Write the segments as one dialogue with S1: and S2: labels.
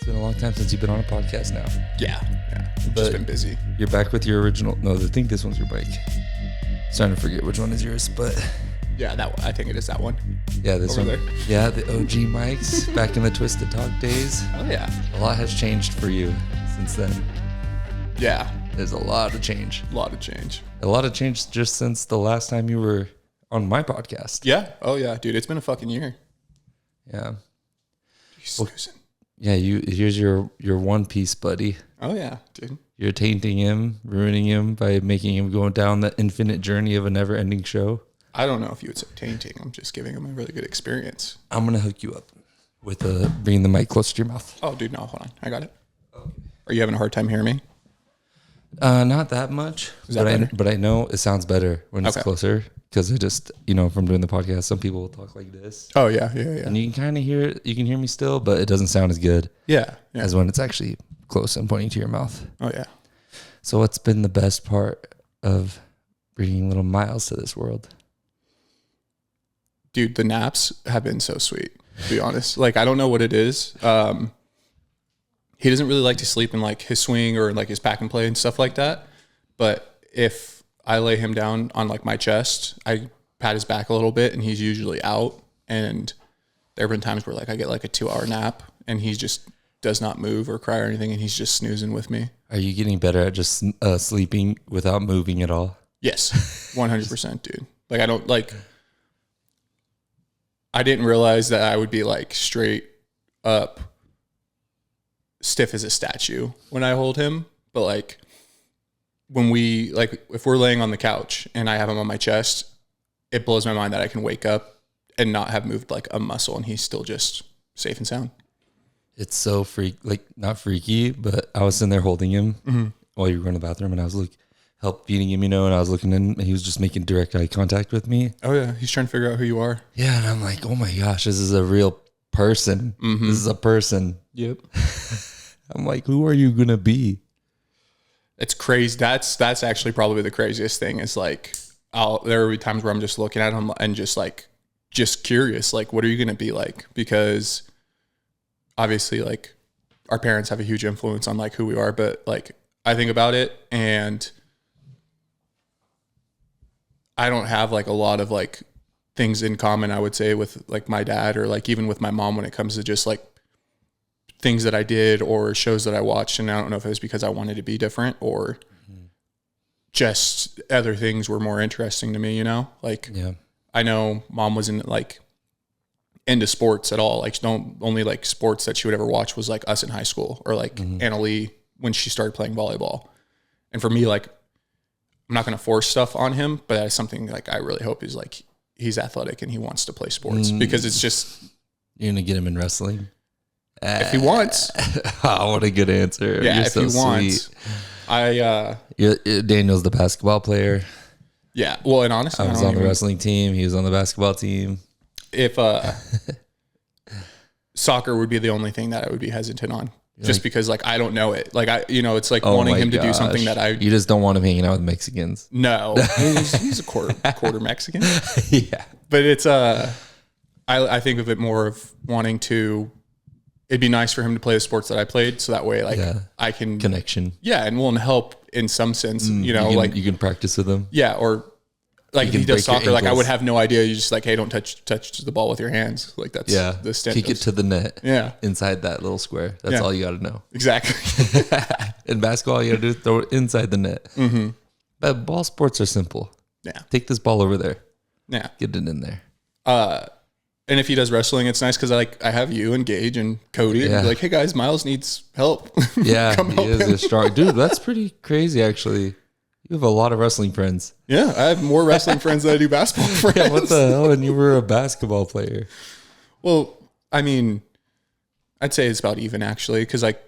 S1: been a long time since you've been on a podcast now.
S2: Yeah. I've just been busy.
S1: You're back with your original. No, I think this one's your bike. Starting to forget which one is yours, but
S2: yeah, that one. I think it is that one.
S1: Yeah, this
S2: over
S1: one.
S2: There.
S1: Yeah, the OG mics back in the Twisted Talk days.
S2: Oh yeah.
S1: A lot has changed for you since then.
S2: Yeah.
S1: There's a lot of change.
S2: A lot of change.
S1: A lot of change just since the last time you were on my podcast.
S2: Yeah. Oh yeah, dude. It's been a fucking year.
S1: Yeah.
S2: Well,
S1: yeah, here's your One Piece buddy.
S2: Oh yeah, dude.
S1: You're tainting him, ruining him by making him go down the infinite journey of a never-ending show.
S2: I don't know if you would say tainting. I'm just giving him a really good experience.
S1: I'm gonna hook you up with bringing the mic closer to your mouth.
S2: Oh, dude, no, hold on. I got it. Okay. Are you having a hard time hearing me?
S1: Not that much, but I know it sounds better when it's closer because it just, from doing the podcast, some people will talk like this.
S2: Oh yeah.
S1: And you can kind of hear it. You can hear me still, but it doesn't sound as good.
S2: Yeah.
S1: As when it's actually close and pointing to your mouth.
S2: Oh yeah.
S1: So what's been the best part of bringing little Miles to this world?
S2: Dude, the naps have been so sweet, to be honest. Like, I don't know what it is. He doesn't really like to sleep in like his swing or like his pack and play and stuff like that. But if I lay him down on like my chest, I pat his back a little bit and he's usually out. And there have been times where like I get like a 2-hour nap and he just does not move or cry or anything. And he's just snoozing with me.
S1: Are you getting better at just sleeping without moving at all?
S2: Yes. 100%, dude. Like I didn't realize that I would be like straight up stiff as a statue when I hold him. But like when if we're laying on the couch and I have him on my chest, it blows my mind that I can wake up and not have moved like a muscle and he's still just safe and sound.
S1: It's so not freaky, but I was sitting there holding him while you were going to the bathroom and I was help feeding him, and I was looking in and he was just making direct eye contact with me.
S2: Oh yeah. He's trying to figure out who you are.
S1: Yeah. And I'm like, oh my gosh, this is a real person. Mm-hmm. This is a person.
S2: Yep.
S1: I'm like, who are you going to be?
S2: It's crazy. That's actually probably the craziest thing is like, there will be times where I'm just looking at him and just curious, like, what are you going to be like? Because obviously like our parents have a huge influence on like who we are, but like I think about it and I don't have like a lot of like things in common, I would say, with like my dad or like even with my mom when it comes to just like things that I did or shows that I watched. And I don't know if it was because I wanted to be different or just other things were more interesting to me, like, yeah. I know mom wasn't like into sports at all. Like only like sports that she would ever watch was like us in high school or like Anna Lee when she started playing volleyball. And for me, like, I'm not going to force stuff on him, but that's something like I really hope is like, he's athletic and he wants to play sports because it's just.
S1: You're going to get him in wrestling?
S2: If he wants.
S1: Oh, what a good answer.
S2: Yeah,
S1: You're
S2: if
S1: so
S2: he wants.
S1: Daniel's the basketball player.
S2: Yeah. Well, and honestly,
S1: I was on the wrestling team. He was on the basketball team.
S2: If soccer would be the only thing that I would be hesitant on. Just because like I don't know it. Like it's like wanting him to do something that
S1: You just don't want him hanging out with Mexicans.
S2: No. he's a quarter Mexican.
S1: Yeah.
S2: But it's I think of it more of wanting to. It'd be nice for him to play the sports that I played, so that way, like, I can
S1: connection.
S2: Yeah, and will help in some sense. You
S1: can practice with him.
S2: Yeah, or like if he does soccer, like I would have no idea. You just like, hey, don't touch the ball with your hands. Like that's the stand.
S1: Kick it to the net.
S2: Yeah,
S1: inside that little square. That's all you got to know.
S2: Exactly.
S1: In basketball, you got to do throw it inside the net. Mm-hmm. But ball sports are simple.
S2: Yeah,
S1: take this ball over there.
S2: Yeah,
S1: get it in there.
S2: And if he does wrestling, it's nice because I have you and Gage and Cody. And be like, hey guys, Miles needs help.
S1: Yeah, he is a strong dude. That's pretty crazy, actually. You have a lot of wrestling friends.
S2: Yeah, I have more wrestling friends than I do basketball friends.
S1: Yeah, what the hell? And you were a basketball player.
S2: Well, I mean, I'd say it's about even actually, because like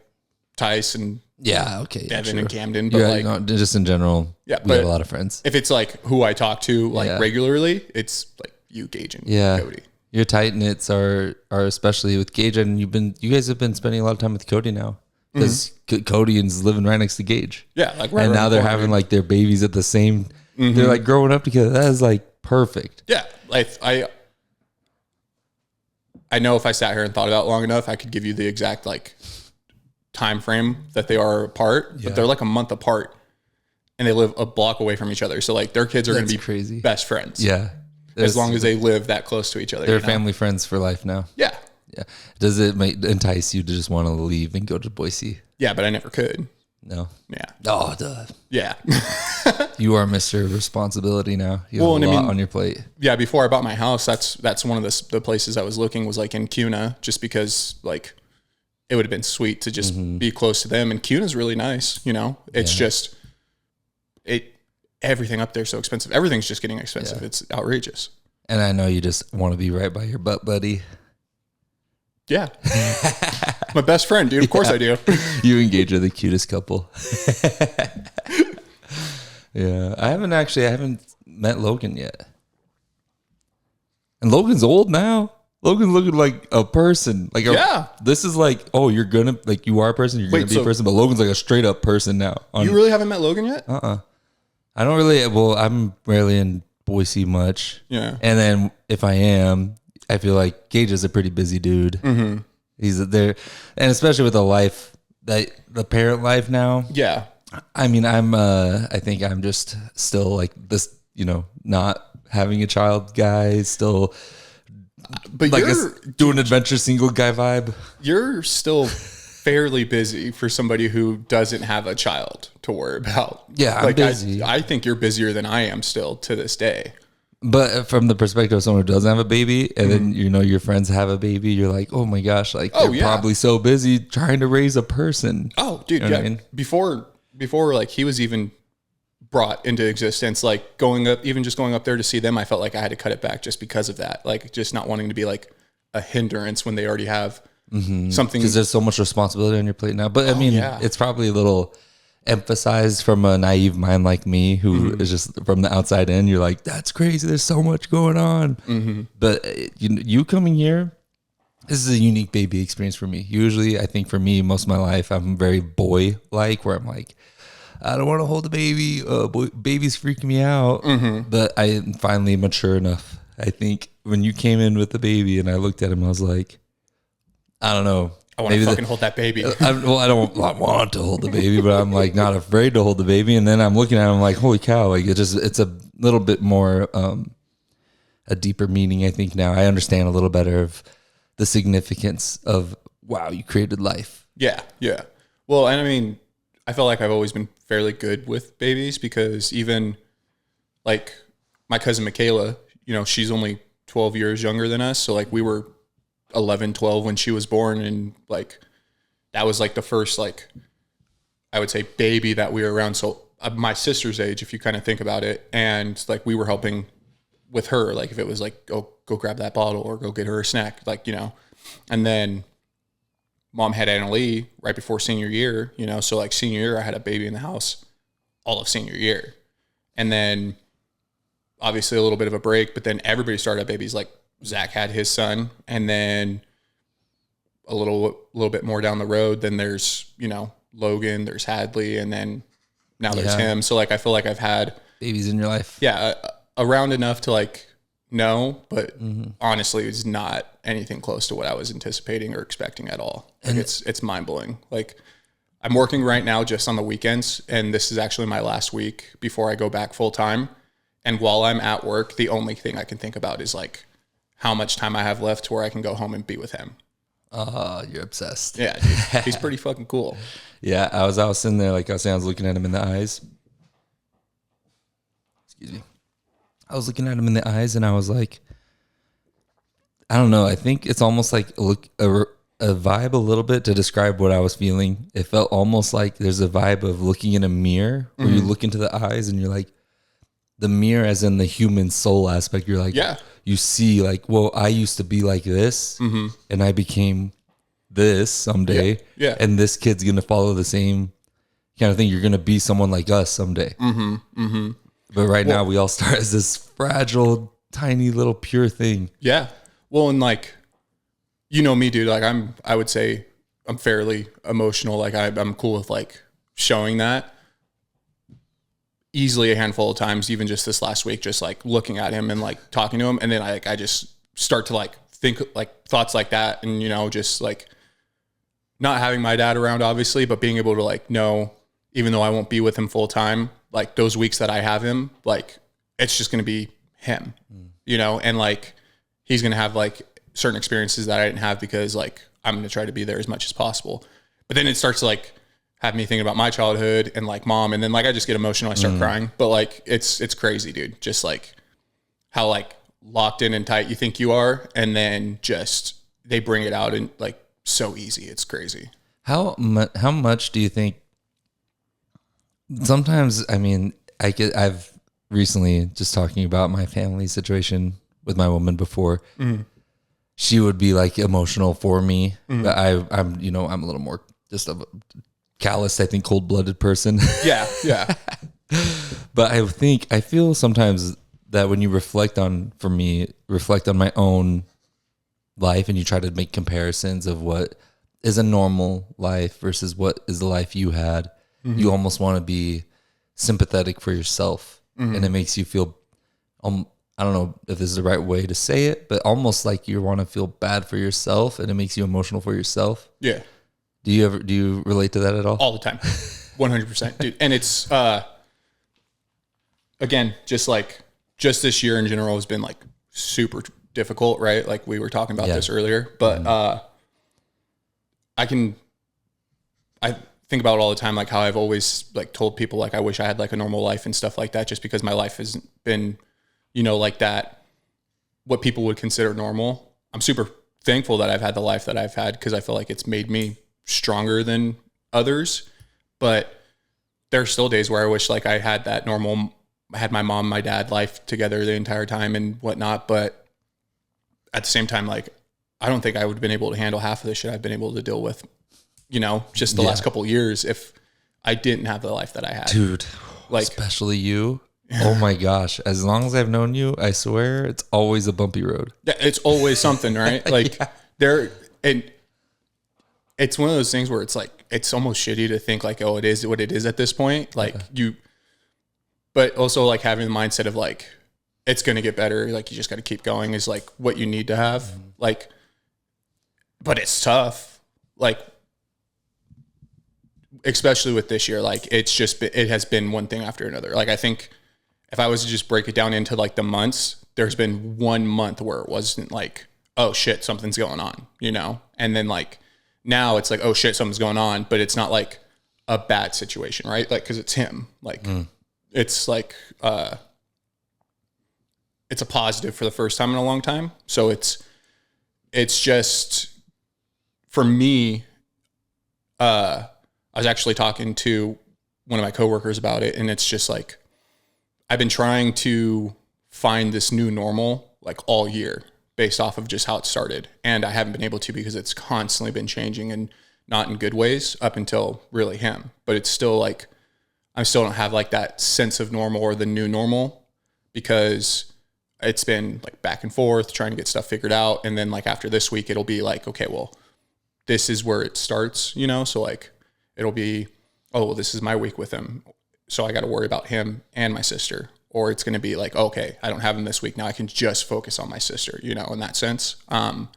S2: Tice and Devin and Camden, but
S1: just in general, we have a lot of friends.
S2: If it's like who I talk to like regularly, it's like you, Gage, and Cody.
S1: Your tight knits are especially with Gage, and you guys have been spending a lot of time with Cody now because Cody is living right next to Gage.
S2: Yeah, like
S1: and now they're having like their babies at the same. They're like growing up together. That is like perfect.
S2: Yeah, like I know if I sat here and thought about it long enough, I could give you the exact like time frame that they are apart, but they're like a month apart and they live a block away from each other. So like their kids are going to be
S1: crazy.
S2: Best friends.
S1: Yeah.
S2: As long as they live that close to each other.
S1: They're family friends for life now.
S2: Yeah.
S1: Yeah. Does it entice you to just want to leave and go to Boise?
S2: Yeah, but I never could.
S1: No.
S2: Yeah.
S1: Oh, duh.
S2: Yeah.
S1: You are Mr. Responsibility now. You have a lot on your plate.
S2: Yeah, before I bought my house, that's one of the places I was looking was like in Kuna, just because like it would have been sweet to just be close to them. And Cuna's really nice, you know. It's just everything up there is so expensive. Everything's just getting expensive. Yeah. It's outrageous. And
S1: I know you just want to be right by your butt buddy.
S2: Yeah. My best friend, dude. Of course I do.
S1: You engage with the cutest couple. Yeah. I haven't met Logan yet. And Logan's old now. Logan's looking like a person. Like this is like, oh, you're gonna like you are a person, you're gonna be a person, but Logan's like a straight up person now.
S2: You really haven't met Logan yet?
S1: I don't really I'm rarely in Boise much.
S2: Yeah.
S1: And then if I am, I feel like Gage is a pretty busy dude. Mm-hmm. He's there, and especially with the parent life now.
S2: Yeah.
S1: I mean, I think I'm just still like this, you know, not having a child guy, still,
S2: but
S1: like doing adventure single guy vibe.
S2: You're still fairly busy for somebody who doesn't have a child to worry about.
S1: Yeah, I'm busy.
S2: I think you're busier than I am still to this day.
S1: But from the perspective of someone who doesn't have a baby, and then you know your friends have a baby, you're like, oh my gosh, like they're probably so busy trying to raise a person.
S2: Oh, dude,
S1: you know what I mean?
S2: Before like he was even brought into existence, like going up there to see them, I felt like I had to cut it back just because of that, like just not wanting to be like a hindrance when they already have something.
S1: Because there's so much responsibility on your plate now. But I mean, it's probably a little emphasized from a naive mind like me who is just from the outside in. You're like, that's crazy, there's so much going on. But you coming here, this is a unique baby experience for me. Usually I think for me, most of my life I'm very boy like, where I'm like, I don't want to hold a baby, baby's freaking me out. But I am finally mature enough. I think when you came in with the baby and I looked at him, I was like, I don't know,
S2: I want to fucking hold that baby.
S1: I don't want to hold the baby, but I'm like not afraid to hold the baby. And then I'm looking at him like, holy cow, like it's a little bit more, a deeper meaning. I think now I understand a little better of the significance of, wow, you created life.
S2: Yeah. Yeah. Well, and I mean, I feel like I've always been fairly good with babies because even like my cousin Michaela, you know, she's only 12 years younger than us. So like we were 11, 12 when she was born. And like, that was like the first, like, I would say baby that we were around. So my sister's age, if you kind of think about it. And like, we were helping with her. Like if it was like, oh, go grab that bottle or go get her a snack, like, you know, and then mom had Anna Lee right before senior year, you know? So like senior year, I had a baby in the house all of senior year. And then obviously a little bit of a break, but then everybody started at babies. Like Zach had his son, and then a little bit more down the road, then there's, you know, Logan, there's Hadley, and then now there's him. So like, I feel like I've had
S1: babies in your life.
S2: Yeah. Around enough to like know, but honestly, it's not anything close to what I was anticipating or expecting at all. Like it's mind blowing. Like I'm working right now just on the weekends, and this is actually my last week before I go back full time. And while I'm at work, the only thing I can think about is like how much time I have left to where I can go home and be with him.
S1: You're obsessed.
S2: Yeah, dude. He's pretty fucking cool.
S1: Yeah, I was sitting there, like I was saying, I was looking at him in the eyes. Excuse me. I was looking at him in the eyes, and I was like, I don't know. I think it's almost like a vibe a little bit to describe what I was feeling. It felt almost like there's a vibe of looking in a mirror where you look into the eyes, and you're like, the mirror as in the human soul aspect. You're like, you see like, well, I used to be like this and I became this someday.
S2: Yeah.
S1: And this kid's going to follow the same kind of thing. You're going to be someone like us someday. But right now we all start as this fragile, tiny little pure thing.
S2: Yeah. Well, and like, you know me, dude, like I would say I'm fairly emotional. Like I'm cool with like showing that. Easily a handful of times, even just this last week, just like looking at him and like talking to him. And then I just start to like think like thoughts like that. And, you know, just like not having my dad around, obviously, but being able to like know, even though I won't be with him full time, like those weeks that I have him, like it's just going to be him, you know, and like he's going to have like certain experiences that I didn't have because like I'm going to try to be there as much as possible. But then it starts to like have me thinking about my childhood and like mom, and then like I just get emotional, I start crying. But like it's crazy, dude. Just like how like locked in and tight you think you are, and then just they bring it out and like so easy. It's crazy.
S1: How much do you think? Sometimes, I mean, I've recently just talking about my family situation with my woman before. She would be like emotional for me, but I'm you know, I'm a little more just of a callous, I think, cold-blooded person.
S2: Yeah.
S1: But I feel sometimes that when you reflect on my own life and you try to make comparisons of what is a normal life versus what is the life you had, you almost want to be sympathetic for yourself. And it makes you feel, I don't know if this is the right way to say it, but almost like you want to feel bad for yourself, and it makes you emotional for yourself.
S2: Yeah.
S1: Do you relate to that at all?
S2: All the time. 100%, dude. And it's, again, just this year in general has been like super difficult, right? Like we were talking about this earlier, but, I think about it all the time, like how I've always like told people, like, I wish I had like a normal life and stuff like that, just because my life hasn't been, you know, like that, what people would consider normal. I'm super thankful that I've had the life that I've had, because I feel like it's made me stronger than others. But there are still days where I wish like I had that normal, I had my mom, my dad life together the entire time and whatnot. But at the same time, like, I don't think I would have been able to handle half of the shit I've been able to deal with, you know, just the last couple of years if I didn't have the life that I had.
S1: Dude, like, especially you. Oh my gosh. As long as I've known you, I swear it's always a bumpy road.
S2: Yeah, it's always something, right? Like and it's one of those things where it's like, it's almost shitty to think like, oh, it is what it is at this point. Like but also like having the mindset of like, it's going to get better. Like you just got to keep going is like what you need to have. Like, but it's tough. Like, especially with this year, like it has been one thing after another. Like I think if I was to just break it down into like the months, there's been 1 month where it wasn't like, oh shit, something's going on, you know? And then like now it's like, oh shit, something's going on, but it's not like a bad situation, right? Like, cause it's him. Like it's like, it's a positive for the first time in a long time. So it's just for me, I was actually talking to one of my coworkers about it, and it's just like, I've been trying to find this new normal like all year based off of just how it started. And I haven't been able to because it's constantly been changing and not in good ways up until really him. But it's still like, I still don't have like that sense of normal or the new normal because it's been like back and forth trying to get stuff figured out. And then like after this week, it'll be like, okay, well, this is where it starts, you know? So like, it'll be, oh, well, this is my week with him. So I got to worry about him and my sister. Or it's going to be like, okay, I don't have him this week. Now I can just focus on my sister, you know, in that sense. But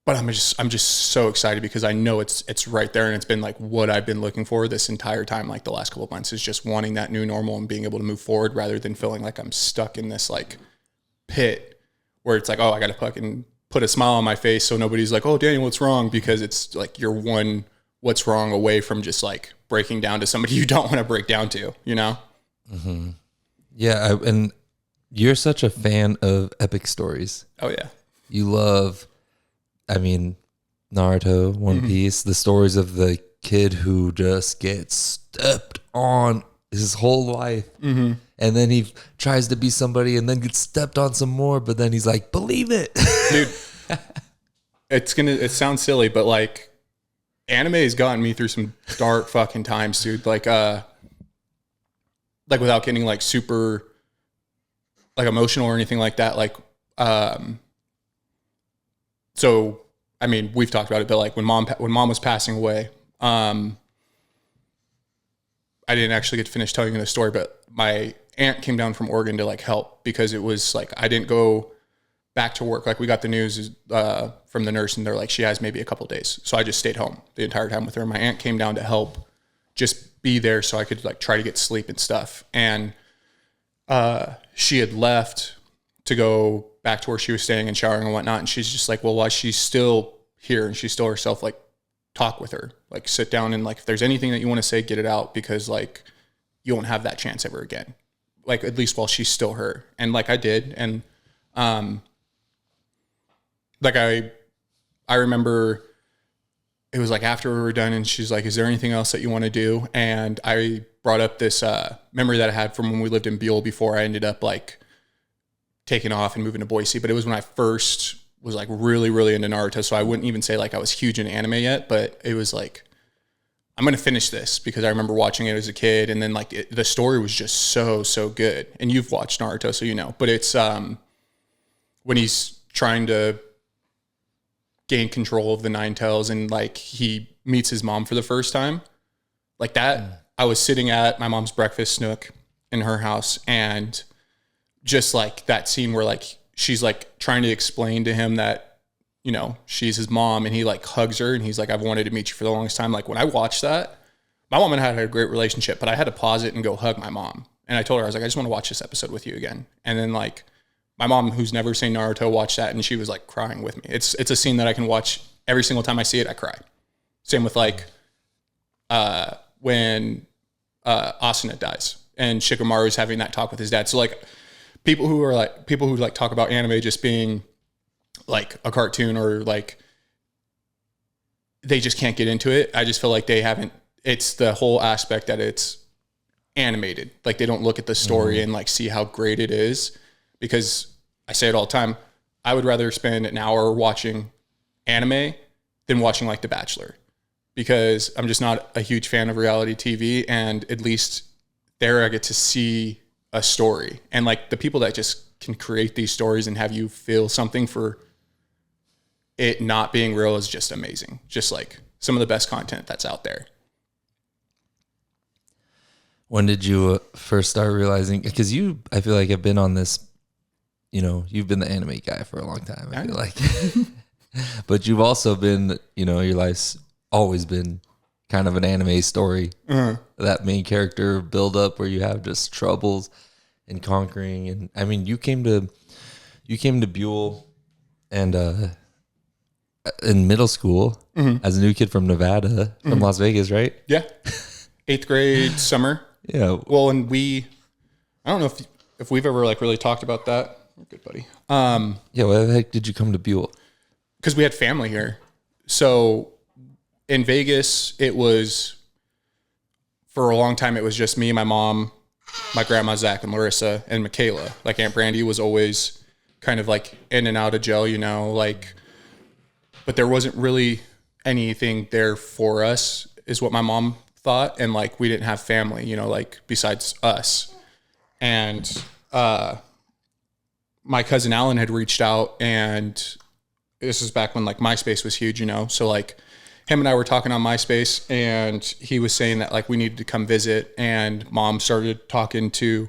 S2: I'm just so excited because I know it's right there. And it's been like what I've been looking for this entire time. Like the last couple of months is just wanting that new normal and being able to move forward rather than feeling like I'm stuck in this like pit where it's like, oh, I got to fucking put a smile on my face. So nobody's like, oh, Daniel, what's wrong? Because it's like you're one what's wrong away from just like breaking down to somebody you don't want to break down to, you know?
S1: Mm-hmm. Yeah. And you're such a fan of epic stories.
S2: Oh yeah.
S1: You love, I mean, Naruto, One Piece, the stories of the kid who just gets stepped on his whole life. And then he tries to be somebody and then gets stepped on some more, but then he's like, believe it.
S2: Dude, it sounds silly, but like anime has gotten me through some dark fucking times, dude. Like without getting like super like emotional or anything like that. Like, so, I mean, we've talked about it, but like when mom was passing away, I didn't actually get to finish telling you the story, but my aunt came down from Oregon to like help because it was like, I didn't go back to work. Like we got the news from the nurse and they're like, she has maybe a couple days. So I just stayed home the entire time with her. My aunt came down to help just be there so I could like try to get sleep and stuff. And she had left to go back to where she was staying and showering and whatnot. And she's just like, well, while she's still here and she's still herself, like talk with her, like sit down and like, if there's anything that you want to say, get it out, because like you won't have that chance ever again. Like at least while she's still her. And like I did. And like I remember it was like after we were done and she's like, is there anything else that you want to do? And I brought up this memory that I had from when we lived in Buell before I ended up like taking off and moving to Boise. But it was when I first was like really, really into Naruto. So I wouldn't even say like I was huge into anime yet, but it was like, I'm going to finish this because I remember watching it as a kid. And then like the story was just so good. And you've watched Naruto, so you know, but it's when he's trying to gain control of the Nine Tails and like he meets his mom for the first time like that. I was sitting at my mom's breakfast nook in her house, and just like that scene where like she's like trying to explain to him that, you know, she's his mom, and he like hugs her and he's like, I've wanted to meet you for the longest time. Like when I watched that, my mom and I had a great relationship, but I had to pause it and go hug my mom. And I told her, I was like, I just want to watch this episode with you again. And then like my mom, who's never seen Naruto, watched that and she was like crying with me. It's a scene that I can watch every single time I see it. I cry. Same with like when Asuna dies and Shikamaru's having that talk with his dad. So like people who talk about anime just being like a cartoon or like they just can't get into it. I just feel like they haven't. It's the whole aspect that it's animated. Like they don't look at the story and like see how great it is. Because I say it all the time, I would rather spend an hour watching anime than watching like The Bachelor, because I'm just not a huge fan of reality TV. And at least there I get to see a story, and like the people that just can create these stories and have you feel something for it not being real is just amazing. Just like some of the best content that's out there.
S1: When did you first start realizing, because you, I feel like have been on this, you know, you've been the anime guy for a long time, I feel like. But you've also been, you know, your life's always been kind of an anime story. That main character build up where you have just troubles and conquering. And I mean, you came to Buell and in middle school as a new kid from Nevada, from Las Vegas, right?
S2: Yeah. 8th grade summer.
S1: Yeah.
S2: Well, and I don't know if we've ever like really talked about that. You're good, buddy.
S1: Yeah. Why the heck did you come to Buell?
S2: Because we had family here. So in Vegas, it was, for a long time, it was just me, my mom, my grandma, Zach, and Larissa, and Michaela. Like Aunt Brandy was always kind of like in and out of jail, you know, like, but there wasn't really anything there for us, is what my mom thought. And like, we didn't have family, you know, like besides us. And my cousin Alan had reached out, and this is back when like MySpace was huge, you know? So like him and I were talking on MySpace, and he was saying that like we needed to come visit, and mom started talking to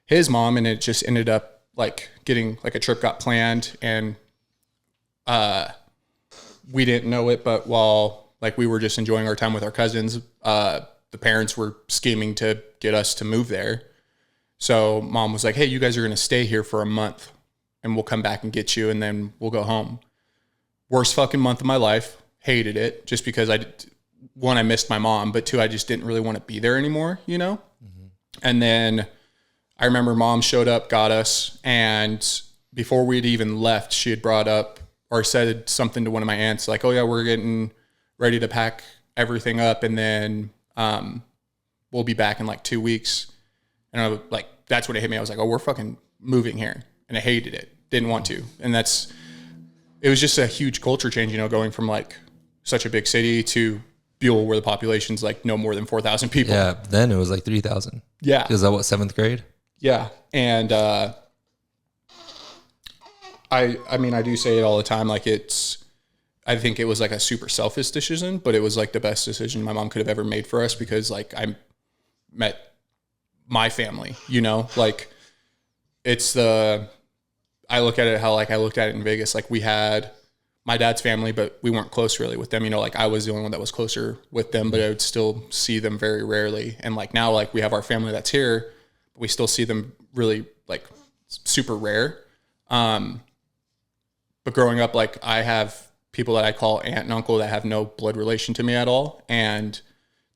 S2: his mom, and it just ended up like getting like a trip got planned, and we didn't know it, but while like we were just enjoying our time with our cousins, the parents were scheming to get us to move there. So mom was like, hey, you guys are going to stay here for a month and we'll come back and get you, and then we'll go home. Worst fucking month of my life. Hated it just because I missed my mom, but two, I just didn't really want to be there anymore, you know? And then I remember mom showed up, got us, and before we'd even left, she had brought up or said something to one of my aunts like, oh yeah, we're getting ready to pack everything up, and then we'll be back in like 2 weeks. And I was like, that's when it hit me. I was like, oh, we're fucking moving here. And I hated it. Didn't want to. And it was just a huge culture change, you know, going from like such a big city to Buell, where the population's like no more than 4,000 people.
S1: Yeah. Then it was like 3,000.
S2: Yeah.
S1: Is that what, 7th grade?
S2: Yeah. And I mean, I do say it all the time. Like I think it was like a super selfish decision, but it was like the best decision my mom could have ever made for us, because like I met my family, you know, like it's the I look at it how like I looked at it in Vegas. Like we had my dad's family, but we weren't close really with them. You know, like I was the only one that was closer with them, but I would still see them very rarely. And like now, like we have our family that's here, but we still see them really like super rare. But growing up, like I have people that I call aunt and uncle that have no blood relation to me at all. And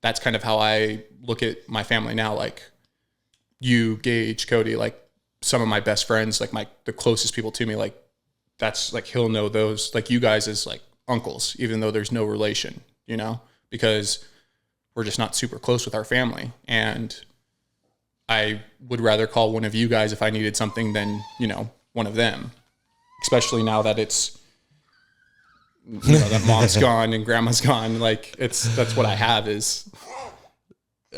S2: that's kind of how I look at my family now. Like you, Gage, Cody, like some of my best friends, like the closest people to me, like that's like, he'll know those, like you guys as like uncles, even though there's no relation, you know, because we're just not super close with our family. And I would rather call one of you guys if I needed something than, you know, one of them, especially now that it's, you know, that mom's gone and grandma's gone. Like that's what I have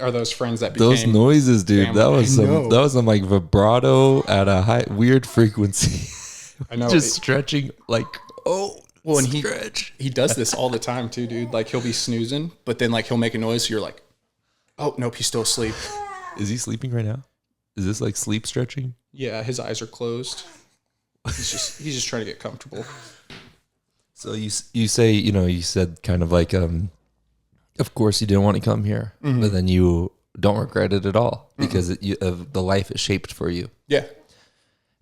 S2: are those friends that became
S1: those noises, dude.
S2: family.
S1: That was some like vibrato at a high weird frequency.
S2: I know.
S1: Just stretching like, oh,
S2: well, and
S1: stretch.
S2: he does this all the time too, dude. Like he'll be snoozing, but then like he'll make a noise. So you're like, oh, nope, he's still asleep.
S1: Is he sleeping right now? Is this like sleep stretching?
S2: Yeah, his eyes are closed. He's just trying to get comfortable.
S1: So you say, you know, you said kind of like, of course you didn't want to come here, but then you don't regret it at all because of the life it shaped for you.
S2: Yeah.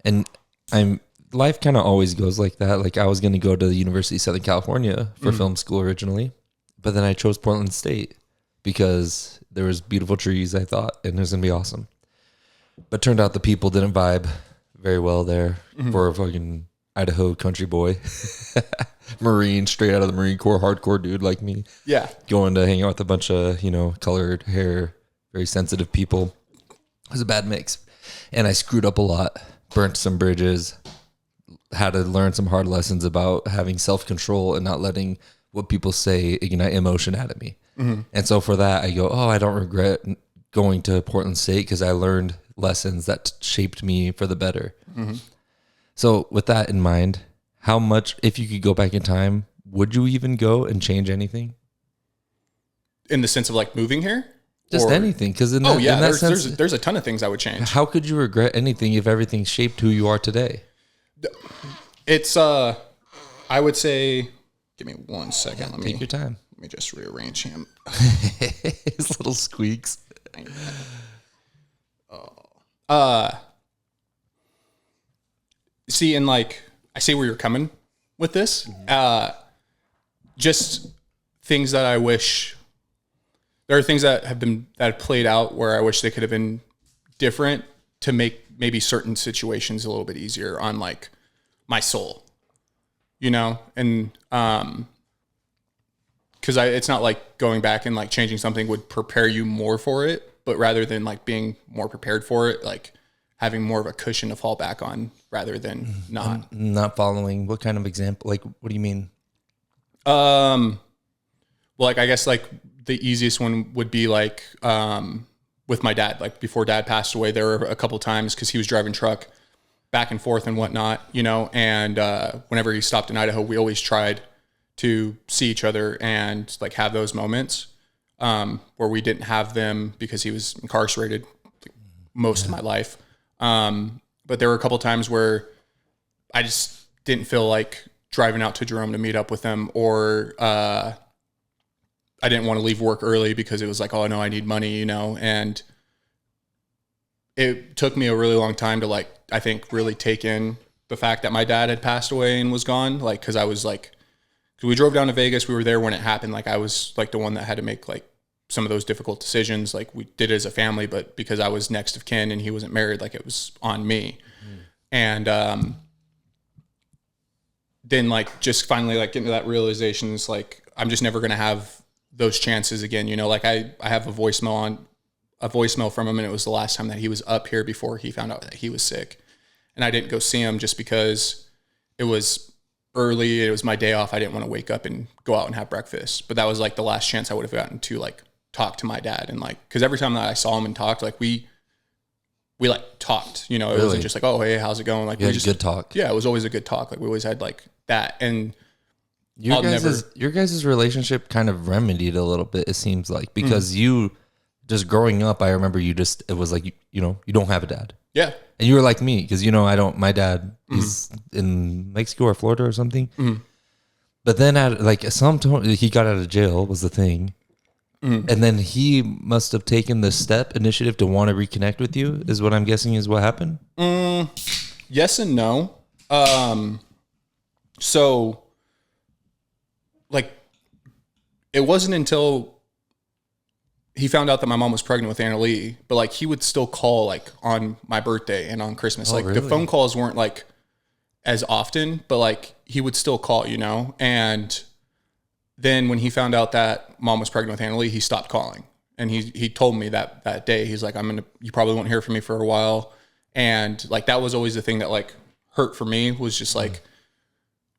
S1: And life kind of always goes like that. Like I was going to go to the University of Southern California for film school originally, but then I chose Portland State because there was beautiful trees, I thought, and it was going to be awesome. But turned out the people didn't vibe very well there for a fucking Idaho country boy. Marine, straight out of the Marine Corps, hardcore dude like me.
S2: Yeah.
S1: Going to hang out with a bunch of, you know, colored hair, very sensitive people. It was a bad mix. And I screwed up a lot, burnt some bridges, had to learn some hard lessons about having self-control and not letting what people say ignite emotion out of me. And so for that, I go, oh, I don't regret going to Portland State because I learned lessons that shaped me for the better. So with that in mind, how much, if you could go back in time, would you even go and change anything?
S2: In the sense of like moving here?
S1: Just anything. Because
S2: there's a ton of things I would change.
S1: How could you regret anything if everything shaped who you are today?
S2: It's, I would say, give me 1 second.
S1: Yeah, take your time.
S2: Let me just rearrange him.
S1: His little squeaks.
S2: See, and like, I see where you're coming with this. Just things that I wish, there are things that have played out where I wish they could have been different to make maybe certain situations a little bit easier on like my soul, you know? And, cause it's not like going back and like changing something would prepare you more for it, but rather than like being more prepared for it, like having more of a cushion to fall back on rather than
S1: not following. What kind of example? Like, what do you mean?
S2: Well, like, I guess like the easiest one would be like, with my dad, like before dad passed away, there were a couple times cause he was driving truck back and forth and whatnot, you know? And, whenever he stopped in Idaho, we always tried to see each other and like have those moments, where we didn't have them because he was incarcerated most of my life. But there were a couple times where I just didn't feel like driving out to Jerome to meet up with them, or, I didn't want to leave work early because it was like, oh no, I need money, you know? And it took me a really long time to like, I think really take in the fact that my dad had passed away and was gone. Like, cause I was like, we drove down to Vegas. We were there when it happened. Like I was like the one that had to make like some of those difficult decisions. Like we did it as a family, but because I was next of kin and he wasn't married, like it was on me. And, then like just finally like getting to that realization is like, I'm just never going to have those chances again. You know, like I have a voicemail from him, and it was the last time that he was up here before he found out that he was sick. And I didn't go see him just because it was early. It was my day off. I didn't want to wake up and go out and have breakfast, but that was like the last chance I would have gotten to like talk to my dad. And like, cause every time that I saw him and talked, like we like talked, you know, it wasn't just like, oh, hey, how's it going? Like,
S1: we just good talk.
S2: Yeah. It was always a good talk. Like we always had like that. And
S1: your guys' relationship kind of remedied a little bit, it seems like, because you just growing up, I remember it was like, you know, you don't have a dad.
S2: Yeah.
S1: And you were like me, because, you know, my dad, he's in Mexico or Florida or something. But then he got out of jail was the thing. And then he must have taken the initiative to want to reconnect with you, is what I'm guessing is what happened.
S2: Yes and no. So like, it wasn't until he found out that my mom was pregnant with Anna Lee, but like he would still call like on my birthday and on Christmas. Like really? The phone calls weren't like as often, but like he would still call, you know? And then when he found out that mom was pregnant with Anna Lee, he stopped calling. And he told me that day, he's like, you probably won't hear from me for a while. And like, that was always the thing that like hurt for me, was just like,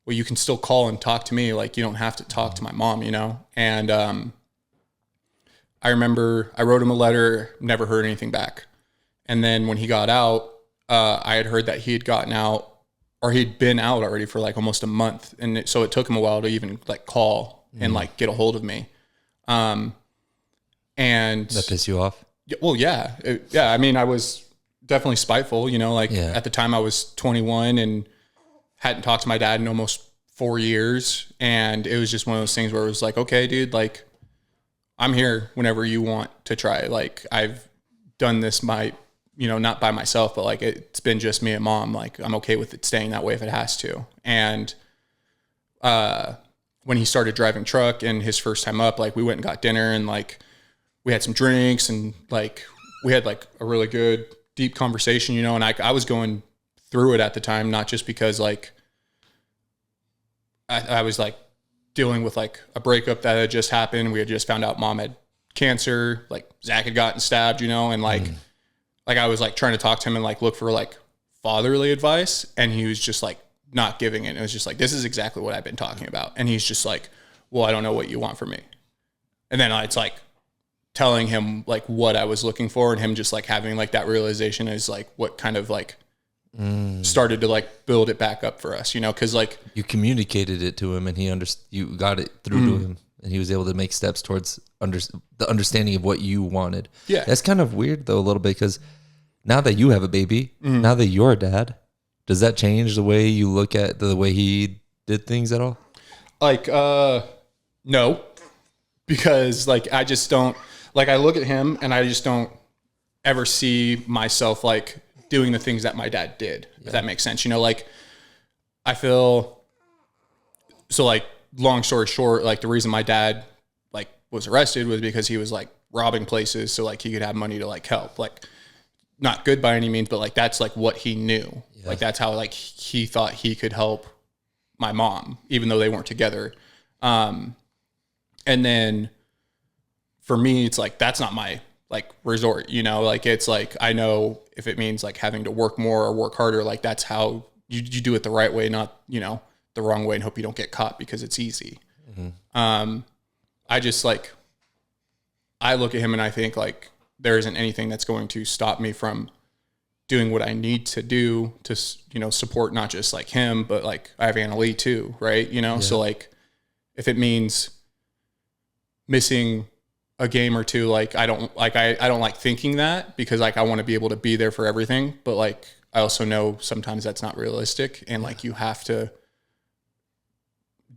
S2: well, you can still call and talk to me. Like, you don't have to talk to my mom, you know? And, I remember I wrote him a letter, never heard anything back. And then when he got out, I had heard that he had gotten out, or he'd been out already for like almost a month. And so it took him a while to even like call and like get a hold of me. And
S1: that pissed you off?
S2: Well, yeah. I mean, I was definitely spiteful, you know, like at the time I was 21 and hadn't talked to my dad in almost 4 years. And it was just one of those things where it was like, okay, dude, like, I'm here whenever you want to try. Like, I've done this not by myself, but like it's been just me and mom. Like, I'm okay with it staying that way if it has to. And when he started driving truck and his first time up, like we went and got dinner and like we had some drinks and like we had like a really good deep conversation, you know, and I was going through it at the time, not just because like I was like dealing with like a breakup that had just happened. We had just found out mom had cancer, like Zach had gotten stabbed, you know, and like I was like trying to talk to him and like look for like fatherly advice, and he was just like not giving it. It was just like, this is exactly what I've been talking about. And he's just like, well, I don't know what you want from me. And then it's like telling him like what I was looking for, and him just like having like that realization is like what kind of like started to like build it back up for us, you know, because like
S1: you communicated it to him and you got it through to him, and he was able to make steps towards the understanding of what you wanted.
S2: Yeah,
S1: that's kind of weird though a little bit, because now that you have a baby, now that you're a dad, does that change the way you look at the way he did things at all?
S2: Like no, because like I just don't, like I look at him and I just don't ever see myself like doing the things that my dad did, if that makes sense. You know, like I feel so like long story short, like the reason my dad like was arrested was because he was like robbing places so like he could have money to like help. Like not good by any means, but like that's like what he knew. Yeah. Like that's how like he thought he could help my mom, even though they weren't together. And then for me, it's like that's not my like resort, you know, like it's like I know if it means like having to work more or work harder, like that's how you do it the right way, not, you know, the wrong way, and hope you don't get caught because it's easy. I just like I look at him and I think like there isn't anything that's going to stop me from doing what I need to do to, you know, support not just like him, but like I have Anna Lee too, right? You know, yeah. So like if it means missing a game or two, like I don't like thinking that, because like I want to be able to be there for everything, but like I also know sometimes that's not realistic, and like you have to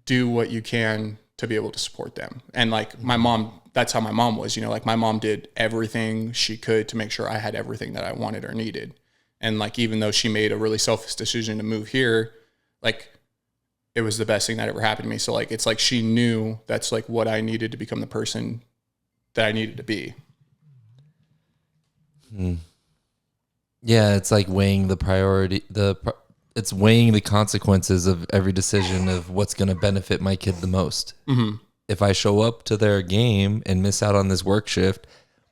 S2: do what you can to be able to support them. And like my mom, that's how my mom was, you know, like my mom did everything she could to make sure I had everything that I wanted or needed. And like even though she made a really selfish decision to move here, like it was the best thing that ever happened to me. So like it's like she knew that's like what I needed to become the person that I needed to be.
S1: Yeah, it's like weighing the priority, it's weighing the consequences of every decision of what's going to benefit my kid the most. If I show up to their game and miss out on this work shift,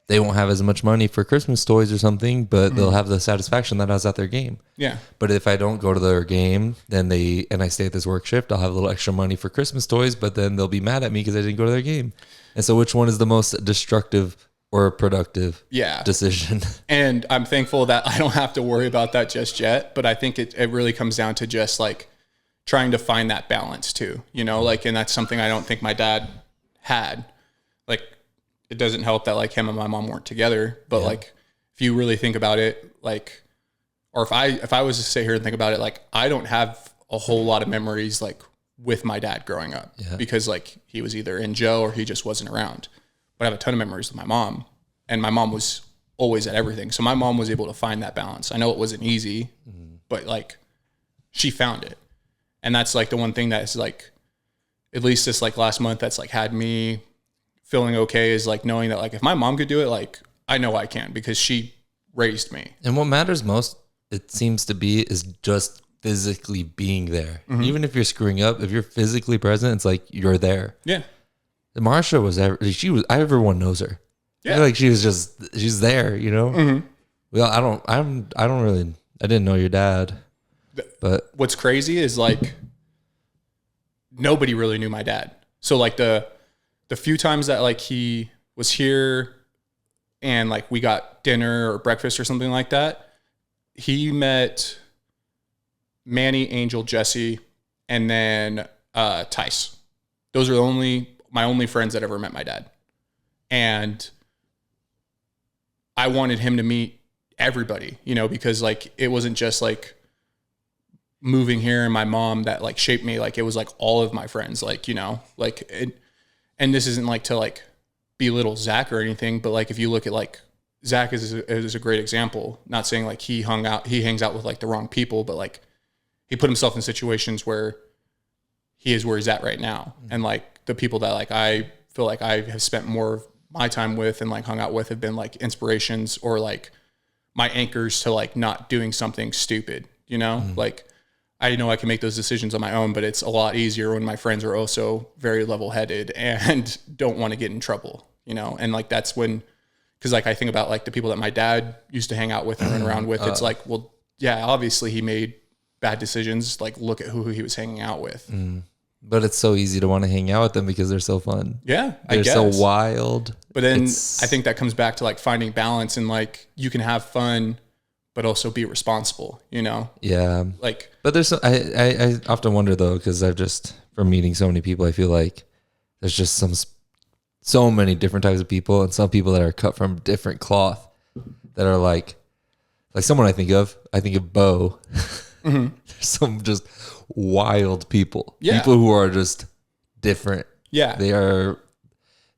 S1: they won't have as much money for Christmas toys or something, but they'll have the satisfaction that I was at their game.
S2: Yeah.
S1: But if I don't go to their game, then I stay at this work shift, I'll have a little extra money for Christmas toys, but then they'll be mad at me because I didn't go to their game. And so which one is the most destructive or productive decision? And
S2: I'm thankful that I don't have to worry about that just yet, but I think it really comes down to just like trying to find that balance too, you know, like, and that's something I don't think my dad had. Like, it doesn't help that like him and my mom weren't together, but like, if you really think about it, like or if I was to sit here and think about it, like I don't have a whole lot of memories like with my dad growing up because like he was either in jail or he just wasn't around. But I have a ton of memories with my mom, and my mom was always at everything. So my mom was able to find that balance. I know it wasn't easy, but like she found it. And that's like the one thing that's like, at least this like last month, that's like had me feeling okay, is like knowing that like if my mom could do it, like I know I can, because she raised me.
S1: And what matters most, it seems to be, is just physically being there. Even if you're screwing up, if you're physically present, it's like you're there.
S2: Yeah.
S1: Marsha was everyone knows her. Yeah. I feel like she's there, you know? Well, I didn't know your dad, but
S2: what's crazy is like nobody really knew my dad. So like the few times that like he was here and like we got dinner or breakfast or something like that, he met Manny, Angel, Jesse, and then Tice. Those are my only friends that ever met my dad. And I wanted him to meet everybody, you know, because like it wasn't just like moving here and my mom that like shaped me. Like it was like all of my friends, like, you know, like it, and this isn't like to like belittle Zach or anything, but like if you look at like Zach is a great example. Not saying like he hangs out with like the wrong people, but like he put himself in situations where he is where he's at right now. And like the people that like I feel like I have spent more of my time with and like hung out with have been like inspirations or like my anchors to like not doing something stupid, you know? Like I know I can make those decisions on my own, but it's a lot easier when my friends are also very level-headed and don't want to get in trouble, you know? And like that's when, because like I think about like the people that my dad used to hang out with and run around with. It's like, well, yeah, obviously he made bad decisions. Like look at who he was hanging out with.
S1: But it's so easy to want to hang out with them because they're so fun.
S2: Yeah,
S1: they're so wild.
S2: But then I think that comes back to like finding balance, and like you can have fun, but also be responsible, you know?
S1: Yeah.
S2: Like,
S1: but there's, I often wonder though, because from meeting so many people, I feel like there's just so many different types of people, and some people that are cut from different cloth that are like someone I think of Bo. There's some just wild people, people who are just different. Yeah.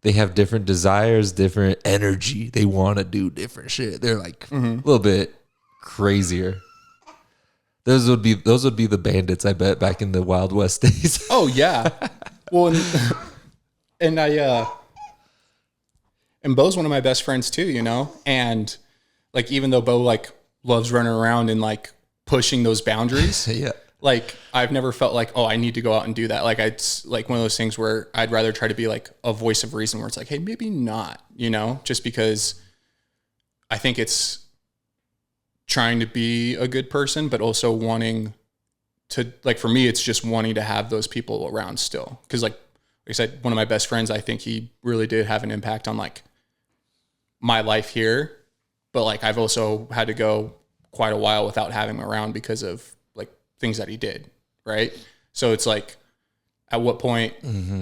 S1: They have different desires, different energy. They want to do different shit. They're like a little bit crazier. Those would be the bandits, I bet, back in the Wild West days.
S2: Oh yeah. Well, and Bo's one of my best friends too, you know? And like, even though Bo like loves running around and like pushing those boundaries,
S1: yeah.
S2: Like I've never felt like, oh, I need to go out and do that. Like it's like one of those things where I'd rather try to be like a voice of reason, where it's like, hey, maybe not, you know, just because I think it's trying to be a good person, but also wanting to, like, for me, it's just wanting to have those people around still. Cause like I said, one of my best friends, I think he really did have an impact on like my life here, but like I've also had to go quite a while without having him around because of things that he did, right? So it's like, at what point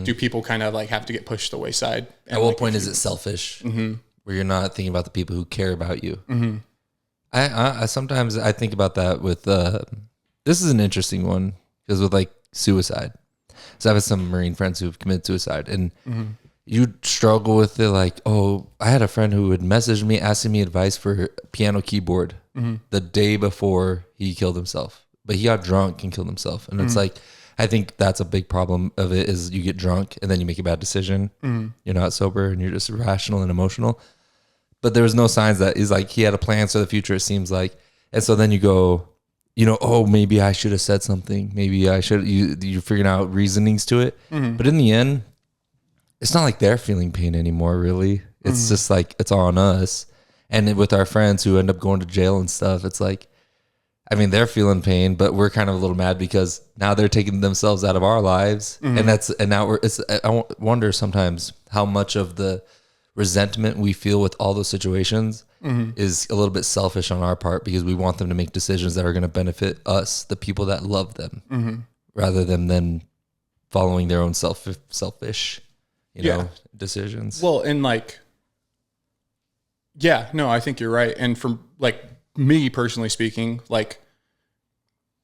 S2: do people kind of like have to get pushed to the wayside?
S1: And at what point is it selfish, where you're not thinking about the people who care about you? I sometimes I think about that with this is an interesting one, because with like suicide. So I have some Marine friends who've committed suicide, and you struggle with it. Like, oh, I had a friend who would message me asking me advice for piano keyboard the day before he killed himself. But he got drunk and killed himself. And it's like, I think that's a big problem of it, is you get drunk and then you make a bad decision. You're not sober and you're just rational and emotional. But there was no signs that is like, he had a plan for the future, it seems like. And so then you go, you know, oh, maybe I should have said something. Maybe I should, you're figuring out reasonings to it. But in the end, it's not like they're feeling pain anymore, really. It's just like, it's on us. And with our friends who end up going to jail and stuff, it's like, I mean, they're feeling pain, but we're kind of a little mad because now they're taking themselves out of our lives. And now I wonder sometimes how much of the resentment we feel with all those situations is a little bit selfish on our part, because we want them to make decisions that are going to benefit us, the people that love them, rather than them following their own selfish, you know, decisions.
S2: Well, and like, yeah, no, I think you're right. And from like me personally speaking, like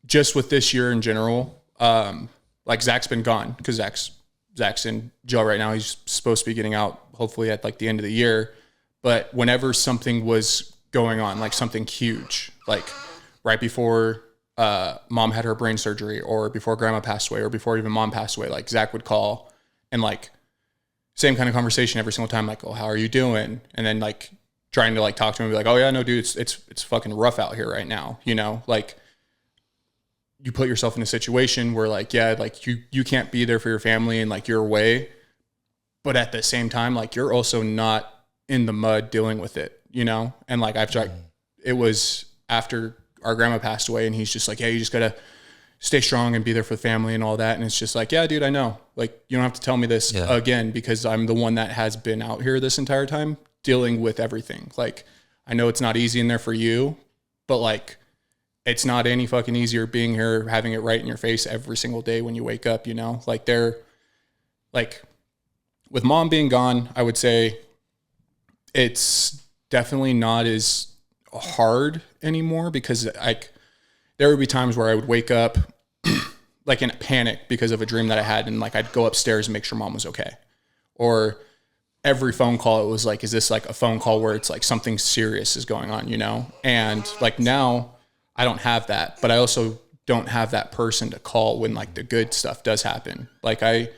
S2: just with this year in general, like Zach's been gone because Zach's in jail right now. He's supposed to be getting out hopefully at like the end of the year. But whenever something was going on, like something huge, like right before mom had her brain surgery, or before grandma passed away, or before even mom passed away, like Zach would call and like same kind of conversation every single time, like, oh, how are you doing? And then like trying to like talk to him and be like, oh yeah, no dude, it's fucking rough out here right now. You know, like you put yourself in a situation where like, yeah, like you can't be there for your family and like you're away, but at the same time, like you're also not in the mud dealing with it, you know? And like I've tried, it was after our grandma passed away and he's just like, yeah, you just gotta stay strong and be there for the family and all that. And it's just like, yeah, dude, I know. Like, you don't have to tell me this again, because I'm the one that has been out here this entire time dealing with everything. Like, I know it's not easy in there for you, but like, it's not any fucking easier being here, having it right in your face every single day when you wake up, you know? Like they're like, with mom being gone, I would say it's definitely not as hard anymore, because like there would be times where I would wake up like in a panic because of a dream that I had, and like I'd go upstairs and make sure mom was okay. Or every phone call, it was like, is this like a phone call where it's like something serious is going on, you know? And like now I don't have that, but I also don't have that person to call when like the good stuff does happen. Like I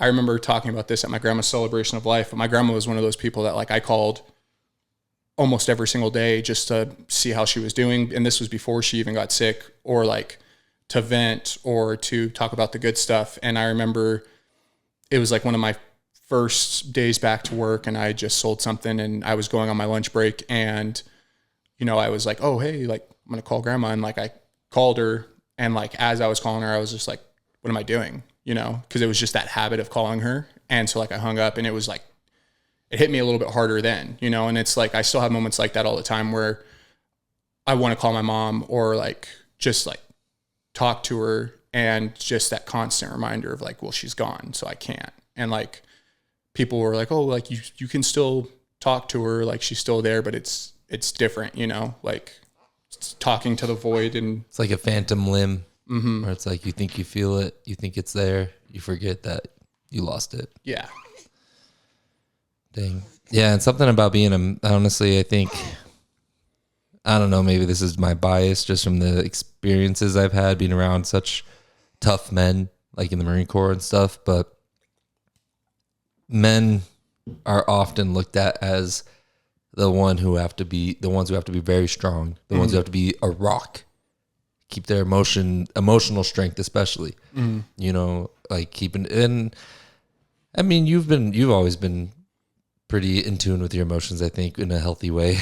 S2: remember talking about this at my grandma's celebration of life, but my grandma was one of those people that like I called almost every single day just to see how she was doing. And this was before she even got sick, or like to vent or to talk about the good stuff. And I remember it was like one of my first days back to work, and I just sold something and I was going on my lunch break, and, you know, I was like, oh, hey, like I'm going to call grandma. And like, I called her, and like, as I was calling her, I was just like, what am I doing? You know, cause it was just that habit of calling her. And so like I hung up, and it was like, it hit me a little bit harder then, you know? And it's like, I still have moments like that all the time where I want to call my mom, or like, just like talk to her, and just that constant reminder of like, well, she's gone, so I can't. And like, people were like, oh, like you can still talk to her, like she's still there, but it's different, you know, like it's talking to the void. And
S1: it's like a phantom limb, where it's like, you think you feel it, you think it's there, you forget that you lost it.
S2: Yeah.
S1: Dang. Yeah. And something about being honestly, I think, I don't know, maybe this is my bias just from the experiences I've had being around such tough men, like in the Marine Corps and stuff, but men are often looked at as the ones who have to be very strong, the ones who have to be a rock, keep their emotional strength, especially, you know, like keeping, and I mean, you've always been pretty in tune with your emotions, I think, in a healthy way.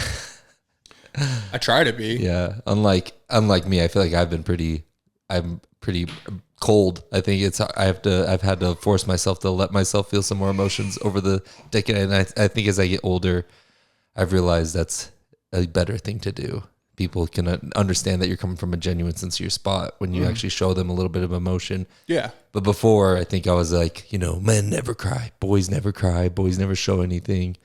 S2: I try to be.
S1: Yeah. Unlike me, I feel like I'm pretty cold. I think I've had to force myself to let myself feel some more emotions over the decade. And I think as I get older, I've realized that's a better thing to do. People can understand that you're coming from a genuine, sincere spot when you actually show them a little bit of emotion. Yeah. But before, I think I was like, you know, men never cry, boys never show anything.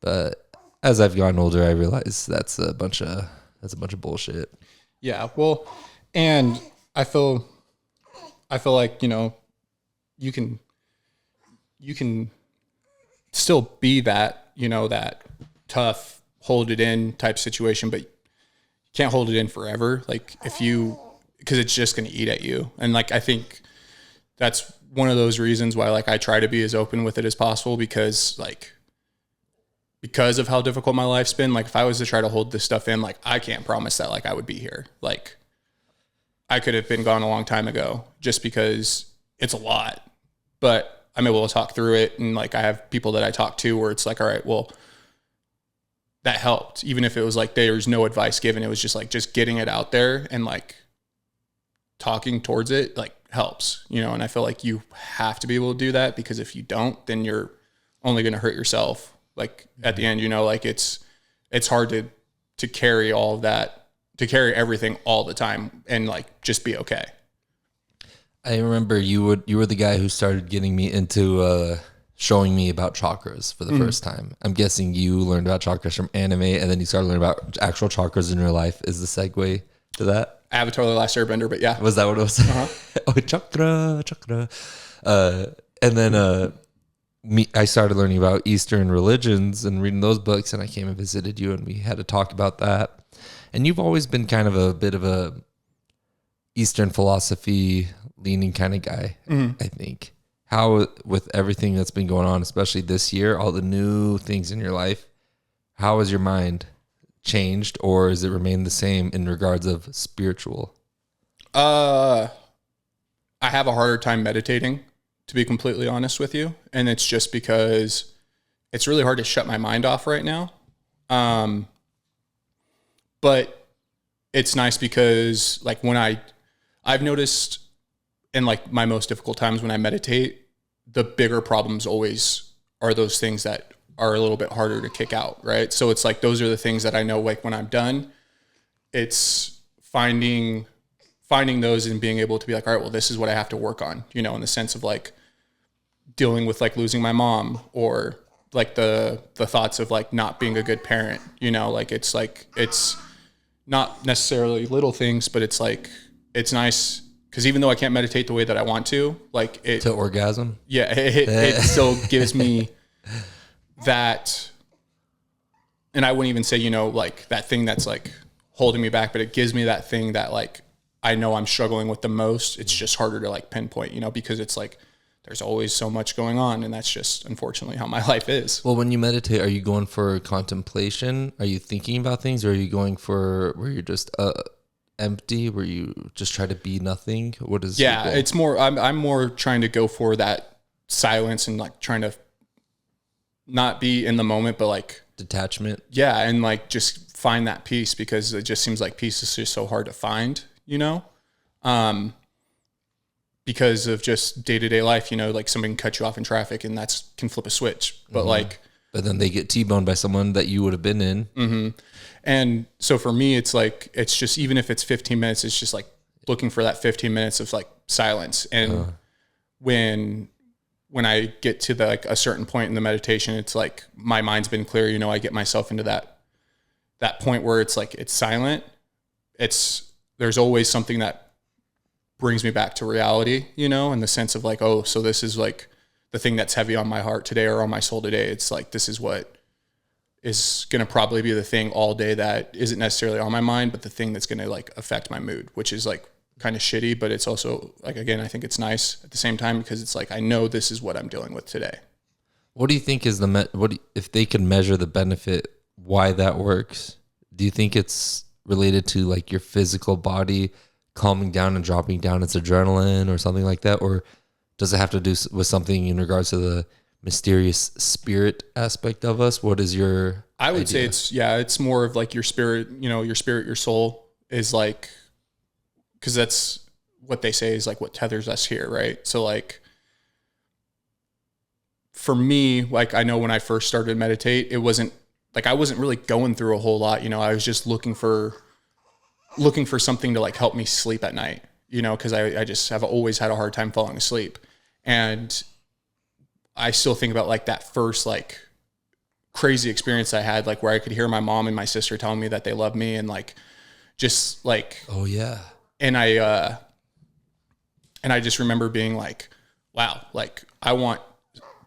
S1: But as I've gotten older, I realize that's a bunch of bullshit.
S2: Yeah. Well, and I feel like, you know, you can still be that, you know, that tough, hold it in type situation, but you can't hold it in forever. Like because it's just going to eat at you. And like, I think that's one of those reasons why like I try to be as open with it as possible, because of how difficult my life's been. Like if I was to try to hold this stuff in, like I can't promise that like I would be here. Like I could have been gone a long time ago, just because it's a lot, but I'm able to talk through it. And like, I have people that I talk to where it's like, all right, well, that helped. Even if it was like, there's no advice given, it was just like, just getting it out there and like talking towards it, like helps, you know? And I feel like you have to be able to do that, because if you don't, then you're only going to hurt yourself. Like at the end, you know, like it's hard to carry all of that, to carry everything all the time and like just be okay.
S1: I remember you were the guy who started getting me into showing me about chakras for the first time. I'm guessing you learned about chakras from anime, and then you started learning about actual chakras in your life. Is the segue to that?
S2: Avatar: The Last Airbender, but yeah.
S1: Was that what it was? Oh, chakra. And then I started learning about Eastern religions and reading those books, and I came and visited you, and we had to talk about that. And you've always been kind of a bit of a Eastern philosophy leaning kind of guy, I think. How, with everything that's been going on, especially this year, all the new things in your life, how has your mind changed, or has it remained the same in regards of spiritual?
S2: I have a harder time meditating, to be completely honest with you. And it's just because it's really hard to shut my mind off right now. But it's nice because like when I've noticed in like my most difficult times when I meditate, the bigger problems always are those things that are a little bit harder to kick out, right? So it's like those are the things that I know, like when I'm done, it's finding those and being able to be like, all right, well, this is what I have to work on, you know, in the sense of like dealing with like losing my mom, or like the thoughts of like not being a good parent, you know, like it's not necessarily little things, but it's like, it's nice. Because even though I can't meditate the way that I want to, like it
S1: to orgasm,
S2: yeah, it still gives me that. And I wouldn't even say, you know, like that thing that's like holding me back, but it gives me that thing that like I know I'm struggling with the most. It's just harder to like pinpoint, you know, because it's like there's always so much going on, and that's just unfortunately how my life is.
S1: Well, when you meditate, are you going for contemplation? Are you thinking about things, or are you going for where you're just empty, where you just try to be nothing? What is
S2: it's more I'm more trying to go for that silence and like trying to not be in the moment, but like
S1: detachment.
S2: Yeah, and like just find that peace, because it just seems like peace is just so hard to find, you know? Because of just day-to-day life, you know, like somebody can cut you off in traffic and can flip a switch. But
S1: but then they get T-boned by someone that you would have been in.
S2: Mm-hmm. And so for me, it's like, it's just, even if it's 15 minutes, it's just like looking for that 15 minutes of like silence. And when I get to like a certain point in the meditation, it's like my mind's been clear, you know, I get myself into that point where it's like, it's silent. There's always something that brings me back to reality, you know, in the sense of like, oh, so this is like the thing that's heavy on my heart today or on my soul today. It's like, this is what is going to probably be the thing all day that isn't necessarily on my mind, but the thing that's going to like affect my mood, which is like kind of shitty, but it's also like, again, I think it's nice at the same time, because it's like, I know this is what I'm dealing with today.
S1: What do you think is if they could measure the benefit, why that works? Do you think it's related to like your physical body calming down and dropping down its adrenaline or something like that? Or does it have to do with something in regards to the mysterious spirit aspect of us? What is your
S2: I would say it's more of like your spirit, you know, your soul is like, because that's what they say is like what tethers us here, right? So like for me, like I know when I first started to meditate, it wasn't like I wasn't really going through a whole lot, you know. I was just looking for something to like help me sleep at night, you know, because I just have always had a hard time falling asleep. And I still think about like that first like crazy experience I had, like where I could hear my mom and my sister telling me that they love me, and like just like,
S1: oh yeah.
S2: And I just remember being like, wow, like I want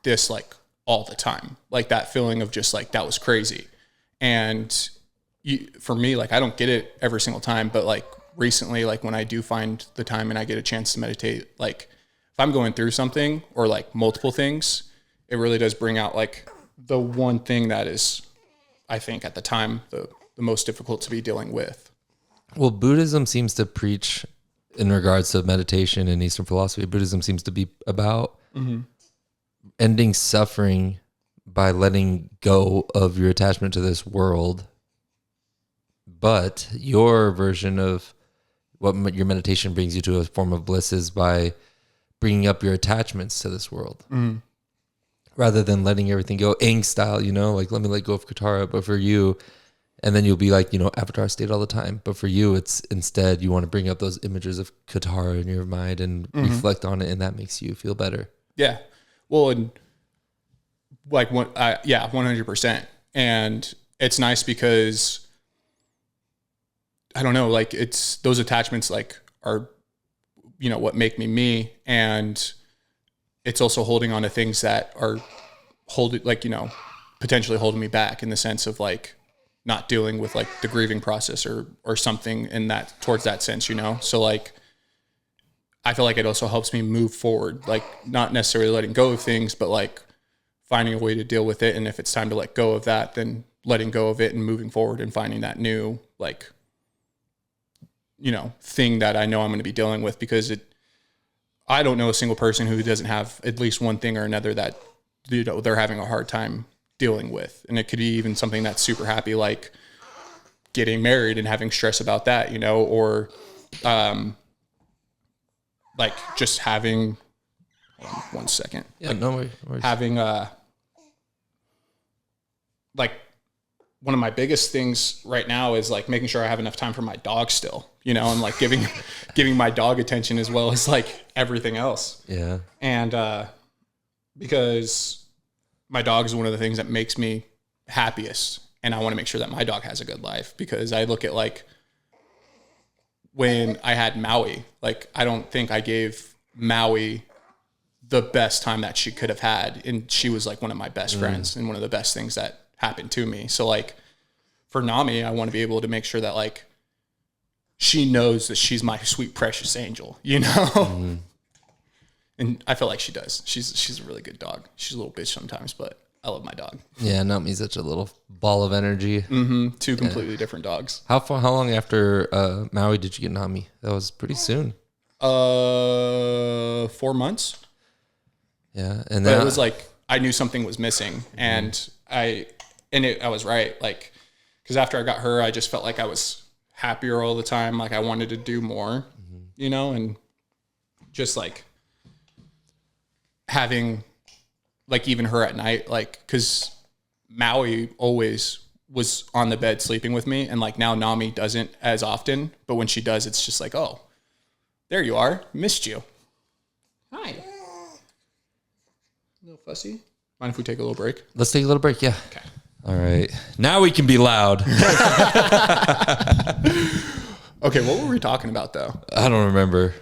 S2: this like all the time. Like that feeling of just like, that was crazy. And for me, like I don't get it every single time, but like recently, like when I do find the time and I get a chance to meditate, like if I'm going through something or like multiple things, it really does bring out like the one thing that is, I think at the time, the most difficult to be dealing with.
S1: Well, Buddhism seems to preach in regards to meditation and Eastern philosophy. Buddhism seems to be about ending suffering by letting go of your attachment to this world. But your version of what your meditation brings you to a form of bliss is by bringing up your attachments to this world. Rather than letting everything go, Aang style, you know, like let me let go of Katara. But for you, and then you'll be like, you know, Avatar state all the time. But for you, it's instead you want to bring up those images of Katara in your mind and reflect on it, and that makes you feel better.
S2: Yeah. Well, and like 100%. And it's nice because I don't know, like it's those attachments like are, what make me. And it's also holding on to things that are potentially holding me back in the sense of like not dealing with like the grieving process or something in that towards that sense, So like, I feel like it also helps me move forward, like not necessarily letting go of things, but like finding a way to deal with it. And if it's time to let go of that, then letting go of it and moving forward and finding that new, like, thing that I know I'm going to be dealing with, because I don't know a single person who doesn't have at least one thing or another that, they're having a hard time dealing with. And it could be even something that's super happy, like getting married and having stress about that, or, like just having, hold on 1 second.
S1: Yeah,
S2: like
S1: no worries.
S2: Having, like one of my biggest things right now is like making sure I have enough time for my dog still, and like giving my dog attention as well as like everything else.
S1: Yeah.
S2: And, because my dog is one of the things that makes me happiest. And I want to make sure that my dog has a good life, because I look at like when I had Maui, like I don't think I gave Maui the best time that she could have had. And she was like one of my best friends and one of the best things that happened to me. So like for Nami, I want to be able to make sure that like she knows that she's my sweet, precious angel, Mm-hmm. And I feel like she does. She's a really good dog. She's a little bitch sometimes, but I love my dog.
S1: Yeah, Nami's such a little ball of energy.
S2: Mm-hmm. Two completely different dogs.
S1: How long after Maui did you get Nami? That was pretty soon.
S2: 4 months.
S1: Yeah, and
S2: but it was like I knew something was missing, and I was right. Like, because after I got her, I just felt like I was happier all the time. Like I wanted to do more, and just like having like even her at night, like, cause Maui always was on the bed sleeping with me. And like now Nami doesn't as often, but when she does, it's just like, oh, there you are. Missed you. Hi. A little fussy. Mind if we take a little break?
S1: Let's take a little break. Yeah.
S2: Okay.
S1: All right. Now we can be loud.
S2: Okay. What were we talking about though?
S1: I don't remember.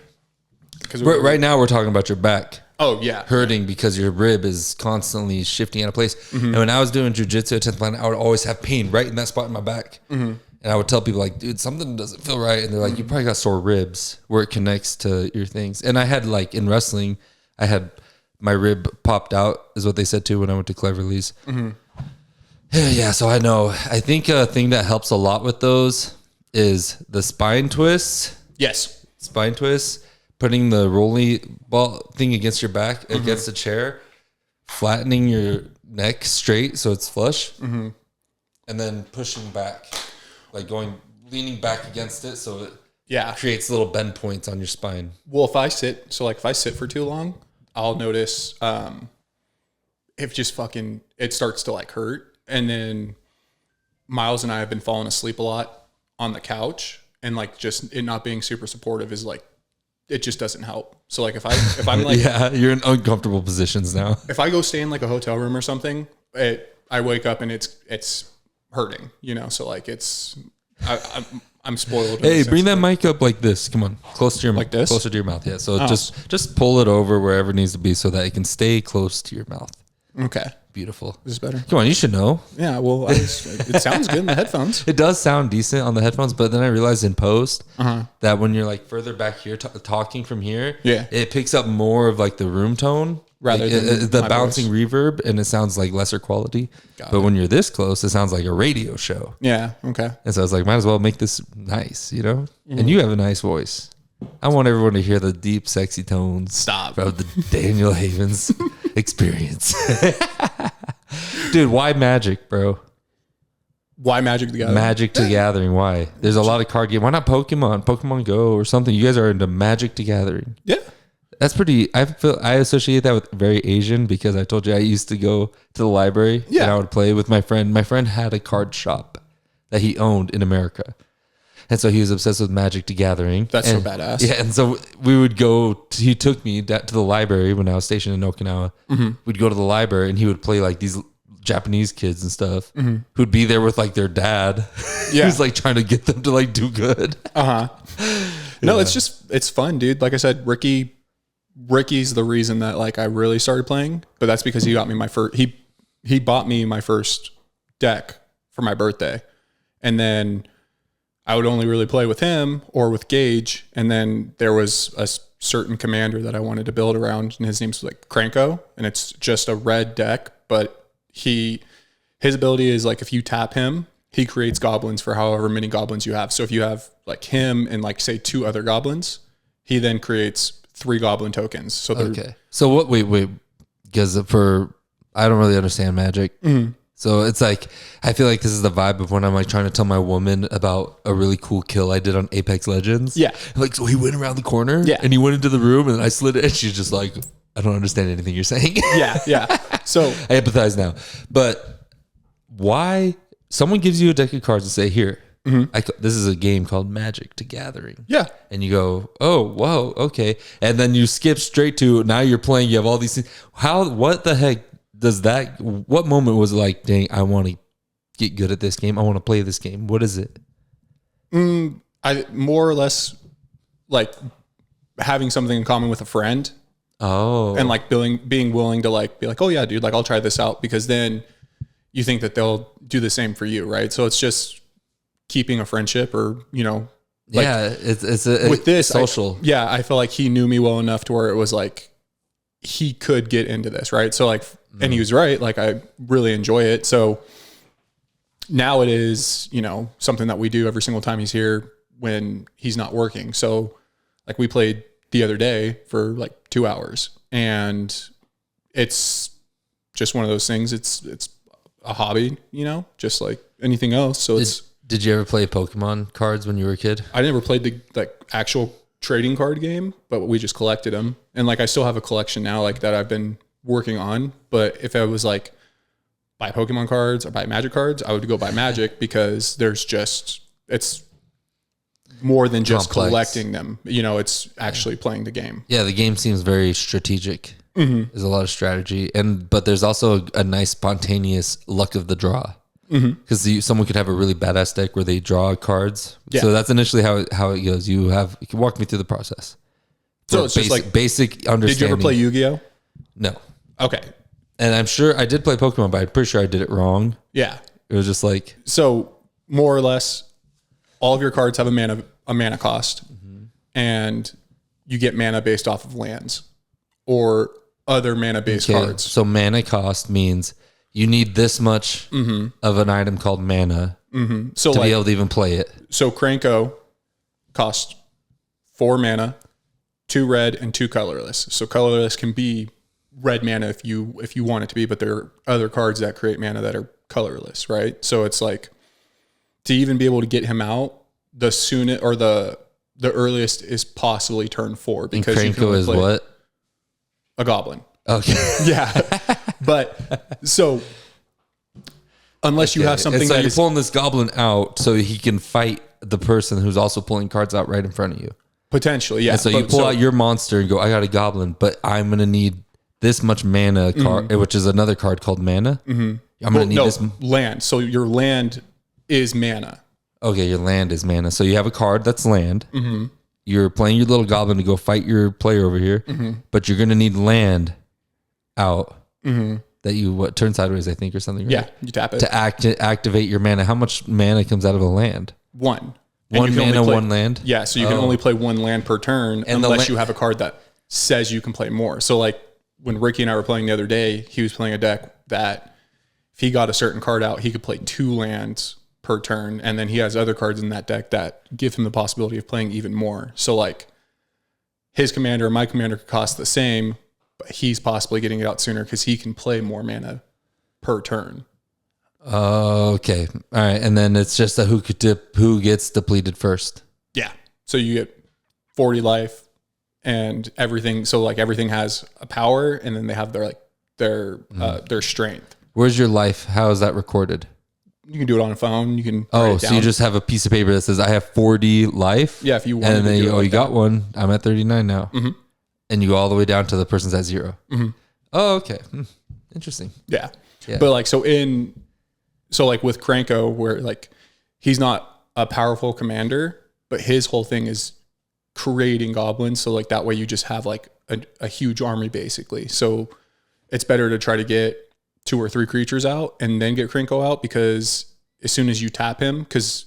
S1: Because right now we're talking about your back.
S2: Oh yeah.
S1: Hurting because your rib is constantly shifting out of place. Mm-hmm. And when I was doing jujitsu at 10th Planet, I would always have pain right in that spot in my back. Mm-hmm. And I would tell people like, dude, something doesn't feel right. And they're like, you probably got sore ribs where it connects to your things. And I had like in wrestling, I had my rib popped out is what they said too when I went to Cleverly's. Mm-hmm. Yeah. So I know, I think a thing that helps a lot with those is the spine twists.
S2: Yes.
S1: Spine twists. Putting the rolly ball thing against your back, against the chair, flattening your neck straight so it's flush, and then pushing back, like leaning back against it so it creates little bend points on your spine.
S2: Well, if I sit for too long, I'll notice if just fucking it starts to like hurt, and then Miles and I have been falling asleep a lot on the couch, and like just it not being super supportive is like. It just doesn't help. So like if I'm like
S1: yeah, you're in uncomfortable positions now.
S2: If I go stay in like a hotel room or something, I wake up and it's hurting, So like I'm spoiled.
S1: Hey, bring that mic up like this. Come on, close to your
S2: like this,
S1: closer to your mouth. Yeah. So just pull it over wherever it needs to be so that it can stay close to your mouth.
S2: Okay.
S1: Beautiful.
S2: Is this better?
S1: Come on, you should know.
S2: Yeah, well, it sounds good in the headphones.
S1: It does sound decent on the headphones, but then I realized in post that when you're like further back here talking from here, it picks up more of like the room tone rather than the bouncing reverb, and it sounds like lesser quality. But when you're this close, it sounds like a radio show.
S2: Yeah, okay.
S1: And so I was like, might as well make this nice, And you have a nice voice. I want everyone to hear the deep, sexy tones of the Daniel Havens experience. Dude, why Magic, bro?
S2: Why Magic the Gathering?
S1: Magic the Gathering, why? There's a lot of card game. Why not Pokemon Go or something? You guys are into Magic the Gathering.
S2: Yeah.
S1: That's pretty, I associate that with very Asian because I told you I used to go to the library and I would play with my friend. My friend had a card shop that he owned in America. And so he was obsessed with Magic the Gathering.
S2: That's so badass.
S1: Yeah. And so we would go, he took me to the library when I was stationed in Okinawa. We'd go to the library and he would play like these Japanese kids and stuff who'd be there with like their dad. He was like trying to get them to like do good.
S2: No, it's fun, dude. Like I said, Ricky's the reason that like I really started playing, but that's because he got me my first, he bought me my first deck for my birthday. And then I would only really play with him or with Gage. And then there was a certain commander that I wanted to build around, and his name's like Cranko, and it's just a red deck, but his ability is like if you tap him, he creates goblins for however many goblins you have. So if you have like him and like say 2 other goblins, he then creates 3 goblin tokens. So
S1: okay. So what? Wait, because I don't really understand Magic. So it's like, I feel like this is the vibe of when I'm like trying to tell my woman about a really cool kill I did on Apex Legends.
S2: Yeah.
S1: Like, so he went around the corner and he went into the room and I slid it and she's just like, I don't understand anything you're saying.
S2: Yeah. So
S1: I empathize now. But why someone gives you a deck of cards and say, here, this is a game called Magic the Gathering.
S2: Yeah.
S1: And you go, oh, whoa, okay. And then you skip straight to, now you're playing, you have all these things. What the heck? What moment was it like, dang, I want to get good at this game. I want to play this game. What is it?
S2: I more or less like having something in common with a friend.
S1: Oh.
S2: And like being willing to like, be like, oh yeah, dude, like I'll try this out, because then you think that they'll do the same for you. Right. So it's just keeping a friendship, or, like,
S1: yeah, it's
S2: with this
S1: social.
S2: I feel like he knew me well enough to where it was like, he could get into this. Right. So like, and he was right. Like I really enjoy it. So now it is, something that we do every single time he's here when he's not working. So like we played the other day for like 2 hours, and it's just one of those things. It's a hobby, just like anything else. So
S1: did you ever play Pokemon cards when you were a kid?
S2: I never played the like actual trading card game, but we just collected them. And like, I still have a collection now, like that I've been working on. But if I was like buy Pokemon cards or buy Magic cards, I would go buy Magic, because it's more than just collecting them. It's actually playing the game.
S1: Yeah. The game seems very strategic. There's a lot of strategy, but there's also a nice spontaneous luck of the draw. Because someone could have a really badass deck where they draw cards. Yeah. So that's initially how it goes. You can walk me through the process.
S2: So it's just like
S1: basic understanding.
S2: Did you ever play Yu-Gi-Oh?
S1: No.
S2: Okay.
S1: And I'm sure I did play Pokemon, but I'm pretty sure I did it wrong.
S2: Yeah.
S1: It was just like,
S2: so more or less, all of your cards have a mana cost, and you get mana based off of lands or other mana based cards.
S1: So mana cost means you need this much of an item called mana to be able to even play it.
S2: So Cranko costs 4 mana, 2 red and 2 colorless. So colorless can be red mana if you want it to be, but there are other cards that create mana that are colorless, right? So it's like, to even be able to get him out, the soonest or the earliest is possibly turn 4, because
S1: and Cranko is what?
S2: A goblin.
S1: Okay.
S2: Yeah. But so unless you have something,
S1: and so you're pulling this goblin out so he can fight the person who's also pulling cards out right in front of you.
S2: Potentially, yeah.
S1: And so you pull out your monster and go, I got a goblin, but I'm going to need this much mana card, which is another card called mana. I'm going to need this
S2: land. So your land is mana.
S1: Okay, your land is mana. So you have a card that's land. You're playing your little goblin to go fight your player over here, but you're going to need land out that you turn sideways, I think, or something. Right?
S2: Yeah, you tap it
S1: to activate your mana. How much mana comes out of a land?
S2: 1.
S1: One mana, one land.
S2: Yeah, so you can only play 1 land per turn, unless you have a card that says you can play more. So like when Ricky and I were playing the other day, he was playing a deck that if he got a certain card out, he could play 2 lands per turn, and then he has other cards in that deck that give him the possibility of playing even more. So like his commander and my commander could cost the same, but he's possibly getting it out sooner because he can play more mana per turn.
S1: Okay. All right. And then it's just who gets depleted first.
S2: Yeah. So you get 40 life and everything. So like everything has a power, and then they have their strength.
S1: Where's your life? How is that recorded?
S2: You can do it on a phone. You can.
S1: Oh, so you just have a piece of paper that says I have 4D life.
S2: Yeah, if you want.
S1: And then you got one. I'm at 39 now. Mm-hmm. And you go all the way down to the person's at 0. Mm-hmm. Oh, okay. Interesting.
S2: Yeah. But like so like with Kranko, where like he's not a powerful commander, but his whole thing is creating goblins. So like that way you just have like a huge army basically. So it's better to try to get 2 or 3 creatures out and then get Kranko out, because as soon as you tap him, because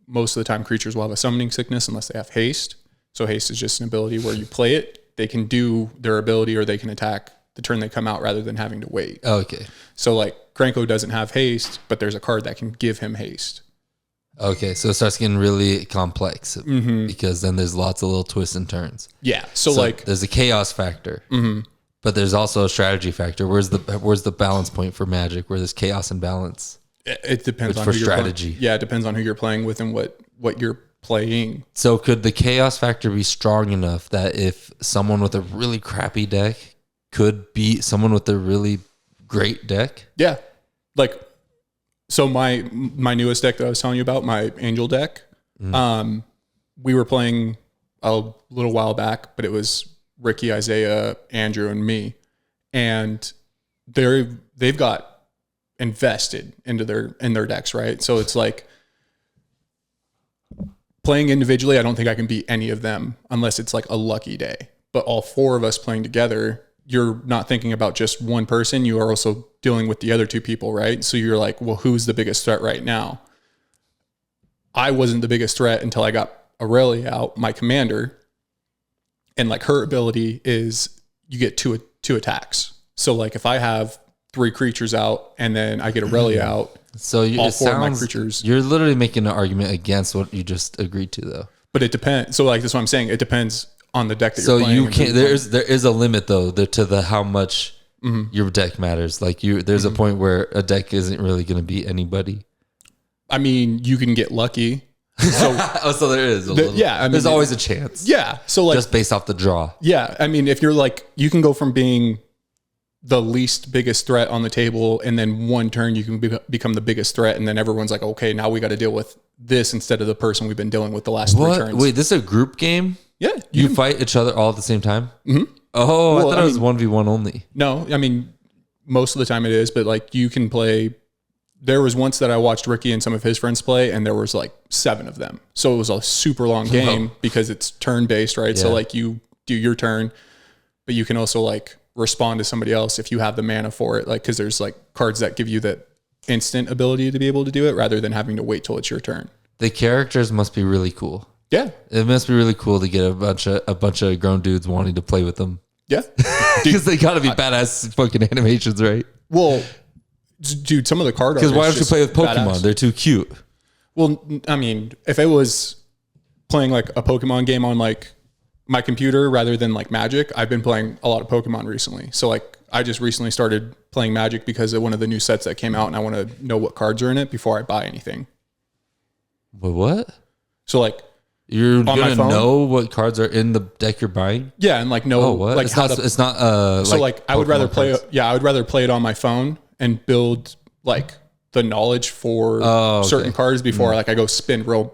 S2: most of the time creatures will have a summoning sickness unless they have haste. So haste is just an ability where you play it, they can do their ability or they can attack the turn they come out rather than having to wait.
S1: Okay.
S2: So like Kranko doesn't have haste, but there's a card that can give him haste.
S1: Okay, so it starts getting really complex because then there's lots of little twists and turns.
S2: Yeah. So like
S1: there's a chaos factor. But there's also a strategy factor. Where's the balance point for Magic? Where there's chaos and balance?
S2: It depends on
S1: for
S2: who
S1: strategy.
S2: Yeah, it depends on who you're playing with and what you're playing.
S1: So could the chaos factor be strong enough that if someone with a really crappy deck could beat someone with a really great deck?
S2: Yeah. Like, so my newest deck that I was telling you about, my Angel deck, we were playing a little while back, but it was Ricky, Isaiah, Andrew, and me, and they've got invested into their decks, right? So it's like playing individually, I don't think I can beat any of them unless it's like a lucky day. But all 4 of us playing together, you're not thinking about just one person. You are also dealing with the other 2 people, right? So you're like, well, who's the biggest threat right now? I wasn't the biggest threat until I got Aurelia out, my commander. And like her ability is you get two attacks. So like if I have 3 creatures out and then I get Aurelia out,
S1: so
S2: all 4 of my creatures.
S1: You're literally making an argument against what you just agreed to, though.
S2: But it depends. So like that's what I'm saying. It depends on the deck that you're playing. So
S1: you can't. There is a limit though to how much your deck matters. Like there's a point where a deck isn't really going to beat anybody.
S2: I mean, you can get lucky. So
S1: there is. There's always a chance.
S2: Yeah. So like
S1: just based off the draw.
S2: Yeah. I mean, if you're like, you can go from being the least biggest threat on the table, and then one turn you can become the biggest threat, and then everyone's like, okay, now we got to deal with this instead of the person we've been dealing with the last 3 turns.
S1: Wait, this is a group game?
S2: Yeah.
S1: You fight each other all at the same time? Mm-hmm. Oh, well, I thought it was 1v1 only.
S2: No, I mean, most of the time it is, but like you can play. There was once that I watched Ricky and some of his friends play, and there was like 7 of them. So it was a super long game because it's turn based, right? Yeah. So like you do your turn, but you can also like respond to somebody else if you have the mana for it. Like, cause there's like cards that give you that instant ability to be able to do it rather than having to wait till it's your turn.
S1: The characters must be really cool.
S2: Yeah.
S1: It must be really cool to get a bunch of grown dudes wanting to play with them.
S2: Yeah.
S1: Because they gotta be badass fucking animations, right?
S2: Well, dude, some of the card art.
S1: Because why don't you play with Pokemon? Badass. They're too cute.
S2: Well, I mean, if it was playing like a Pokemon game on like my computer rather than like Magic, I've been playing a lot of Pokemon recently. So like I just recently started playing Magic because of one of the new sets that came out, and I want to know what cards are in it before I buy anything.
S1: But what?
S2: So like
S1: you're gonna know what cards are in the deck you're buying?
S2: Yeah, and like know.
S1: Oh, what?
S2: Like
S1: it's not.
S2: So like I would rather play. I would rather play it on my phone and build like the knowledge for certain cards before like I go spend real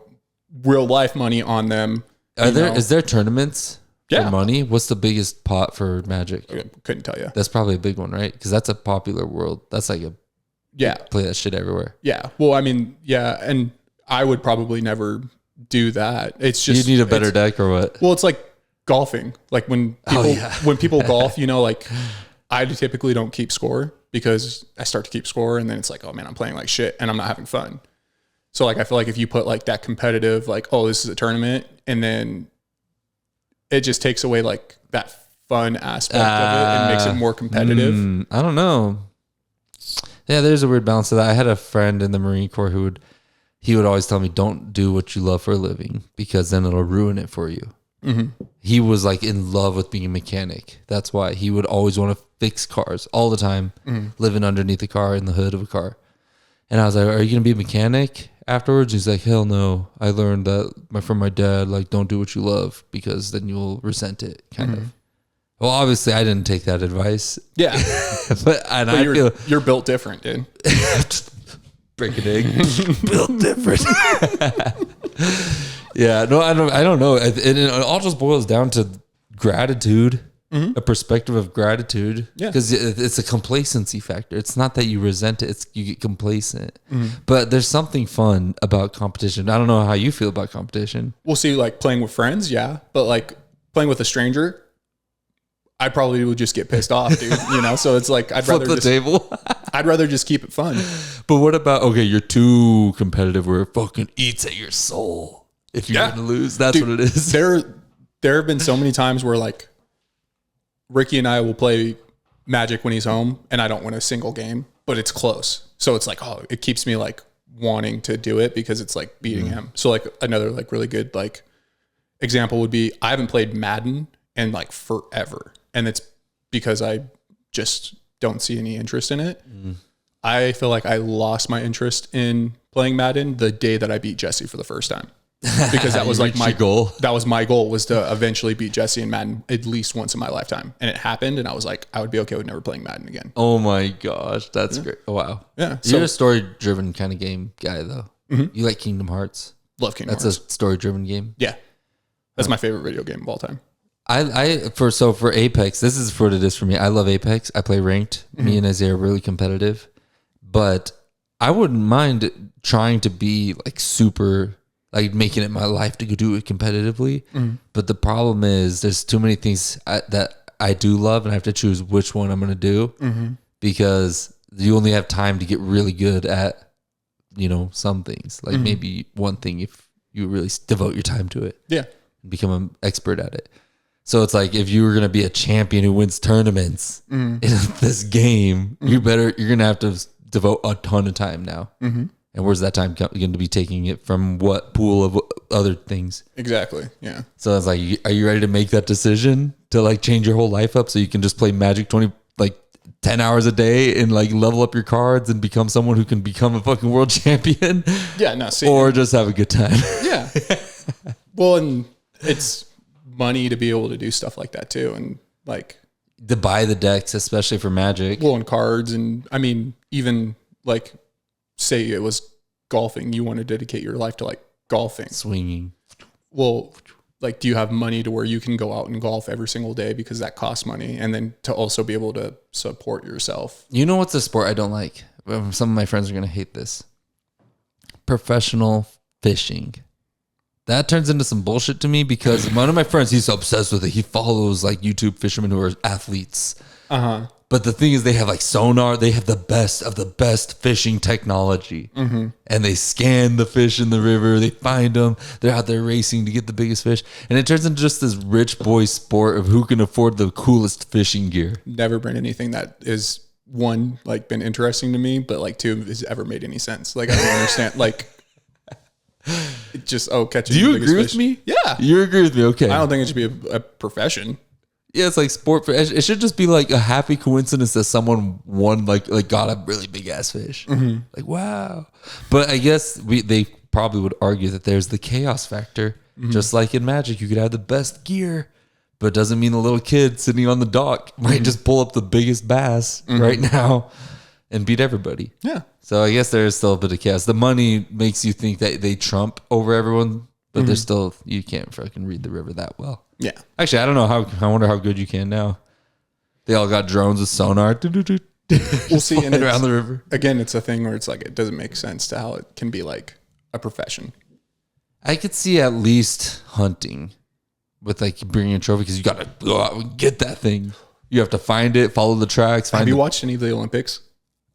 S2: life money on them.
S1: Is there tournaments for money? What's the biggest pot for Magic?
S2: I couldn't tell you.
S1: That's probably a big one, right? Because that's a popular world. That's like you play that shit everywhere.
S2: Yeah. Well, I mean, yeah, and I would probably never do that. It's just
S1: you need a better deck or what?
S2: Well, it's like golfing. Like when people golf, like I typically don't keep score because I start to keep score and then it's like, oh man, I'm playing like shit and I'm not having fun. So like I feel like if you put like that competitive, like, oh, this is a tournament, and then it just takes away like that fun aspect of it and makes it more competitive.
S1: I don't know. Yeah, there's a weird balance to that. I had a friend in the Marine Corps who would always tell me, don't do what you love for a living because then it'll ruin it for you. Mm-hmm. He was like in love with being a mechanic. That's why he would always want to fix cars all the time, living underneath the car, in the hood of a car. And I was like, are you going to be a mechanic afterwards? He's like, hell no. I learned that from my dad, like, don't do what you love because then you'll resent it, kind of. Well, obviously, I didn't take that advice.
S2: Yeah.
S1: but I feel
S2: you're built different, dude.
S1: break an egg, built different. Yeah, no, I don't know. It all just boils down to gratitude, a perspective of gratitude.
S2: Yeah,
S1: because it's a complacency factor. It's not that you resent it; it's you get complacent. But there's something fun about competition. I don't know how you feel about competition.
S2: We'll see, like playing with friends, yeah, but like playing with a stranger, I probably would just get pissed off, dude. You know, so it's like I'd
S1: Flip the table.
S2: I'd rather just keep it fun.
S1: But what about you're too competitive where it fucking eats at your soul. If you're gonna lose, that's what it is.
S2: There have been so many times where like Ricky and I will play Magic when he's home, and I don't win a single game, but it's close. So it's like, it keeps me like wanting to do it because it's like beating him. So like another like really good like example would be I haven't played Madden in like forever, and it's because I just don't see any interest in it. I feel like I lost my interest in playing Madden the day that I beat Jesse for the first time. Because that was like my goal. That was my goal, was to eventually beat Jesse in Madden at least once in my lifetime. And it happened, and I was like, I would be okay with never playing Madden again.
S1: Oh my gosh, that's great. Wow.
S2: Yeah.
S1: You're a story-driven kind of game guy, though. You like Kingdom Hearts?
S2: Love Kingdom Hearts.
S1: That's a story-driven game?
S2: Yeah. That's my favorite video game of all time.
S1: For Apex, this is what it is for me. I love Apex. I play ranked. Me and Isaiah are really competitive. But I wouldn't mind trying to be like super... like making it my life to go do it competitively. But the problem is there's too many things that I do love, and I have to choose which one I'm going to do because you only have time to get really good at, some things. Like maybe one thing if you really devote your time to it.
S2: Yeah.
S1: And become an expert at it. So it's like if you were going to be a champion who wins tournaments in this game, you're going to have to devote a ton of time now. And where's that time going to be taking it from? What pool of other things?
S2: Exactly. Yeah.
S1: So it's like, are you ready to make that decision to like change your whole life up so you can just play Magic 10 hours a day and like level up your cards and become someone who can become a fucking world champion?
S2: Yeah. No. See,
S1: or just have a good time.
S2: Yeah. Well, and it's money to be able to do stuff like that too, and like
S1: to buy the decks, especially for Magic.
S2: Well, and cards, and I mean, even like. Say it was golfing, you want to dedicate your life to like golfing,
S1: swinging.
S2: Well, like, do you have money to where you can go out and golf every single day because that costs money, and then to also be able to support yourself?
S1: You know what's a sport I don't like? Some of my friends are going to hate this. Professional fishing. That turns into some bullshit to me because one of my friends, he's obsessed with it. He follows like YouTube fishermen who are athletes. But the thing is, they have like sonar. They have the best of the best fishing technology. And they scan the fish in the river. They find them. They're out there racing to get the biggest fish. And it turns into just this rich boy sport of who can afford the coolest fishing gear.
S2: Never been anything that is, one, like been interesting to me, but like two, has ever made any sense. Like, I don't understand. Like, it just, catching.
S1: Do you agree with me?
S2: Yeah.
S1: You agree with me? Okay. I
S2: don't think it should be a profession.
S1: Yeah, it's like sport. It should just be like a happy coincidence that someone won, like got a really big ass fish. Like, wow. But I guess they probably would argue that there's the chaos factor. Just like in Magic, you could have the best gear, but it doesn't mean the little kid sitting on the dock might just pull up the biggest bass right now and beat everybody.
S2: Yeah.
S1: So I guess there is still a bit of chaos. The money makes you think that they trump over everyone, but there's still, you can't fucking read the river that well.
S2: Yeah.
S1: Actually, I don't know I wonder how good you can now. They all got drones with sonar.
S2: We'll see. And
S1: around the river.
S2: Again, it's a thing where it's like, it doesn't make sense to how it can be like a profession.
S1: I could see at least hunting with like bringing a trophy because you got to go out and get that thing. You have to find it, follow the tracks.
S2: Have you watched any of the Olympics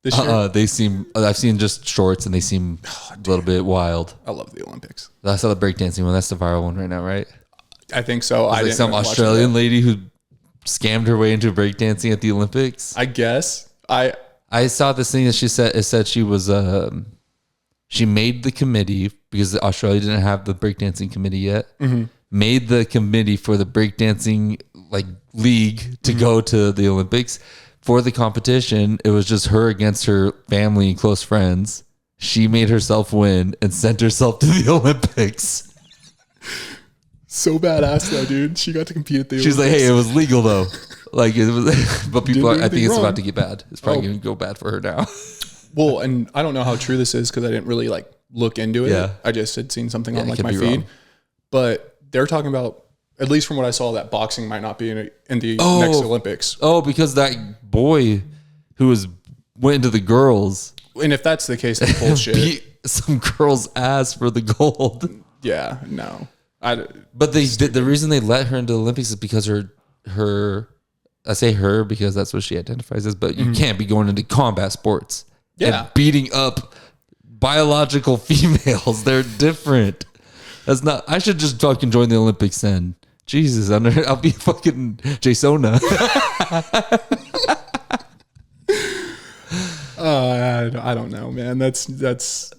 S2: this year?
S1: I've seen just shorts and they seem a little bit wild.
S2: I love the Olympics.
S1: I saw the breakdancing one. That's the viral one right now, right?
S2: I think so.
S1: I like some Australian lady who scammed her way into breakdancing at the Olympics.
S2: I guess
S1: I saw this thing that she said. It said she was she made the committee because Australia didn't have the breakdancing committee yet. Made the committee for the breakdancing like league to go to the Olympics. For the competition, it was just her against her family and close friends. She made herself win and sent herself to the Olympics.
S2: So badass though, dude. She got to compete at the
S1: Olympics. She's like, hey, it was legal though. Like it was, but people, I think it's
S2: wrong.
S1: about to get bad. It's probably going to go bad for her now.
S2: Well, and I don't know how true this is because I didn't really like look into it.
S1: Yeah.
S2: I just had seen something on like my feed.
S1: Wrong.
S2: But they're talking about, at least from what I saw, that boxing might not be in the next Olympics.
S1: Oh, because that boy who went into the girls.
S2: And if that's the case, that's bullshit.
S1: Beat some girl's ass for the gold.
S2: Yeah, no.
S1: But the reason they let her into the Olympics is because her I say her because that's what she identifies as, but you can't be going into combat sports and beating up biological females. They're different. That's not. I should just fucking join the Olympics then. Jesus, I'll be fucking Jasona.
S2: I don't know, man. That's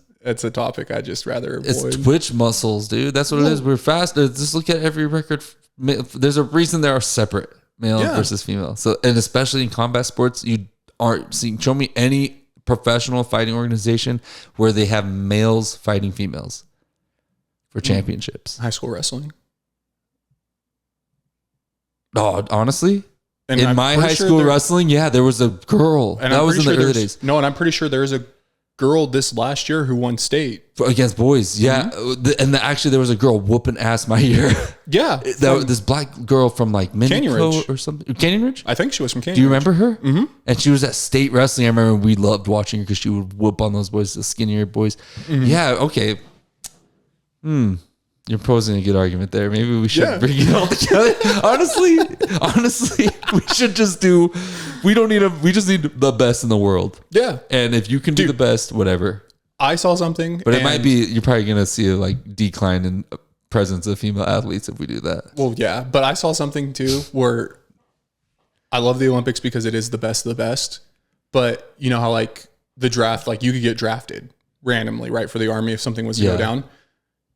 S2: a topic I just rather avoid.
S1: It's twitch muscles, dude. That's what it is. We're faster. Just look at every record. There's a reason they are separate, male versus female. So, and especially in combat sports, you aren't seeing. Show me any professional fighting organization where they have males fighting females for championships.
S2: High school wrestling.
S1: Oh, honestly,
S2: and
S1: in my high school wrestling, there was a girl. And that was in the early days.
S2: No, and I'm pretty sure there was a girl this last year who won state
S1: against boys. Yeah, and actually there was a girl whooping ass my year.
S2: Yeah,
S1: this black girl from like Minnetonka or something. Canyon Ridge.
S2: I think she was from Canyon.
S1: Do you remember her? Mm-hmm. And she was at state wrestling. I remember we loved watching her because she would whoop on those boys, the skinnier boys. Mm-hmm. Yeah. Okay. You're posing a good argument there. Maybe we should bring it all together. honestly, we should just do. We don't need we just need the best in the world.
S2: Yeah.
S1: And if you can do the best, whatever.
S2: I saw something,
S1: but it might be you're probably gonna see a like decline in presence of female athletes if we do that.
S2: Well, yeah, but I saw something too where I love the Olympics because it is the best of the best. But you know how like the draft, like you could get drafted randomly, right, for the Army if something was to go down.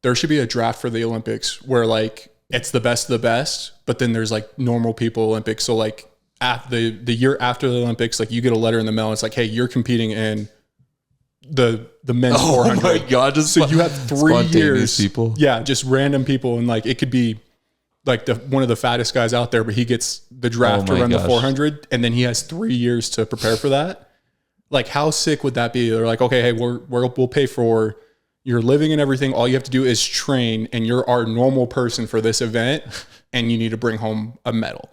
S2: There should be a draft for the Olympics where like it's the best of the best, but then there's like normal people Olympics. So like at the year after the Olympics, like you get a letter in the mail. It's like, hey, you're competing in the men's 400.
S1: Oh my God.
S2: So you have 3 years.
S1: People.
S2: Yeah. Just random people. And like, it could be like one of the fattest guys out there, but he gets the draft to run the 400. And then he has 3 years to prepare for that. Like how sick would that be? They're like, okay, hey, we'll pay for your living and everything. All you have to do is train, and you're our normal person for this event, and you need to bring home a medal.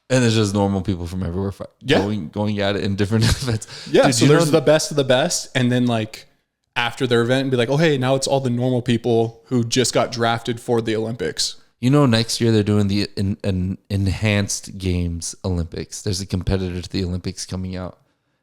S1: And there's just normal people from everywhere going at it in different events.
S2: Yeah, dude, so there's the best of the best, and then like after their event, and be like, oh hey, now it's all the normal people who just got drafted for the Olympics.
S1: You know, next year they're doing the enhanced games Olympics. There's a competitor to the Olympics coming out,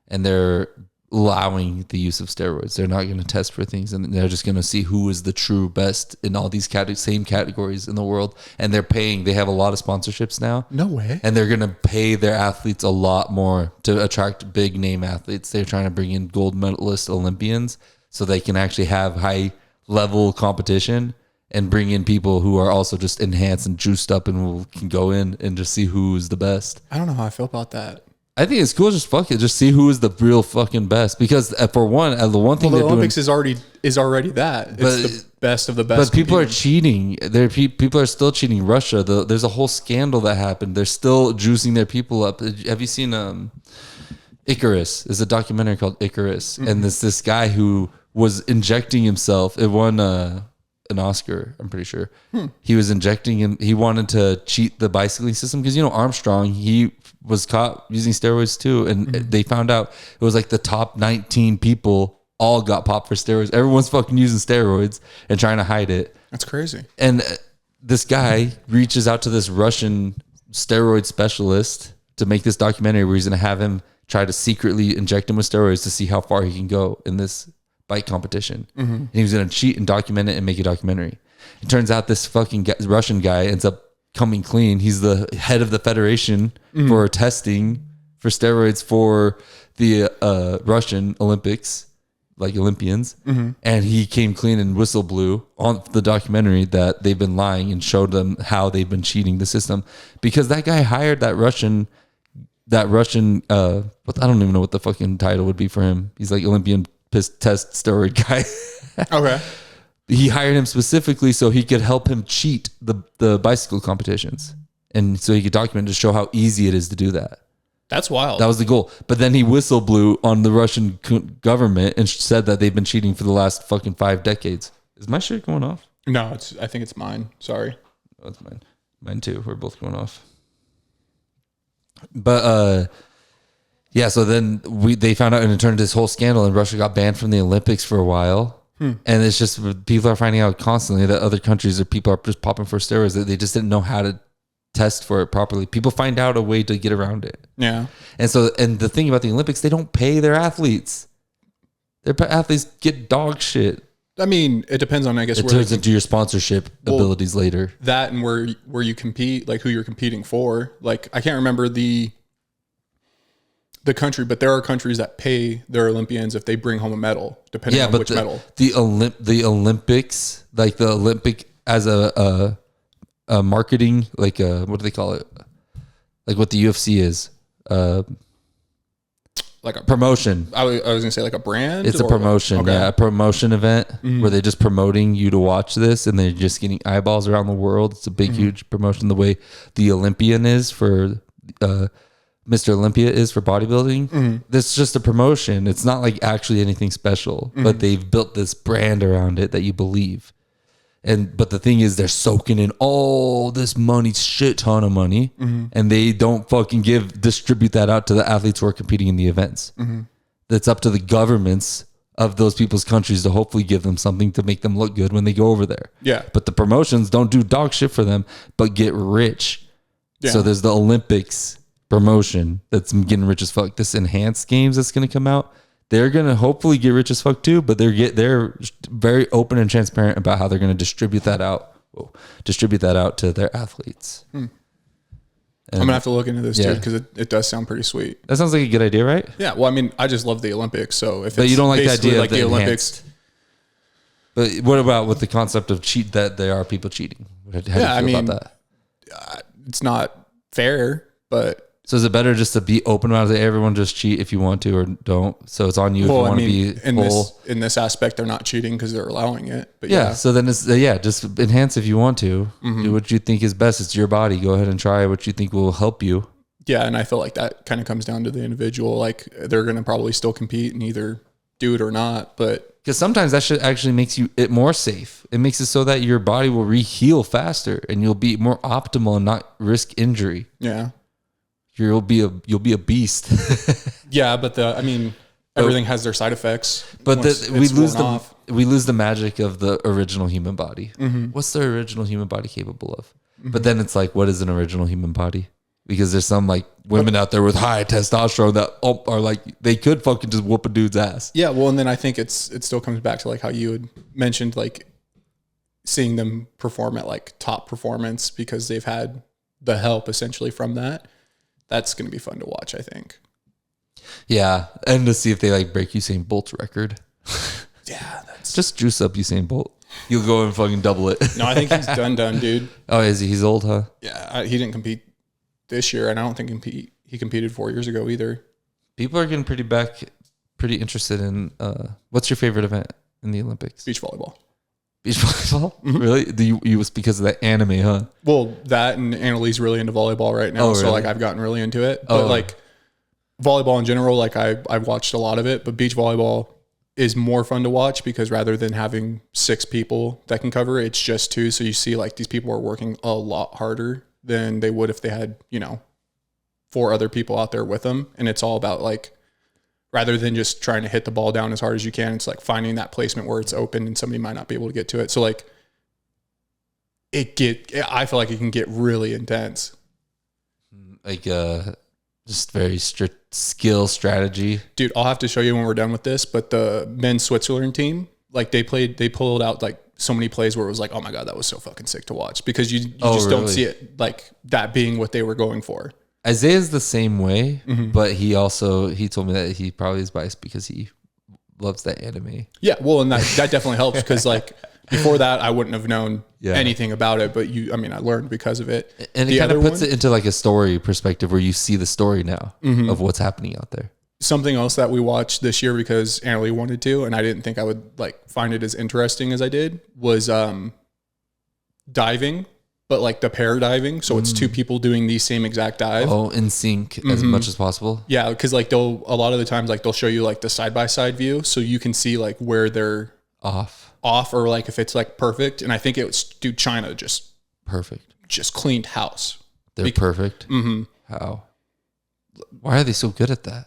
S1: and they're allowing the use of steroids. They're not going to test for things, and they're just going to see who is the true best in all these same categories in the world. And they have a lot of sponsorships now.
S2: No way.
S1: And they're going to pay their athletes a lot more to attract big name athletes. They're trying to bring in gold medalist Olympians so they can actually have high level competition and bring in people who are also just enhanced and juiced up and can go in and just see who's the best.
S2: I don't know how I feel about that.
S1: I think it's cool. Just fuck it. Just see who is the real fucking best. Because for one, the one thing
S2: the Olympics is already that. It's the best of the best.
S1: But people are cheating. People are still cheating. Russia. There's a whole scandal that happened. They're still juicing their people up. Have you seen Icarus? There's a documentary called Icarus, and this guy who was injecting himself. It won an Oscar, I'm pretty sure. He was injecting him. He wanted to cheat the bicycling system because Armstrong, he was caught using steroids too, and they found out it was like the top 19 people all got popped for steroids. Everyone's fucking using steroids and trying to hide it.
S2: That's crazy.
S1: And this guy reaches out to this Russian steroid specialist to make this documentary where he's going to have him try to secretly inject him with steroids to see how far he can go in this bike competition. And he was going to cheat and document it and make a documentary. It turns out this fucking Russian guy ends up coming clean. He's the head of the federation for testing for steroids for the Russian Olympics, like Olympians. And he came clean and whistle blew on the documentary that they've been lying and showed them how they've been cheating the system, because that guy hired that Russian but I don't even know what the fucking title would be for him. He's like Olympian test steroid guy.
S2: Okay.
S1: He hired him specifically so he could help him cheat the bicycle competitions. And so he could document to show how easy it is to do that.
S2: That's wild.
S1: That was the goal. But then he whistle blew on the Russian government and said that they've been cheating for the last fucking 5 decades. Is my shit going off?
S2: No, I think it's mine. Sorry.
S1: Oh, it's mine. Mine too. We're both going off. But yeah, so then they found out and it turned into this whole scandal, and Russia got banned from the Olympics for a while. And it's just people are finding out constantly that other countries or people are just popping for steroids that they just didn't know how to test for it properly. People find out a way to get around it.
S2: Yeah.
S1: And so, and the thing about the Olympics, they don't pay their athletes. Their athletes get dog shit.
S2: I mean, it depends on, I guess,
S1: it turns into your sponsorship abilities later.
S2: That and where you compete, like who you're competing for. Like, I can't remember the country, but there are countries that pay their Olympians if they bring home a medal, depending on which medal.
S1: The Olympics, like the Olympic as a marketing, like what do they call it? Like what the UFC is. Like a promotion.
S2: I was going to say like a brand.
S1: It's a promotion. Okay. Yeah, a promotion event where they're just promoting you to watch this, and they're just getting eyeballs around the world. It's a big, huge promotion. The way the Olympian is for Mr. Olympia is for bodybuilding. This is just a promotion. It's not like actually anything special, but they've built this brand around it that you believe. But the thing is, they're soaking in all this money, shit ton of money, and they don't fucking distribute that out to the athletes who are competing in the events. That's up to the governments of those people's countries to hopefully give them something to make them look good when they go over there.
S2: Yeah.
S1: But the promotions don't do dog shit for them, but get rich. Yeah. So there's the Olympics promotion that's getting rich as fuck. This enhanced games that's going to come out, they're going to hopefully get rich as fuck too, but they're very open and transparent about how they're going to distribute that out to their athletes.
S2: I'm going to have to look into this too, because it does sound pretty sweet.
S1: That sounds like a good idea, right?
S2: Yeah. Well, I mean, I just love the Olympics. So
S1: but you don't like the idea like of the Olympics. But what about with the concept of that there are people cheating? How do you feel about that?
S2: It's not fair, but...
S1: So is it better just to be open about it? Everyone just cheat if you want to or don't. So it's on you if you want to be whole.
S2: In this aspect, they're not cheating because they're allowing it. But
S1: yeah. So then it's just enhance if you want to. Do what you think is best. It's your body. Go ahead and try what you think will help you.
S2: Yeah, and I feel like that kind of comes down to the individual. Like they're going to probably still compete and either do it or not. But
S1: because sometimes that shit actually makes it more safe. It makes it so that your body will heal faster and you'll be more optimal and not risk injury.
S2: Yeah.
S1: You'll be a beast.
S2: Yeah, but everything has their side effects.
S1: But we lose the magic of the original human body. What's the original human body capable of? But then it's like, what is an original human body? Because there's some like women out there with high testosterone that are like they could fucking just whoop a dude's ass.
S2: Yeah, well, and then I think it still comes back to like how you had mentioned, like seeing them perform at like top performance because they've had the help essentially from that. That's going to be fun to watch, I think.
S1: Yeah, and to see if they like break Usain Bolt's record.
S2: Yeah, that's
S1: just juice up Usain Bolt. You'll go and fucking double it.
S2: No, I think he's done, dude.
S1: Oh, is he? He's old, huh?
S2: Yeah, he didn't compete this year, and I don't think he competed 4 years ago either.
S1: People are getting pretty interested in. What's your favorite event in the Olympics?
S2: Beach volleyball.
S1: Beach volleyball? Really? Do you was because of that anime, huh?
S2: Well, that and Annalie's really into volleyball right now. So like I've gotten really into it. But like volleyball in general, like I've watched a lot of it, but beach volleyball is more fun to watch because rather than having 6 people that can cover it, it's just 2. So you see like these people are working a lot harder than they would if they had, 4 other people out there with them. And it's all about like, rather than just trying to hit the ball down as hard as you can, it's like finding that placement where it's open and somebody might not be able to get to it. So like I feel like it can get really intense.
S1: Like just very strict skill strategy.
S2: Dude, I'll have to show you when we're done with this, but the men's Switzerland team, like they pulled out like so many plays where it was like, oh my God, that was so fucking sick to watch because you just don't see it like that being what they were going for.
S1: Isaiah's the same way, but he told me that he probably is biased because he loves that anime. Yeah,
S2: well, and that definitely helps because like before that I wouldn't have known anything about it, but I learned because of it.
S1: And it kind of puts it into like a story perspective where you see the story now of what's happening out there.
S2: Something else that we watched this year because Annalie wanted to, and I didn't think I would like find it as interesting as I did, was diving. but like the pair diving. So it's two people doing the same exact dive.
S1: Oh, in sync as much as possible.
S2: Yeah. Cause like a lot of the times, like they'll show you like the side-by-side view. So you can see like where they're off or like if it's like perfect. And I think it was, dude, China just cleaned house.
S1: They're perfect. Mm-hmm. How? Why are they so good at that?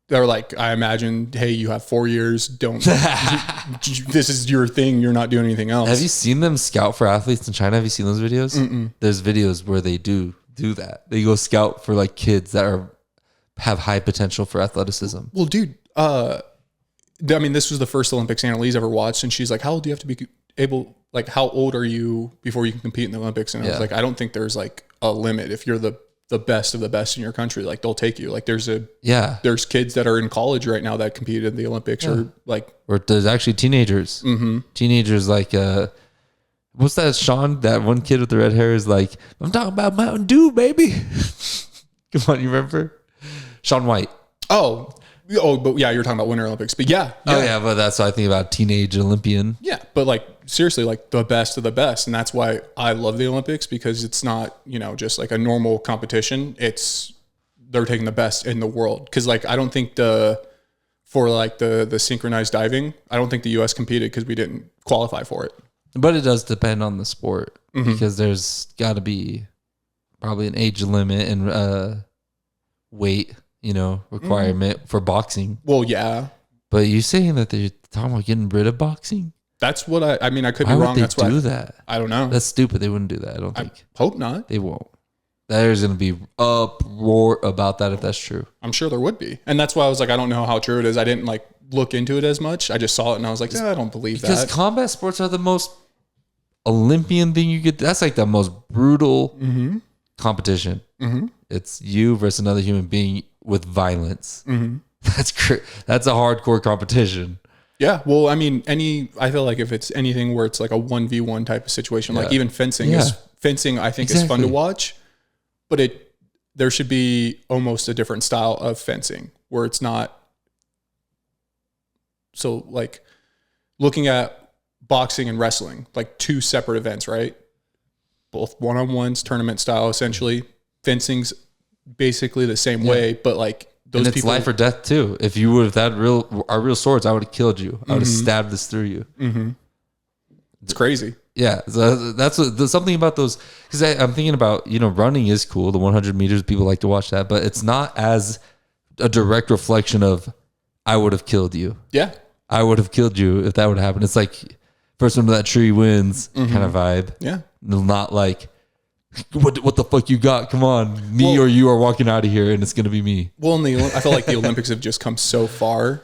S2: They're like, I imagine, hey, you have 4 years. Don't, this is your thing. You're not doing anything else.
S1: Have you seen them scout for athletes in China? Have you seen those videos? Mm-mm. There's videos where they do that. They go scout for like kids that have high potential for athleticism.
S2: Well, dude, I mean, this was the first Olympics Annalise ever watched. And she's like, how old do you have to be able, like, how old are you before you can compete in the Olympics? And I was like, I don't think there's like a limit. If you're the best of the best in your country, like they'll take you. Like there's kids that are in college right now that competed in the Olympics or
S1: there's actually teenagers. Mm-hmm. Teenagers like what's that Sean, that one kid with the red hair is like, I'm talking about Mountain Dew, baby. Come on, you remember? Shaun White.
S2: But yeah, you're talking about Winter Olympics. But yeah.
S1: Oh yeah, but that's what I think about teenage Olympian.
S2: Yeah, but like seriously, like the best of the best. And that's why I love the Olympics, because it's not, just like a normal competition. They're taking the best in the world. Cause like, I don't think for the synchronized diving, I don't think the US competed because we didn't qualify for it.
S1: But it does depend on the sport, because there's gotta be probably an age limit and weight, requirement for boxing.
S2: Well, yeah.
S1: But you saying that they're talking about getting rid of boxing?
S2: That's what I mean, I could be wrong.
S1: That's why they do that.
S2: I don't know.
S1: That's stupid. They wouldn't do that. I don't think.
S2: Hope not.
S1: They won't. There's going to be uproar about that if that's true.
S2: I'm sure there would be. And that's why I was like, I don't know how true it is. I didn't like look into it as much. I just saw it and I was like, I don't believe that.
S1: Because combat sports are the most Olympian thing you could. That's like the most brutal competition. Mm-hmm. It's you versus another human being with violence. Mm-hmm. That's a hardcore competition.
S2: Yeah. Well, I mean, I feel like if it's anything where it's like a 1v1 type of situation, like even fencing I think is fun to watch, but there should be almost a different style of fencing where it's not. So like looking at boxing and wrestling, like two separate events, right? Both one-on-ones, tournament style, essentially. Fencing's basically the same way, but like, those
S1: and it's people, life or death too. If you would have had our real swords, I would have killed you. I would have stabbed this through you. Mm-hmm.
S2: It's crazy.
S1: Yeah, so there's something about those, because I'm thinking about running is cool. The 100 meters, people like to watch that, but it's not as a direct reflection of I would have killed you.
S2: Yeah,
S1: I would have killed you if that would happen. It's like first one to that tree wins kind of vibe.
S2: Yeah,
S1: not like. What the fuck you got? Come on, me or you are walking out of here, and it's gonna be me.
S2: Well, I feel like the Olympics have just come so far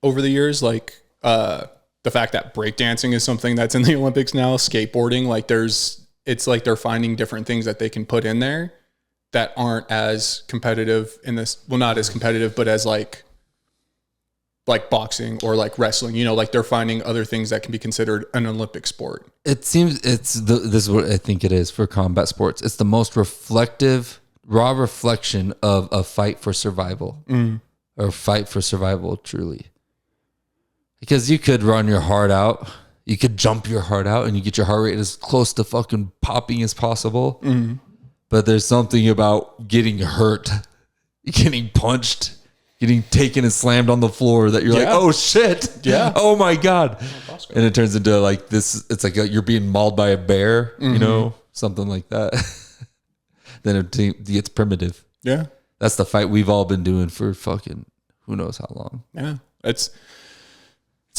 S2: over the years. Like the fact that breakdancing is something that's in the Olympics now, skateboarding. Like it's like they're finding different things that they can put in there that aren't as competitive in this. Well, not as competitive, but as like boxing or like wrestling. Like they're finding other things that can be considered an Olympic sport.
S1: It seems this is what I think it is for combat sports. It's the most reflective, raw reflection of a fight for survival or fight for survival, truly. Because you could run your heart out, you could jump your heart out, and you get your heart rate as close to fucking popping as possible. Mm. But there's something about getting hurt, getting punched, getting taken and slammed on the floor that you're like, oh shit. Yeah. Oh my God. And it turns into like this. It's like you're being mauled by a bear, something like that. Then it gets primitive.
S2: Yeah.
S1: That's the fight we've all been doing for fucking who knows how long.
S2: Yeah. It's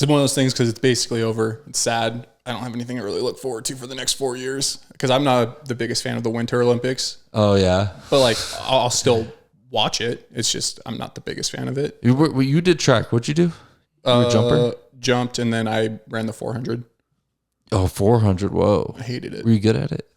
S2: one of those things because it's basically over. It's sad. I don't have anything to really look forward to for the next 4 years because I'm not the biggest fan of the Winter Olympics.
S1: Oh yeah.
S2: But like I'll still watch it. It's just I'm not the biggest fan of it.
S1: You did track. What'd you do? You were jumper?
S2: Jumped and then I ran the 400.
S1: Oh, 400. Whoa.
S2: I hated it.
S1: Were you good at it?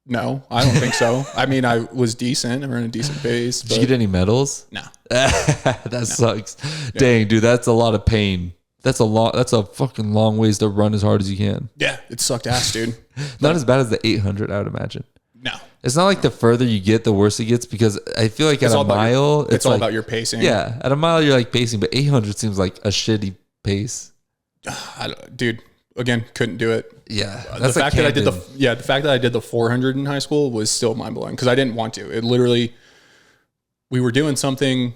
S2: No, I don't think so. I mean, I was decent. I ran a decent pace.
S1: Did you get any medals?
S2: No.
S1: That sucks. Yeah. Dang, dude, that's a lot of pain. That's a fucking long ways to run as hard as you can.
S2: Yeah, it sucked ass, dude.
S1: Not as bad as the 800, I would imagine.
S2: No.
S1: It's not like the further you get, the worse it gets because I feel like at a mile,
S2: it's all about your pacing.
S1: Yeah, at a mile, you're like pacing, but 800 seems like a shitty pace.
S2: Dude, again, couldn't do it.
S1: Yeah.
S2: The fact that I did the 400 in high school was still mind blowing because I didn't want to. It literally, we were doing something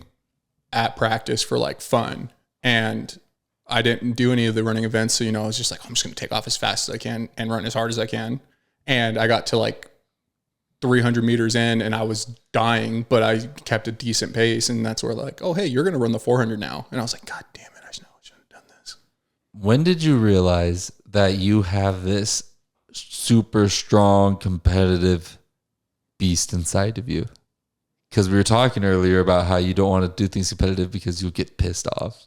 S2: at practice for like fun, and I didn't do any of the running events. So, I was just like, I'm just going to take off as fast as I can and run as hard as I can. And I got to like 300 meters in and I was dying, but I kept a decent pace. And that's where like, oh, hey, you're going to run the 400 now. And I was like, God damn it. I should have done this.
S1: When did you realize that you have this super strong competitive beast inside of you? Because we were talking earlier about how you don't want to do things competitive because you'll get pissed off.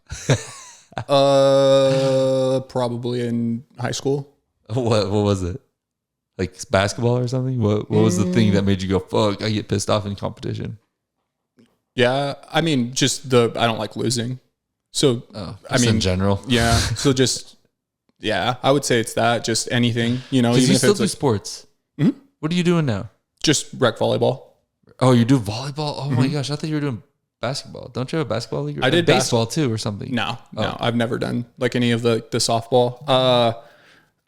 S2: Probably in high school.
S1: What was it? Like basketball or something? What was the thing that made you go, fuck, I get pissed off in competition?
S2: Yeah. I mean, just I don't like losing. So,
S1: in general.
S2: Yeah. So I would say it's that, just anything, even
S1: you
S2: if
S1: still
S2: it's
S1: do
S2: like,
S1: sports.
S2: Mm-hmm.
S1: What are you doing now?
S2: Just rec volleyball.
S1: Oh, you do volleyball? Oh my gosh. I thought you were doing basketball. Don't you have a basketball league?
S2: I did
S1: baseball too or something.
S2: No, I've never done like any of the softball.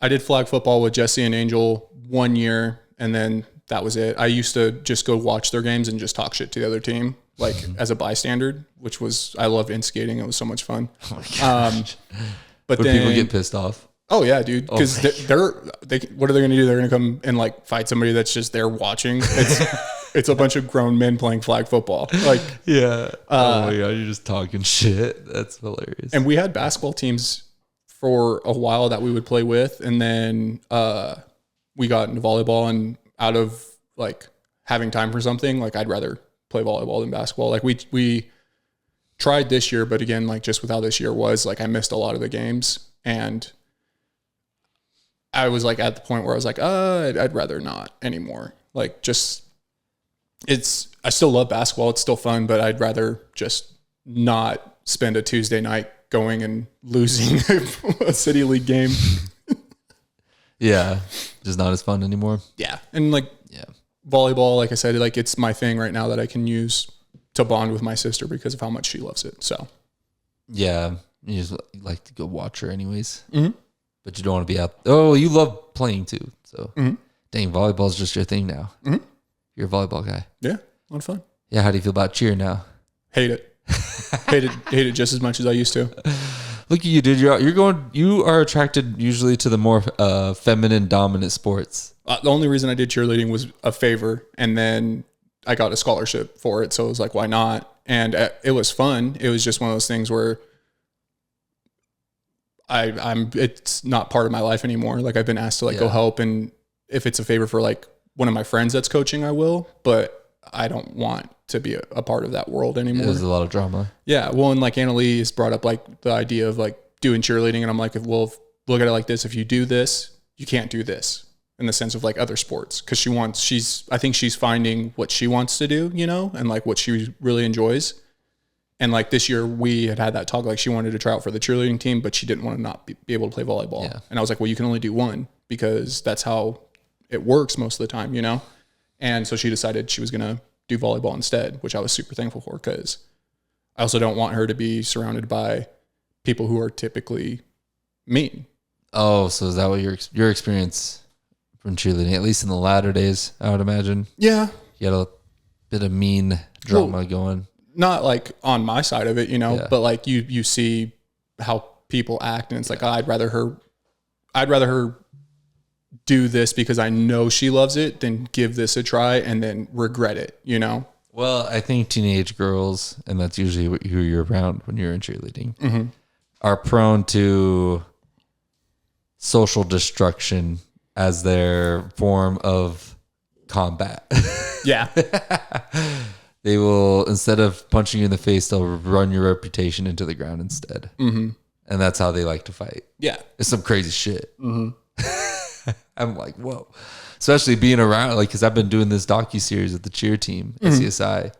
S2: I did flag football with Jesse and Angel 1 year, and then that was it. I used to just go watch their games and just talk shit to the other team, like as a bystander, which was, I loved instigating. It was so much fun.
S1: Oh my gosh.
S2: But
S1: Would
S2: then
S1: people get pissed off?
S2: Oh yeah, dude. Because what are they going to do? They're going to come and like fight somebody that's just there watching. It's a bunch of grown men playing flag football. Like,
S1: yeah. Oh my God, you're just talking shit. That's hilarious.
S2: And we had basketball teams for a while that we would play with, and then we got into volleyball, and out of like having time for something, like I'd rather play volleyball than basketball. Like we tried this year, but again, like just with how this year was, like I missed a lot of the games, and I was like at the point where I was like, I'd rather not anymore. Like I still love basketball. It's still fun, but I'd rather just not spend a Tuesday night going and losing a city league game.
S1: Yeah. Just not as fun anymore.
S2: Yeah. And like, volleyball, like I said, like it's my thing right now that I can use to bond with my sister because of how much she loves it. So
S1: yeah, you just like to go watch her anyways,
S2: mm-hmm.
S1: but you don't want to be out. Oh, you love playing too. So dang, volleyball's just your thing now.
S2: Mm-hmm.
S1: You're a volleyball guy.
S2: Yeah. A lot of fun.
S1: Yeah. How do you feel about cheer now?
S2: Hate it. hate it just as much as I used to.
S1: Look at you, dude. You are attracted usually to the more feminine dominant sports.
S2: The only reason I did cheerleading was a favor, and then I got a scholarship for it. So it was like, why not? And it was fun. It was just one of those things where it's not part of my life anymore. Like I've been asked to go help. And if it's a favor for like one of my friends that's coaching, I will, but I don't want to be a part of that world anymore.
S1: There's a lot of drama.
S2: Yeah. Well, and like Annalise brought up like the idea of like doing cheerleading. And I'm like, well, look at it like this. If you do this, you can't do this in the sense of like other sports. Cause I think she's finding what she wants to do, and like what she really enjoys. And like this year we had that talk, like she wanted to try out for the cheerleading team, but she didn't want to not be able to play volleyball. Yeah. And I was like, well, you can only do one because that's how it works most of the time, And so she decided she was going to do volleyball instead, which I was super thankful for because I also don't want her to be surrounded by people who are typically mean.
S1: Oh, so is that what your experience from cheerleading, at least in the latter days, I would imagine?
S2: Yeah.
S1: You had a bit of mean drama going.
S2: Not like on my side of it, but like you see how people act and it's like, I'd rather her do this because I know she loves it than give this a try and then regret it,
S1: Well, I think teenage girls, and that's usually who you're around when you're in cheerleading, are prone to social destruction as their form of combat.
S2: Yeah.
S1: They will, instead of punching you in the face, they'll run your reputation into the ground instead.
S2: Mm-hmm.
S1: And that's how they like to fight.
S2: Yeah.
S1: It's some crazy shit.
S2: Mm-hmm.
S1: I'm like, whoa. Especially being around, like, because I've been doing this docuseries with the cheer team at CSI.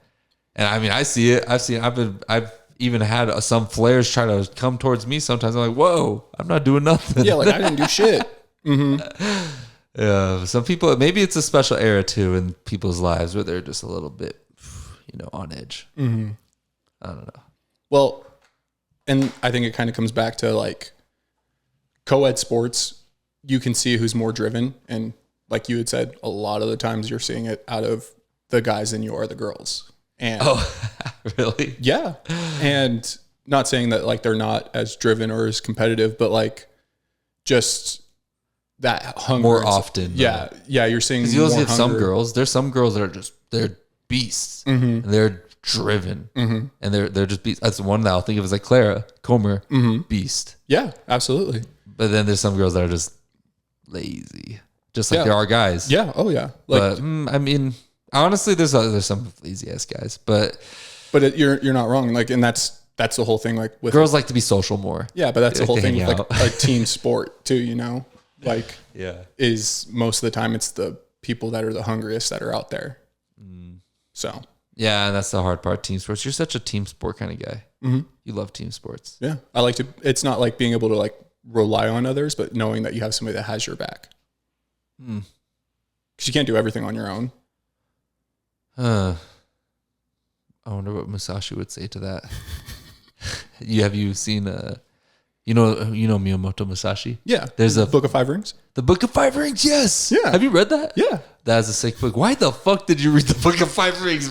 S1: And I mean, I see it. I've even had some flares try to come towards me sometimes. I'm like, whoa, I'm not doing nothing.
S2: Yeah, like I didn't do shit. Mm-hmm.
S1: Yeah, some people, maybe it's a special era too in people's lives where they're just a little bit, on edge.
S2: Mm-hmm.
S1: I don't know.
S2: Well, and I think it kind of comes back to like co-ed sports, you can see who's more driven. And like you had said, a lot of the times you're seeing it out of the guys than you are the girls. And
S1: really?
S2: Yeah. And not saying that like they're not as driven or as competitive, but like just that hunger.
S1: More often.
S2: Yeah. Yeah. You're seeing
S1: because you also have some girls. There's some girls that are they're beasts. And they're driven. And they're just beasts. That's one that I'll think of as like Clara Comer, beast.
S2: Yeah, absolutely.
S1: But then there's some girls that are just lazy. Just like there are guys.
S2: Yeah. Oh yeah.
S1: Like, but I mean, honestly, there's some lazy ass guys, but
S2: you're not wrong. Like, and that's the whole thing. Like, with
S1: girls like to be social more.
S2: Yeah, but that's the whole thing. With like a team sport too. You know, like is most of the time it's the people that are the hungriest that are out there. So
S1: yeah, and that's the hard part. Team sports. You're such a team sport kind of guy. You love team sports.
S2: Yeah, I like to. It's not like being able to like rely on others, but knowing that you have somebody that has your back. Because you can't do everything on your own.
S1: I wonder what Musashi would say to that. Have you seen you know Miyamoto Musashi?
S2: Yeah.
S1: There's a
S2: Book of Five Rings.
S1: The Book of Five Rings, yes.
S2: Yeah.
S1: Have you read that?
S2: Yeah.
S1: That's a sick book. Why the fuck did you read the Book of Five Rings?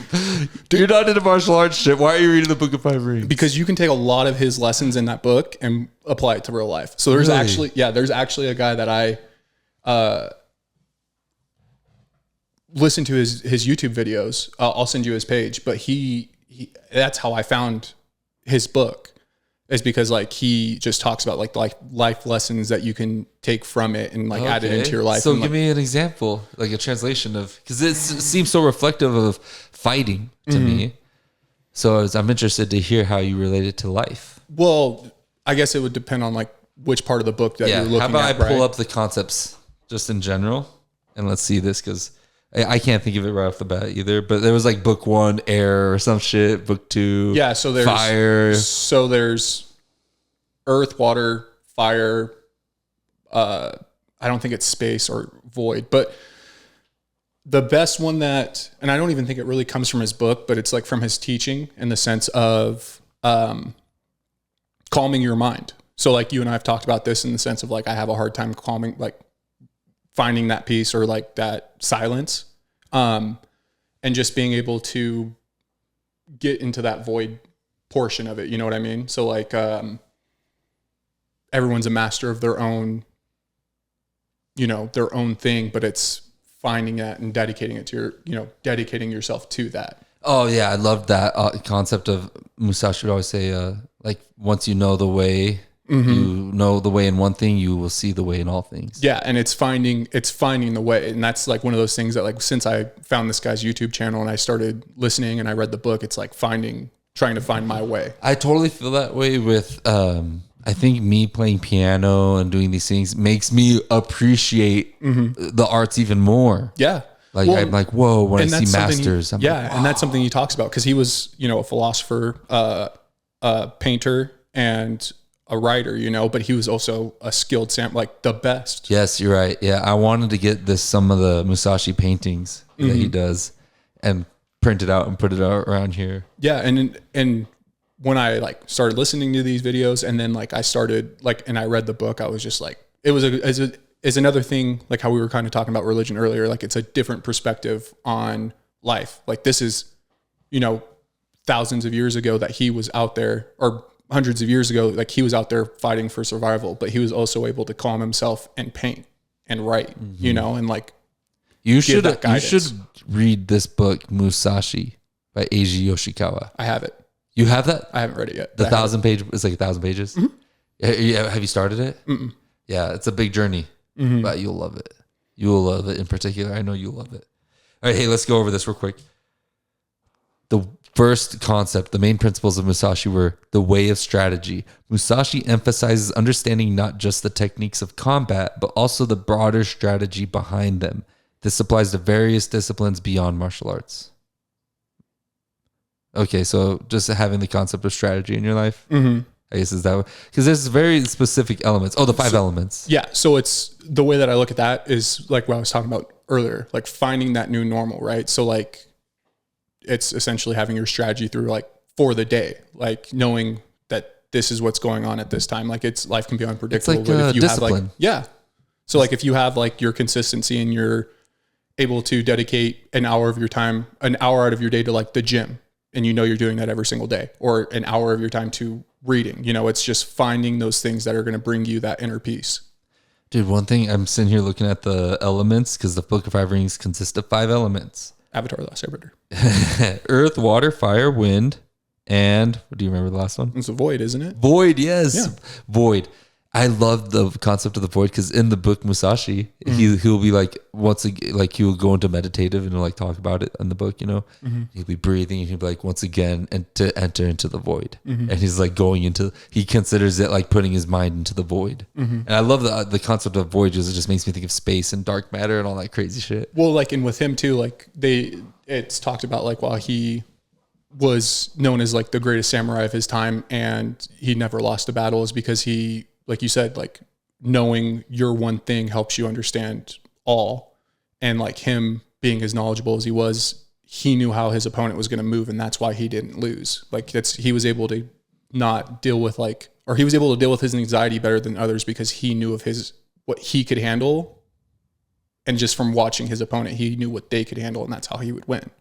S1: You're not into martial arts shit. Why are you reading the Book of Five Rings?
S2: Because you can take a lot of his lessons in that book and apply it to real life. So there's actually a guy that I listen to his YouTube videos. I'll send you his page, but he that's how I found his book, is because like he just talks about like life lessons that you can take from it and like add it into your life.
S1: So
S2: and
S1: give me an example, like a translation of, because it seems so reflective of fighting to me. So I'm interested to hear how you relate it to life.
S2: Well, I guess it would depend on like which part of the book that you're looking at.
S1: How about I pull up the concepts just in general and let's see this, because I can't think of it right off the bat either, but there was like book 1, air or some shit. Book 2,
S2: so there's
S1: fire.
S2: So there's earth, water, fire. I don't think it's space or void, but the best one that, and I don't even think it really comes from his book, but it's like from his teaching in the sense of calming your mind. So like you and I have talked about this in the sense of like, I have a hard time calming, like finding that peace or like that silence, and just being able to get into that void portion of it. You know what I mean? So like, everyone's a master of their own, their own thing, but it's finding that and dedicating it to dedicating yourself to that.
S1: Oh yeah. I love that concept of Musashi would always say, like once you know the way, you know the way in one thing, you will see the way in all things.
S2: Yeah. And it's finding the way. And that's like one of those things that like, since I found this guy's YouTube channel and I started listening and I read the book, it's like trying to find my way.
S1: I totally feel that way with, I think me playing piano and doing these things makes me appreciate the arts even more.
S2: Yeah.
S1: Like I'm like, whoa, when I see masters.
S2: And that's something he talks about, because he was, a philosopher, a painter, and a writer, but he was also a skilled like the best.
S1: Yes, you're right. Yeah, I wanted to get some of the Musashi paintings that he does and print it out and put it out around here.
S2: Yeah, and when I like started listening to these videos, and then like I started like, and I read the book, I was just like, it was is another thing, like how we were kind of talking about religion earlier. Like it's a different perspective on life. Like this is, thousands of years ago that he was out there, or hundreds of years ago, like he was out there fighting for survival, but he was also able to calm himself and paint and write, and like
S1: you should read this book Musashi by Eiji Yoshikawa.
S2: I have it.
S1: You have that?
S2: I haven't read it yet.
S1: The 1,000 page, it's like 1,000 pages. Have you started it? Yeah, it's a big journey, but you'll love it. You will love it in particular. I know you'll love it. All right, hey, let's go over this real quick. The first concept, the main principles of Musashi were the way of strategy. Musashi emphasizes understanding not just the techniques of combat, but also the broader strategy behind them. This applies to various disciplines beyond martial arts. Okay, so just having the concept of strategy in your life, I guess is that way. Because there's very specific elements. Oh, the 5 elements.
S2: Yeah, so it's the way that I look at that is like what I was talking about earlier, like finding that new normal, right? So like it's essentially having your strategy through like for the day, like knowing that this is what's going on at this time. Like life can be unpredictable.
S1: It's like
S2: but if you
S1: discipline.
S2: have like, yeah. So like if you have like your consistency and you're able to dedicate an hour out of your day to like the gym, and you know you're doing that every single day, or an hour of your time to reading, it's just finding those things that are going to bring you that inner peace.
S1: Dude, one thing, I'm sitting here looking at the elements, because the Book of Five Rings consists of 5 elements.
S2: Avatar: The Last Airbender.
S1: Earth, water, fire, wind, and do you remember the last one?
S2: It's a void, isn't it?
S1: Void, yes.
S2: Yeah.
S1: Void. I love the concept of the void, because in the book Musashi, he'll be like, once again, like he will go into meditative and he'll like talk about it in the book, he'll be breathing and he'll be like, once again, and to enter into the void. And he's like he considers it like putting his mind into the void. And I love the concept of void, because it just makes me think of space and dark matter and all that crazy shit.
S2: Well, like, and with him too, like it's talked about like while he was known as like the greatest samurai of his time and he never lost a battle, is because he, like you said, like knowing your one thing helps you understand all. And like him being as knowledgeable as he was, he knew how his opponent was going to move. And that's why he didn't lose. Like he was able to not deal with he was able to deal with his anxiety better than others, because he knew of what he could handle. And just from watching his opponent, he knew what they could handle, and that's how he would win.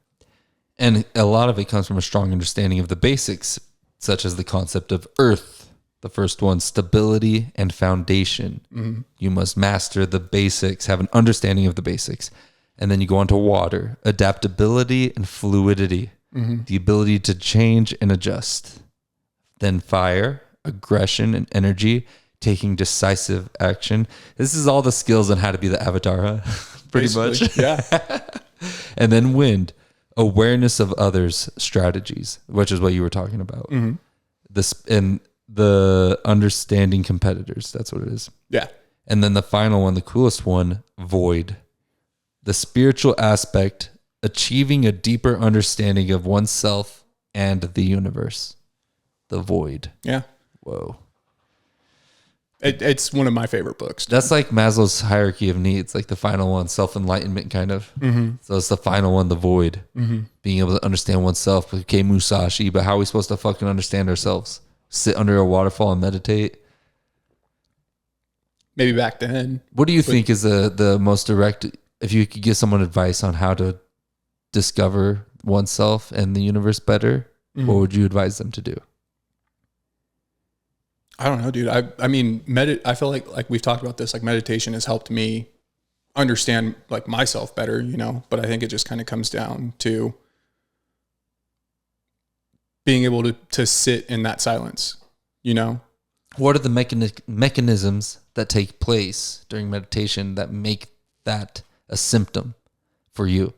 S1: And a lot of it comes from a strong understanding of the basics, such as the concept of earth. The first one, stability and foundation. You must master the basics, have an understanding of the basics. And then you go on to water, adaptability and fluidity, the ability to change and adjust. Then fire, aggression and energy, taking decisive action. This is all the skills on how to be the avatar, huh? Pretty much.
S2: Yeah.
S1: And then wind, awareness of others' strategies, which is what you were talking about. The understanding competitors. That's what it is.
S2: Yeah.
S1: And then the final one, the coolest one, void. The spiritual aspect, achieving a deeper understanding of oneself and the universe. The void.
S2: Yeah.
S1: Whoa.
S2: It's one of my favorite books.
S1: That's like Maslow's hierarchy of needs, like the final one, self-enlightenment kind of. So it's the final one, the void. Being able to understand oneself. Okay, Musashi, but how are we supposed to fucking understand ourselves? Sit under a waterfall and meditate?
S2: Maybe back then.
S1: What do you think is the most direct, if you could give someone advice on how to discover oneself and the universe better, what would you advise them to do?
S2: I don't know, dude. I mean, I feel like we've talked about this, like meditation has helped me understand like myself better, but I think it just kind of comes down to being able to sit in that silence,
S1: What are the mechanisms that take place during meditation that make that a symptom for you?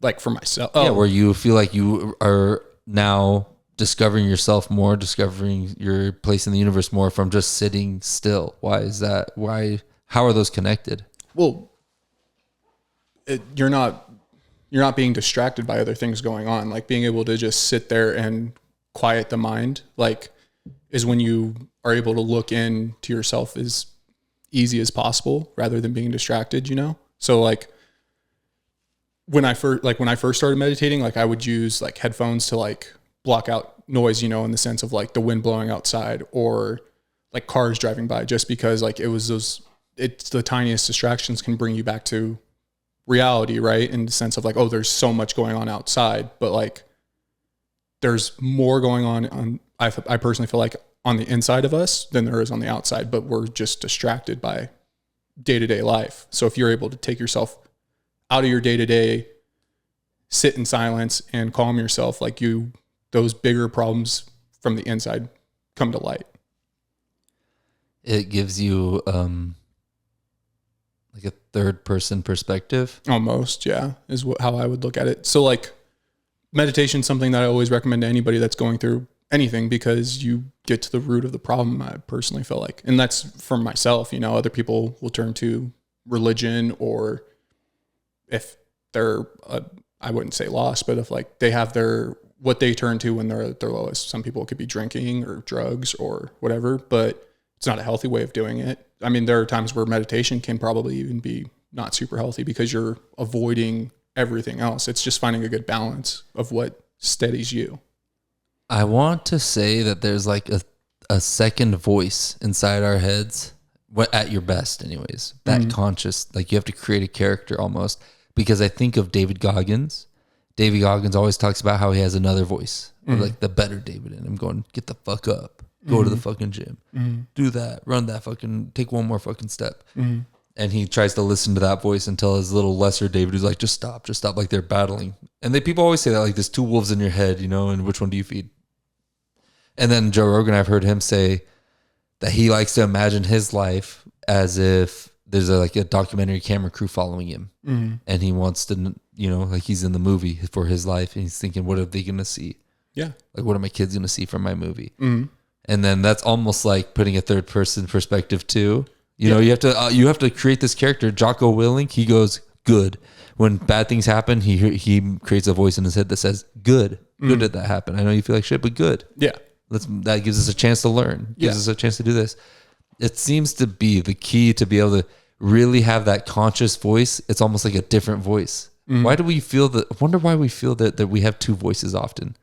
S2: Like for myself?
S1: Yeah, where you feel like you are now discovering yourself more, discovering your place in the universe more from just sitting still. Why is that? How are those connected?
S2: Well, you're not being distracted by other things going on. Like being able to just sit there and quiet the mind, like, is when you are able to look into yourself as easy as possible rather than being distracted, So like when I first started meditating, like I would use like headphones to like block out noise, in the sense of like the wind blowing outside or like cars driving by, just because like it's the tiniest distractions can bring you back to reality, right? In the sense of like, oh, there's so much going on outside, but like there's more going on I personally feel like on the inside of us than there is on the outside, but we're just distracted by day-to-day life. So if you're able to take yourself out of your day-to-day, sit in silence and calm yourself, like those bigger problems from the inside come to light.
S1: It gives you like a third person perspective.
S2: Almost, yeah, is how I would look at it. So like meditation is something that I always recommend to anybody that's going through anything, because you get to the root of the problem, I personally feel like. And that's for myself, other people will turn to religion, or if they're, I wouldn't say lost, but if like they have what they turn to when they're at their lowest. Some people, it could be drinking or drugs or whatever, but it's not a healthy way of doing it. I mean, there are times where meditation can probably even be not super healthy because you're avoiding everything else. It's just finding a good balance of what steadies you.
S1: I want to say that there's like a second voice inside our heads, at your best anyways, that conscious, like you have to create a character almost, because I think of David Goggins always talks about how he has another voice, like the better David in him going, get the fuck up, go to the fucking gym, do that, run that fucking, take one more fucking step. And he tries to listen to that voice until his little lesser David is like, just stop, like they're battling. And people always say that, like, there's two wolves in your head, and which one do you feed? And then Joe Rogan, I've heard him say that he likes to imagine his life as if there's a documentary camera crew following him. And he wants to, like he's in the movie for his life, and he's thinking, what are they going to see? Yeah. Like, what are my kids going to see from my movie? And then that's almost like putting a third person perspective too. You know, you have to create this character. Jocko Willink, he goes, good. When bad things happen, he creates a voice in his head that says, good. Good did that happen. I know you feel like shit, but good. Yeah. That gives us a chance to learn. Gives us a chance to do this. It seems to be the key to be able to really have that conscious voice. It's almost like a different voice. Why do we feel that? I wonder why we feel that we have two voices often.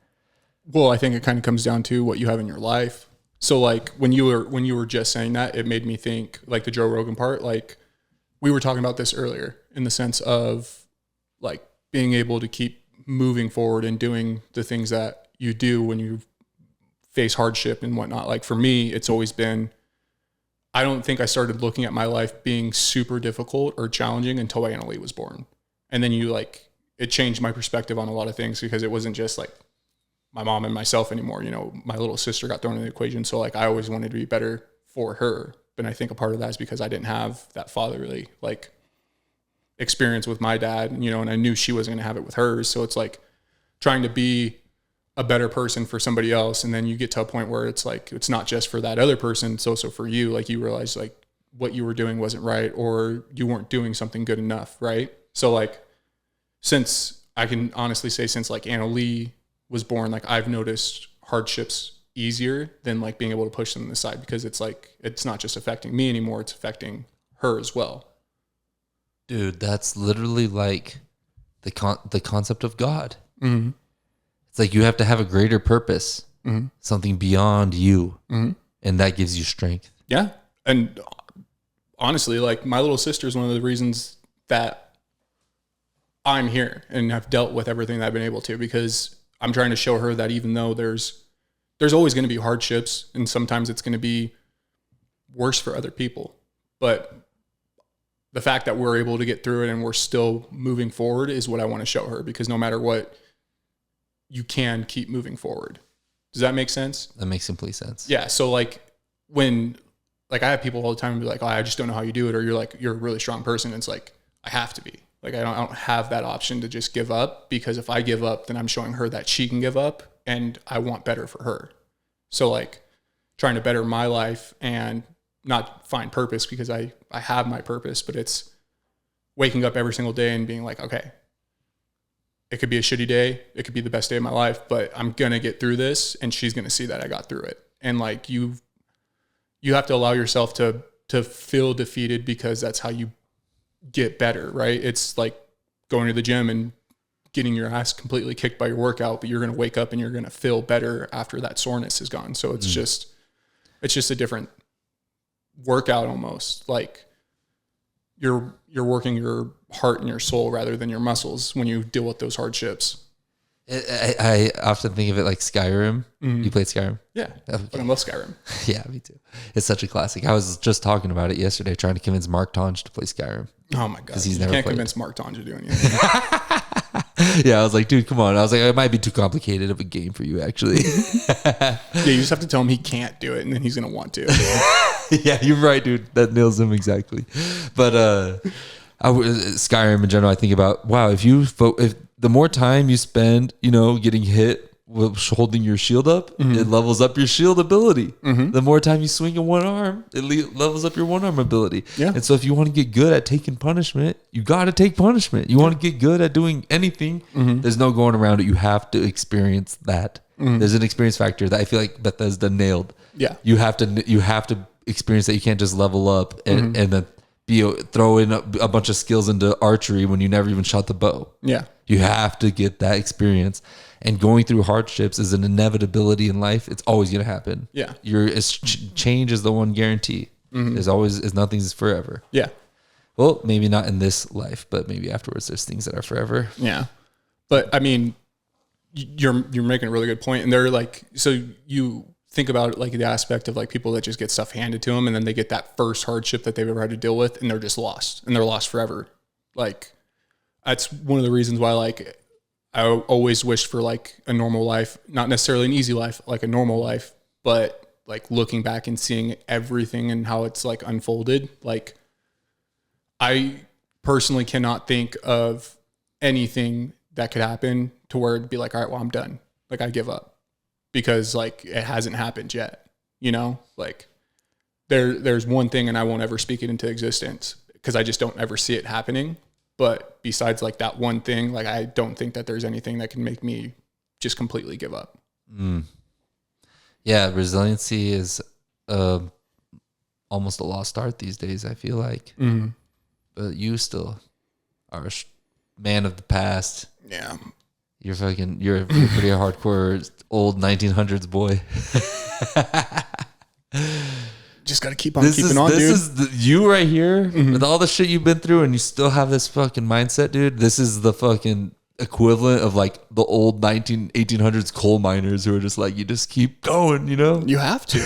S2: Well, I think it kind of comes down to what you have in your life. So like when you were just saying that, it made me think like the Joe Rogan part, like we were talking about this earlier in the sense of like being able to keep moving forward and doing the things that you do when you face hardship and whatnot. Like for me, it's always been, I don't think I started looking at my life being super difficult or challenging until Anna Lee was born. And then it changed my perspective on a lot of things because it wasn't just like my mom and myself anymore. My little sister got thrown in the equation. So like, I always wanted to be better for her. But I think a part of that is because I didn't have that fatherly like experience with my dad, and I knew she wasn't going to have it with hers. So it's like trying to be a better person for somebody else. And then you get to a point where it's like, it's not just for that other person. It's also for you. Like you realize like what you were doing wasn't right, or you weren't doing something good enough. Right. So like, since I can honestly say since like Anna Lee was born, like I've noticed hardships easier than like being able to push them aside, because it's like, it's not just affecting me anymore. It's affecting her as well.
S1: Dude, that's literally like the concept of God. Mm-hmm. It's like you have to have a greater purpose, something beyond you. And that gives you strength.
S2: Yeah. And honestly, like my little sister is one of the reasons that I'm here and have dealt with everything that I've been able to, because I'm trying to show her that even though there's always going to be hardships, and sometimes it's going to be worse for other people, but the fact that we're able to get through it and we're still moving forward is what I want to show her, because no matter what, you can keep moving forward. Does that make sense?
S1: That makes complete sense.
S2: Yeah. So like when, like I have people all the time be like, oh, I just don't know how you do it. Or you're a really strong person. And it's like, I have to be. Like, I don't have that option to just give up, because if I give up, then I'm showing her that she can give up, and I want better for her. So like trying to better my life and not find purpose, because I have my purpose, but it's waking up every single day and being like, okay, it could be a shitty day. It could be the best day of my life, but I'm going to get through this, and she's going to see that I got through it. And like, you have to allow yourself to feel defeated, because that's how you get better, right? It's like going to the gym and getting your ass completely kicked by your workout, but you're going to wake up and you're going to feel better after that soreness is gone. So it's just a different workout almost. Like you're working your heart and your soul rather than your muscles when you deal with those hardships.
S1: I often think of it like Skyrim. You played Skyrim?
S2: Yeah, but I love Skyrim.
S1: Yeah, me too. It's such a classic. I was just talking about it yesterday, trying to convince Mark Tonge to play Skyrim.
S2: Oh my god, because you can't convince Mark Tonge to do anything.
S1: Yeah, I was like, dude, come on. I was like, it might be too complicated of a game for you, actually.
S2: Yeah, you just have to tell him he can't do it, and then he's gonna want to.
S1: Yeah, you're right, dude. That nails him exactly. But Skyrim in general, I think about, wow, if the more time you spend, getting hit with holding your shield up, it levels up your shield ability. The more time you swing in one arm, it levels up your one arm ability. Yeah. And so if you want to get good at taking punishment, you got to take punishment. You want to get good at doing anything, there's no going around it. You have to experience that. There's an experience factor that I feel like Bethesda nailed. Yeah. You have to experience that. You can't just level up and then throw in a bunch of skills into archery when you never even shot the bow. Yeah. You have to get that experience. And going through hardships is an inevitability in life. It's always going to happen.
S2: Yeah.
S1: Change is the one guarantee. There's always, nothing's forever.
S2: Yeah.
S1: Well, maybe not in this life, but maybe afterwards there's things that are forever.
S2: Yeah. But I mean, you're making a really good point. And they're like, so you think about like the aspect of like people that just get stuff handed to them and then they get that first hardship that they've ever had to deal with and they're just lost and they're lost forever. Like that's one of the reasons why like I always wished for like a normal life, not necessarily an easy life, like a normal life, but like looking back and seeing everything and how it's like unfolded. Like I personally cannot think of anything that could happen to where it'd be like, all right, well, I'm done. Like I give up because like it hasn't happened yet, you know, like there's one thing and I won't ever speak it into existence because I just don't ever see it happening. But besides like that one thing, like I don't think that there's anything that can make me just completely give up.
S1: Yeah. Resiliency is almost a lost art these days, I feel like. But you still are a man of the past.
S2: Yeah.
S1: You're a pretty hardcore old 1900s boy.
S2: Just got to keep on keeping on, dude.
S1: This is you right here with all the shit you've been through and you still have this fucking mindset, dude. This is the fucking equivalent of like the old 1800s coal miners who are just like, you just keep going, you know?
S2: You have to.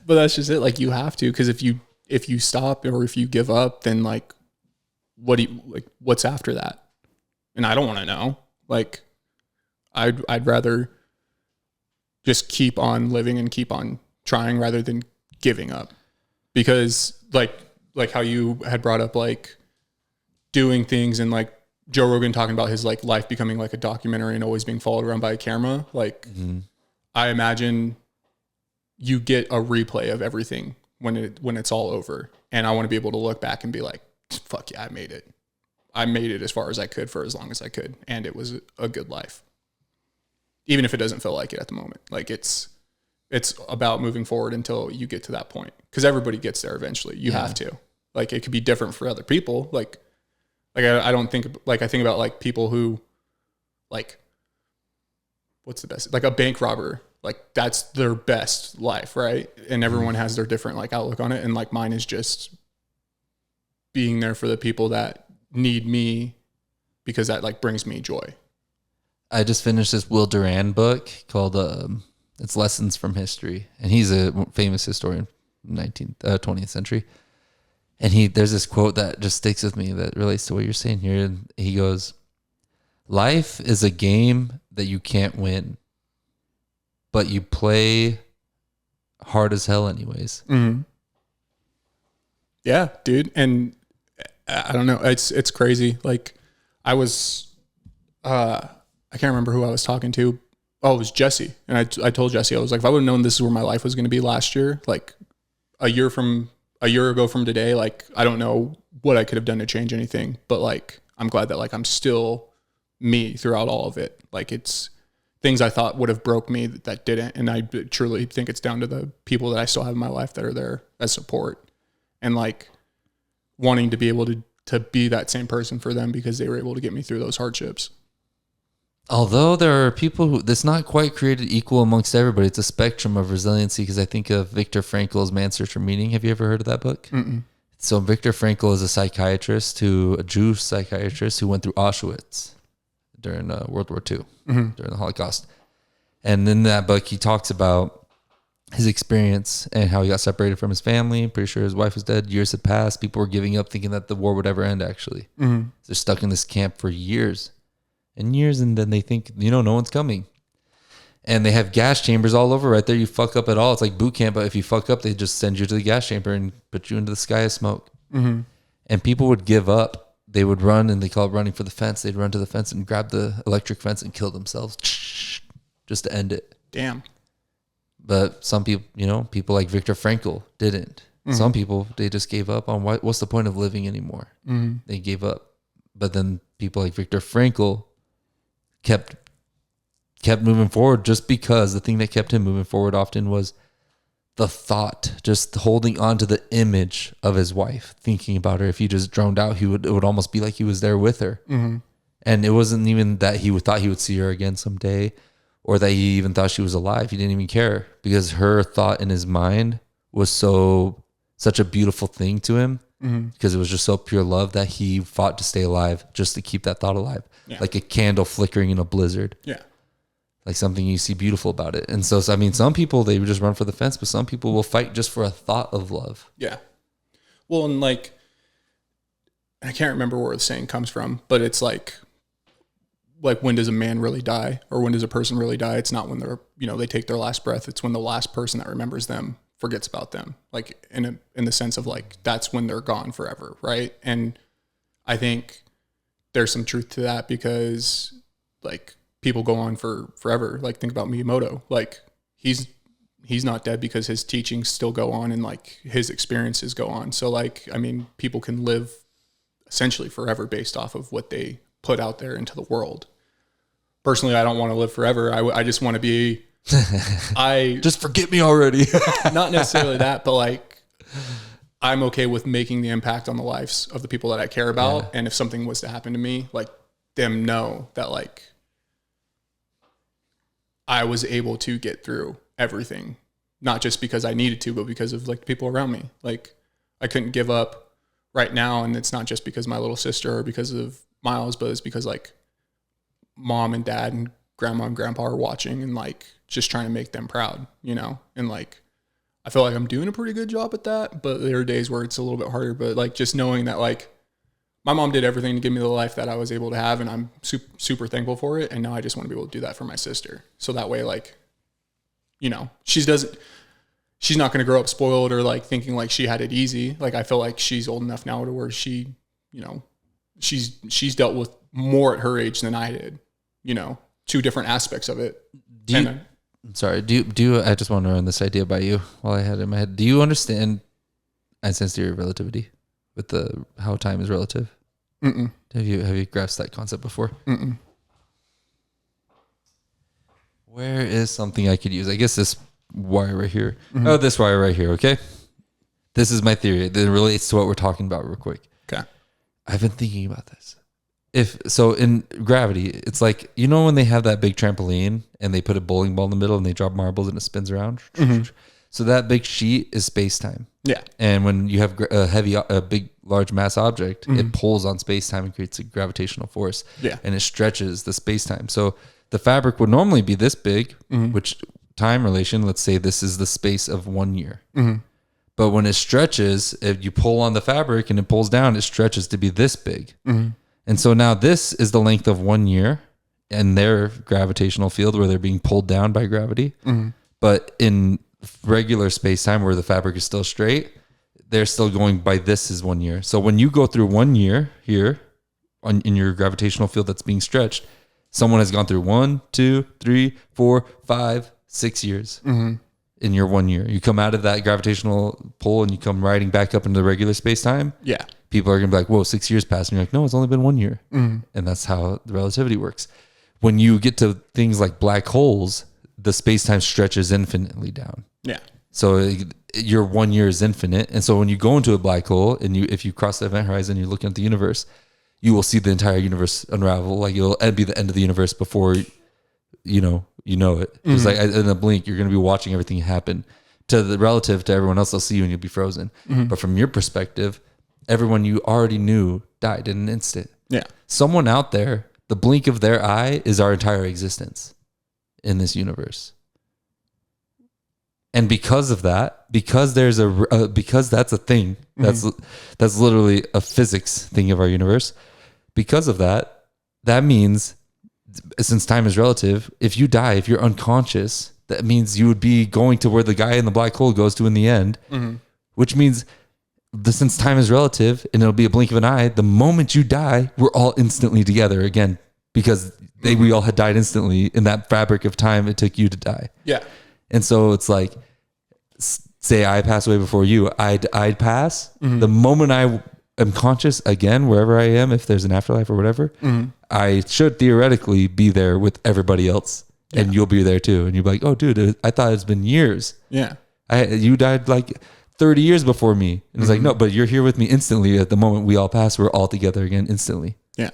S2: But that's just it. Like you have to, because if you stop or if you give up, then like, what's after that? And I don't want to know. Like, I'd rather just keep on living and keep on trying rather than giving up. Because like how you had brought up like doing things and like Joe Rogan talking about his like life becoming like a documentary and always being followed around by a camera. Like I imagine you get a replay of everything when it's all over. And I want to be able to look back and be like, fuck yeah, I made it. I made it as far as I could for as long as I could. And it was a good life. Even if it doesn't feel like it at the moment. Like it's about moving forward until you get to that point. Because everybody gets there eventually. You have to. Like it could be different for other people. Like I don't think, like I think about like people who like, what's the best? Like a bank robber. Like that's their best life, right? And everyone has their different like outlook on it. And like mine is just being there for the people that need me because that like brings me joy.
S1: I just finished this Will Durant book called it's Lessons from History, and he's a famous historian, 20th century. And there's this quote that just sticks with me that relates to what you're saying here. And he goes, "Life is a game that you can't win, but you play hard as hell anyways."
S2: Yeah, dude. And I don't know. It's crazy. Like I was, I can't remember who I was talking to. Oh, it was Jesse. And I told Jesse, I was like, if I would have known this is where my life was going to be last year, like a year ago from today, like, I don't know what I could have done to change anything, but like, I'm glad that like, I'm still me throughout all of it. Like it's things I thought would have broke me that didn't. And I truly think it's down to the people that I still have in my life that are there as support and like wanting to be able to be that same person for them because they were able to get me through those hardships.
S1: Although there are people who, that's not quite created equal amongst everybody. It's a spectrum of resiliency because I think of Viktor Frankl's Man's Search for Meaning. Have you ever heard of that book? So Viktor Frankl is a Jewish psychiatrist who went through Auschwitz during World War II, during the Holocaust. And in that book, he talks about his experience and how he got separated from his family. I'm pretty sure his wife was dead. Years had passed. People were giving up thinking that the war would ever end, actually. They're stuck in this camp for years. And then they think, no one's coming. And they have gas chambers all over right there. You fuck up at all. It's like boot camp, but if you fuck up, they just send you to the gas chamber and put you into the sky of smoke. And people would give up. They would run, and they call it running for the fence. They'd run to the fence and grab the electric fence and kill themselves just to end it.
S2: Damn.
S1: But some people, people like Viktor Frankl didn't. Some people, they just gave up on what's the point of living anymore? They gave up. But then people like Viktor Frankl kept moving forward just because the thing that kept him moving forward often was the thought, just holding on to the image of his wife, thinking about her. If he just droned out, it would almost be like he was there with her. And And it wasn't even that he thought he would see her again someday, or that he even thought she was alive. He didn't even care, because her thought in his mind was such a beautiful thing to him, because it was just so pure love that he fought to stay alive just to keep that thought alive. Yeah. Like a candle flickering in a blizzard. Yeah. Like something you see beautiful about it. And so, I mean, some people, they would just run for the fence, but some people will fight just for a thought of love.
S2: Yeah. Well, and like, I can't remember where the saying comes from, but it's like when does a man really die, or when does a person really die? It's not when they're, they take their last breath. It's when the last person that remembers them forgets about them. Like in the sense of like, that's when they're gone forever. Right. And I think there's some truth to that, because like people go on for forever. Like think about Miyamoto. Like he's not dead because his teachings still go on, and like his experiences go on. So like, I mean, people can live essentially forever based off of what they put out there into the world. Personally, I don't want to live forever. I just want to be,
S1: just forget me already.
S2: Not necessarily that, but like, I'm okay with making the impact on the lives of the people that I care about. Yeah. And if something was to happen to me, like them know that like I was able to get through everything, not just because I needed to, but because of like the people around me. Like I couldn't give up right now. And it's not just because my little sister or because of Miles, but it's because like mom and dad and grandma and grandpa are watching, and like just trying to make them proud, and like, I feel like I'm doing a pretty good job at that, but there are days where it's a little bit harder. But like, just knowing that like my mom did everything to give me the life that I was able to have, and I'm super, super thankful for it. And now I just want to be able to do that for my sister. So that way, like, she's not going to grow up spoiled or like thinking like she had it easy. Like I feel like she's old enough now to where she, she's dealt with more at her age than I did, two different aspects of it.
S1: Do you, I just want to run this idea by you while I had it in my head. Do you understand Einstein's theory of relativity with how time is relative? Mm-mm. Have you grasped that concept before? Mm-mm. Where is something I could use? I guess this wire right here. Mm-hmm. Oh, this wire right here. Okay. This is my theory. That relates to what we're talking about real quick.
S2: Okay.
S1: I've been thinking about this. In gravity, it's like, when they have that big trampoline and they put a bowling ball in the middle and they drop marbles and it spins around. Mm-hmm. So that big sheet is space-time.
S2: Yeah.
S1: And when you have a big, large mass object, it pulls on space-time and creates a gravitational force.
S2: Yeah.
S1: And it stretches the space-time. So the fabric would normally be this big, which time relation, let's say this is the space of 1 year. Mm-hmm. But when it stretches, if you pull on the fabric and it pulls down, it stretches to be this big. Mm-hmm. And so now this is the length of 1 year in their gravitational field where they're being pulled down by gravity. Mm-hmm. But in regular space-time where the fabric is still straight, they're still going by this is 1 year. So when you go through 1 year here in your gravitational field that's being stretched, someone has gone through 1, 2, 3, 4, 5, 6 years in your 1 year. You come out of that gravitational pull and you come riding back up into the regular space-time.
S2: Yeah.
S1: People are going to be like, whoa, 6 years passed. And you're like, no, it's only been 1 year. Mm. And that's how the relativity works. When you get to things like black holes, the space-time stretches infinitely down.
S2: Yeah.
S1: So your 1 year is infinite. And so when you go into a black hole and if you cross the event horizon, you're looking at the universe, you will see the entire universe unravel. Like it'll be the end of the universe before you know it. Just like in a blink, you're going to be watching everything happen. To the relative to everyone else, they'll see you and you'll be frozen. Mm-hmm. But from your perspective, everyone you already knew died in an instant.
S2: Yeah.
S1: Someone out there, the blink of their eye is our entire existence in this universe. And because of that, because there's because that's a thing, that's literally a physics thing of our universe. Because of that, that means, since time is relative, if you die, if you're unconscious, that means you would be going to where the guy in the black hole goes to in the end, which means since time is relative and it'll be a blink of an eye, the moment you die, we're all instantly together again, because we all had died instantly in that fabric of time it took you to die.
S2: Yeah.
S1: And so it's like, say I pass away before you, I'd pass. The moment I am conscious again, wherever I am, if there's an afterlife or whatever, I should theoretically be there with everybody else. Yeah. And you'll be there too. And you'll be like, oh dude, I thought it's been years.
S2: Yeah.
S1: You died like 30 years before me. And it's like, no, but you're here with me instantly. At the moment we all pass, we're all together again instantly.
S2: Yeah.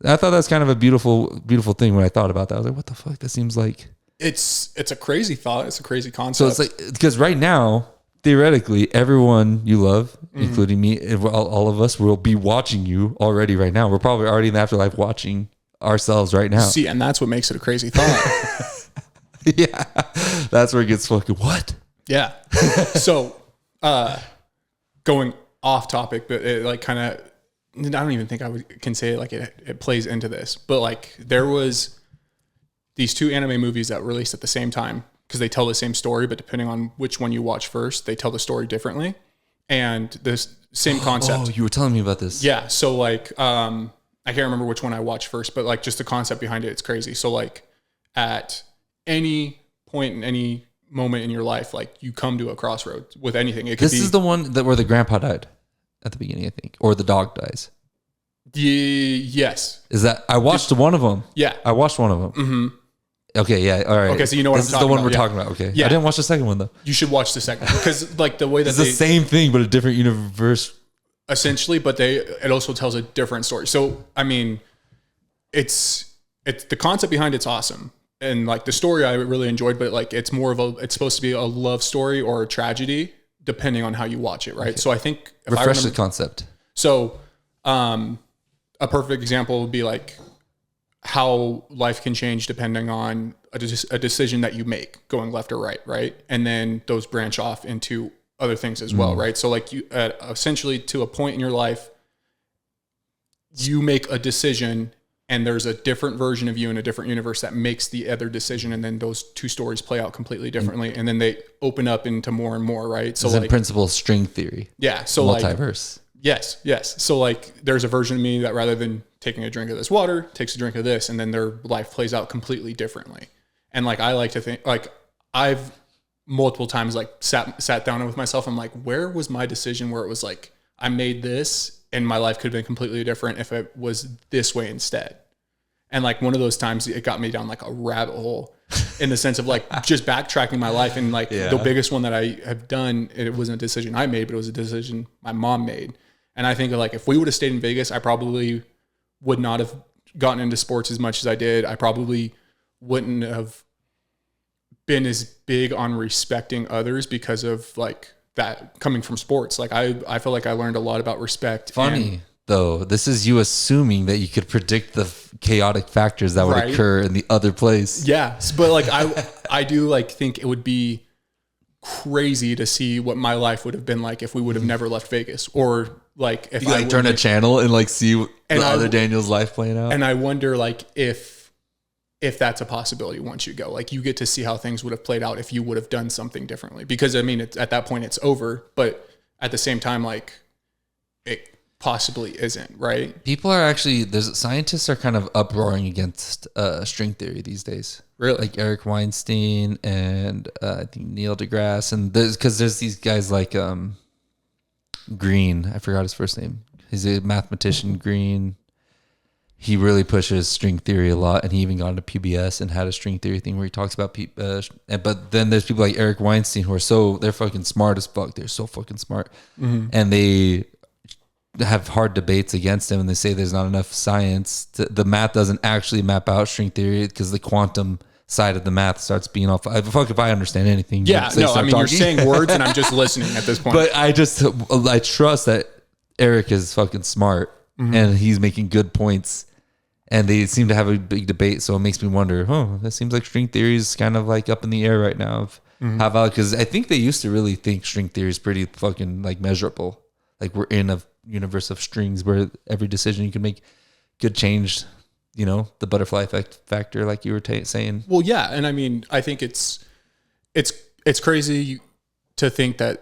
S1: I thought that's kind of a beautiful thing when I thought about that. I was like, what the fuck? That seems like
S2: it's a crazy thought. It's a crazy concept.
S1: So it's like, because right now, theoretically, everyone you love, including me, all of us, will be watching you already right now. We're probably already in the afterlife watching ourselves right now.
S2: See, and that's what makes it a crazy thought.
S1: Yeah. That's where it gets fucking what?
S2: Yeah. So, going off topic, but it like kind of, I don't even think can say it like it plays into this, but like there was these two anime movies that released at the same time because they tell the same story, but depending on which one you watch first, they tell the story differently. And this same concept.
S1: Oh, you were telling me about this.
S2: Yeah. So like, I can't remember which one I watched first, but like just the concept behind it, it's crazy. So like at any point in any moment in your life, like you come to a crossroads with anything. It could
S1: This is the one where the grandpa died at the beginning, I think, or the dog dies.
S2: Yes.
S1: Is that I watched one of them?
S2: Yeah,
S1: I watched one of them.
S2: Mm-hmm.
S1: Okay, yeah, all right.
S2: Okay, so you know what
S1: this
S2: I'm talking about.
S1: This is the one we're talking about. Okay,
S2: yeah.
S1: I didn't watch the second one though.
S2: You should watch the second one because like the way that
S1: it's the same thing but a different universe.
S2: Essentially, but it also tells a different story. So I mean, it's the concept behind it's awesome. And like the story I really enjoyed, but like it's supposed to be a love story or a tragedy depending on how you watch it, right? Okay. So I think
S1: refresh the concept.
S2: So a perfect example would be like how life can change depending on a decision that you make going left or right? And then those branch off into other things as well, right? So like you essentially to a point in your life, you make a decision and there's a different version of you in a different universe that makes the other decision. And then those two stories play out completely differently. And then they open up into more and more, right? So
S1: like in principle, string theory.
S2: Yeah. So
S1: multiverse.
S2: Yes. So like there's a version of me that rather than taking a drink of this water, takes a drink of this, and then their life plays out completely differently. And like, I like to think like I've multiple times like sat down with myself. I'm like, where was my decision where it was like, I made this and my life could have been completely different if it was this way instead. And like one of those times it got me down like a rabbit hole in the sense of like just backtracking my life. And like the biggest one that I have done, it wasn't a decision I made, but it was a decision my mom made. And I think like if we would have stayed in Vegas, I probably would not have gotten into sports as much as I did. I probably wouldn't have been as big on respecting others because of like that coming from sports. Like I feel like I learned a lot about respect.
S1: Funny though, this is you assuming that you could predict the chaotic factors that would occur in the other place.
S2: Yeah, but like I do like think it would be crazy to see what my life would have been like if we would have never left Vegas, or like if
S1: you like turn a channel and like see the other Daniel's life playing out.
S2: And I wonder like if that's a possibility once you go, like you get to see how things would have played out if you would have done something differently. Because I mean, at that point it's over, but at the same time, like it possibly isn't, right?
S1: People are actually, scientists are kind of uproaring against string theory these days.
S2: Really?
S1: Like Eric Weinstein and I think Neil deGrasse, and there's these guys like Green. I forgot his first name. He's a mathematician, Green. He really pushes string theory a lot, and he even got into PBS and had a string theory thing where he talks about but then there's people like Eric Weinstein who are they're fucking smart as fuck. They're so fucking smart. Mm-hmm. And they have hard debates against him, and they say there's not enough science. The math doesn't actually map out string theory because the quantum side of the math starts being off. Fuck if I understand anything.
S2: Yeah, no, I mean, talking. You're saying words and I'm just listening at this point.
S1: But I trust that Eric is fucking smart, and he's making good points, and they seem to have a big debate. So it makes me wonder, that seems like string theory is kind of like up in the air right now of how valid, because I think they used to really think string theory is pretty fucking like measurable. Like we're in a universe of strings where every decision you can make could change, the butterfly effect factor, like you were saying.
S2: Well, yeah. And I mean, I think it's crazy to think that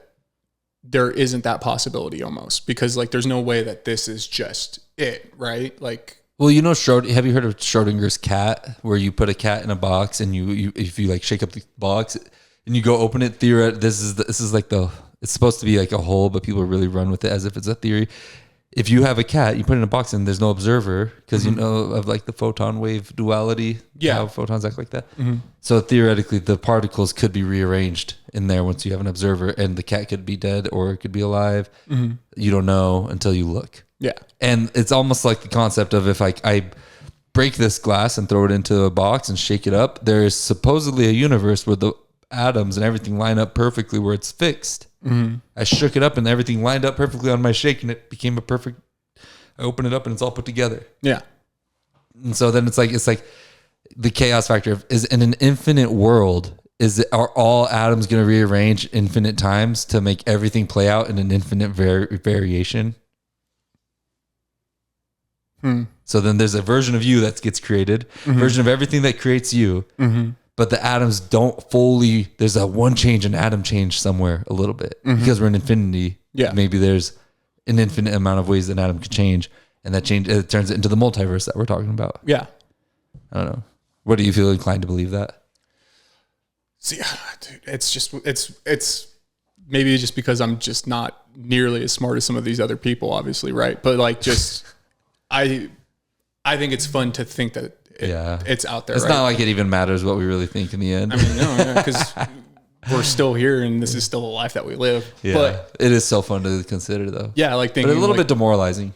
S2: there isn't that possibility almost, because like, there's no way that this is just it, right? Like,
S1: well, have you heard of Schrodinger's cat, where you put a cat in a box and you if you like shake up the box and you go open it, this is like it's supposed to be like a hole, but people really run with it as if it's a theory. If you have a cat, you put it in a box and there's no observer, because you know of like the photon wave duality, how photons act like that. Mm-hmm. So theoretically, the particles could be rearranged in there once you have an observer, and the cat could be dead or it could be alive. Mm-hmm. You don't know until you look.
S2: Yeah.
S1: And it's almost like the concept of if I break this glass and throw it into a box and shake it up, there is supposedly a universe where the atoms and everything line up perfectly where it's fixed. Mm-hmm. I shook it up and everything lined up perfectly on my shake and it became a perfect. I open it up and it's all put together.
S2: Yeah.
S1: And so then it's like the chaos factor is in an infinite world. Are all atoms going to rearrange infinite times to make everything play out in an infinite variation? So then there's a version of you that gets created, version of everything that creates you, but the atoms don't fully, there's a one change, an atom change somewhere a little bit because we're in infinity.
S2: Yeah.
S1: Maybe there's an infinite amount of ways an atom could change, and that change, it turns it into the multiverse that we're talking about.
S2: Yeah.
S1: I don't know. What do you feel inclined to believe that?
S2: See, dude, it's maybe just because I'm just not nearly as smart as some of these other people, obviously, right? But like, just I think it's fun to think that it's out there.
S1: It's not like it even matters what we really think in the end.
S2: I mean, no, because we're still here and this is still a life that we live.
S1: Yeah,
S2: but
S1: it is so fun to consider, though.
S2: Yeah, like thinking,
S1: but a little bit demoralizing.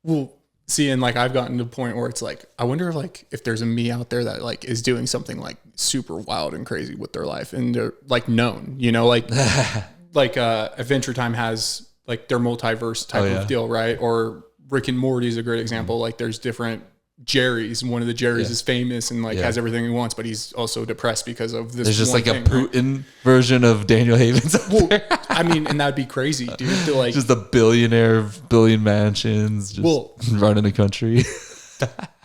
S2: Well, see, and like I've gotten to a point where it's like I wonder if there's a me out there that like is doing something like super wild and crazy with their life and they're like known, like Adventure Time has like their multiverse type of deal, right? Or Rick and Morty is a great example. Like there's different Jerry's, and one of the Jerry's is famous and like has everything he wants, but he's also depressed because of this.
S1: There's just like
S2: thing,
S1: a Putin version of Daniel Havens.
S2: I mean, and that'd be crazy, dude. To like
S1: just a billionaire, billion mansions, just running a country.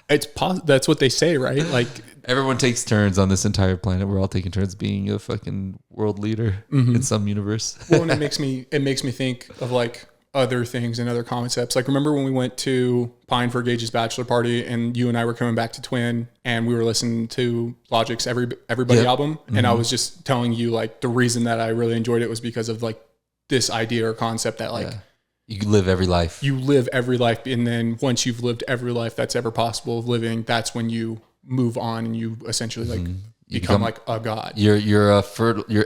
S2: That's what they say, right? Like
S1: everyone takes turns on this entire planet. We're all taking turns being a fucking world leader in some universe.
S2: Well, and it makes me think of like other things and other concepts. Like remember when we went to Pine for Gage's bachelor party and you and I were coming back to Twin and we were listening to Logic's Everybody album. And I was just telling you like the reason that I really enjoyed it was because of like this idea or concept that like
S1: you live every life.
S2: You live every life. And then once you've lived every life that's ever possible of living, that's when you move on and you essentially like you become like a god.
S1: Your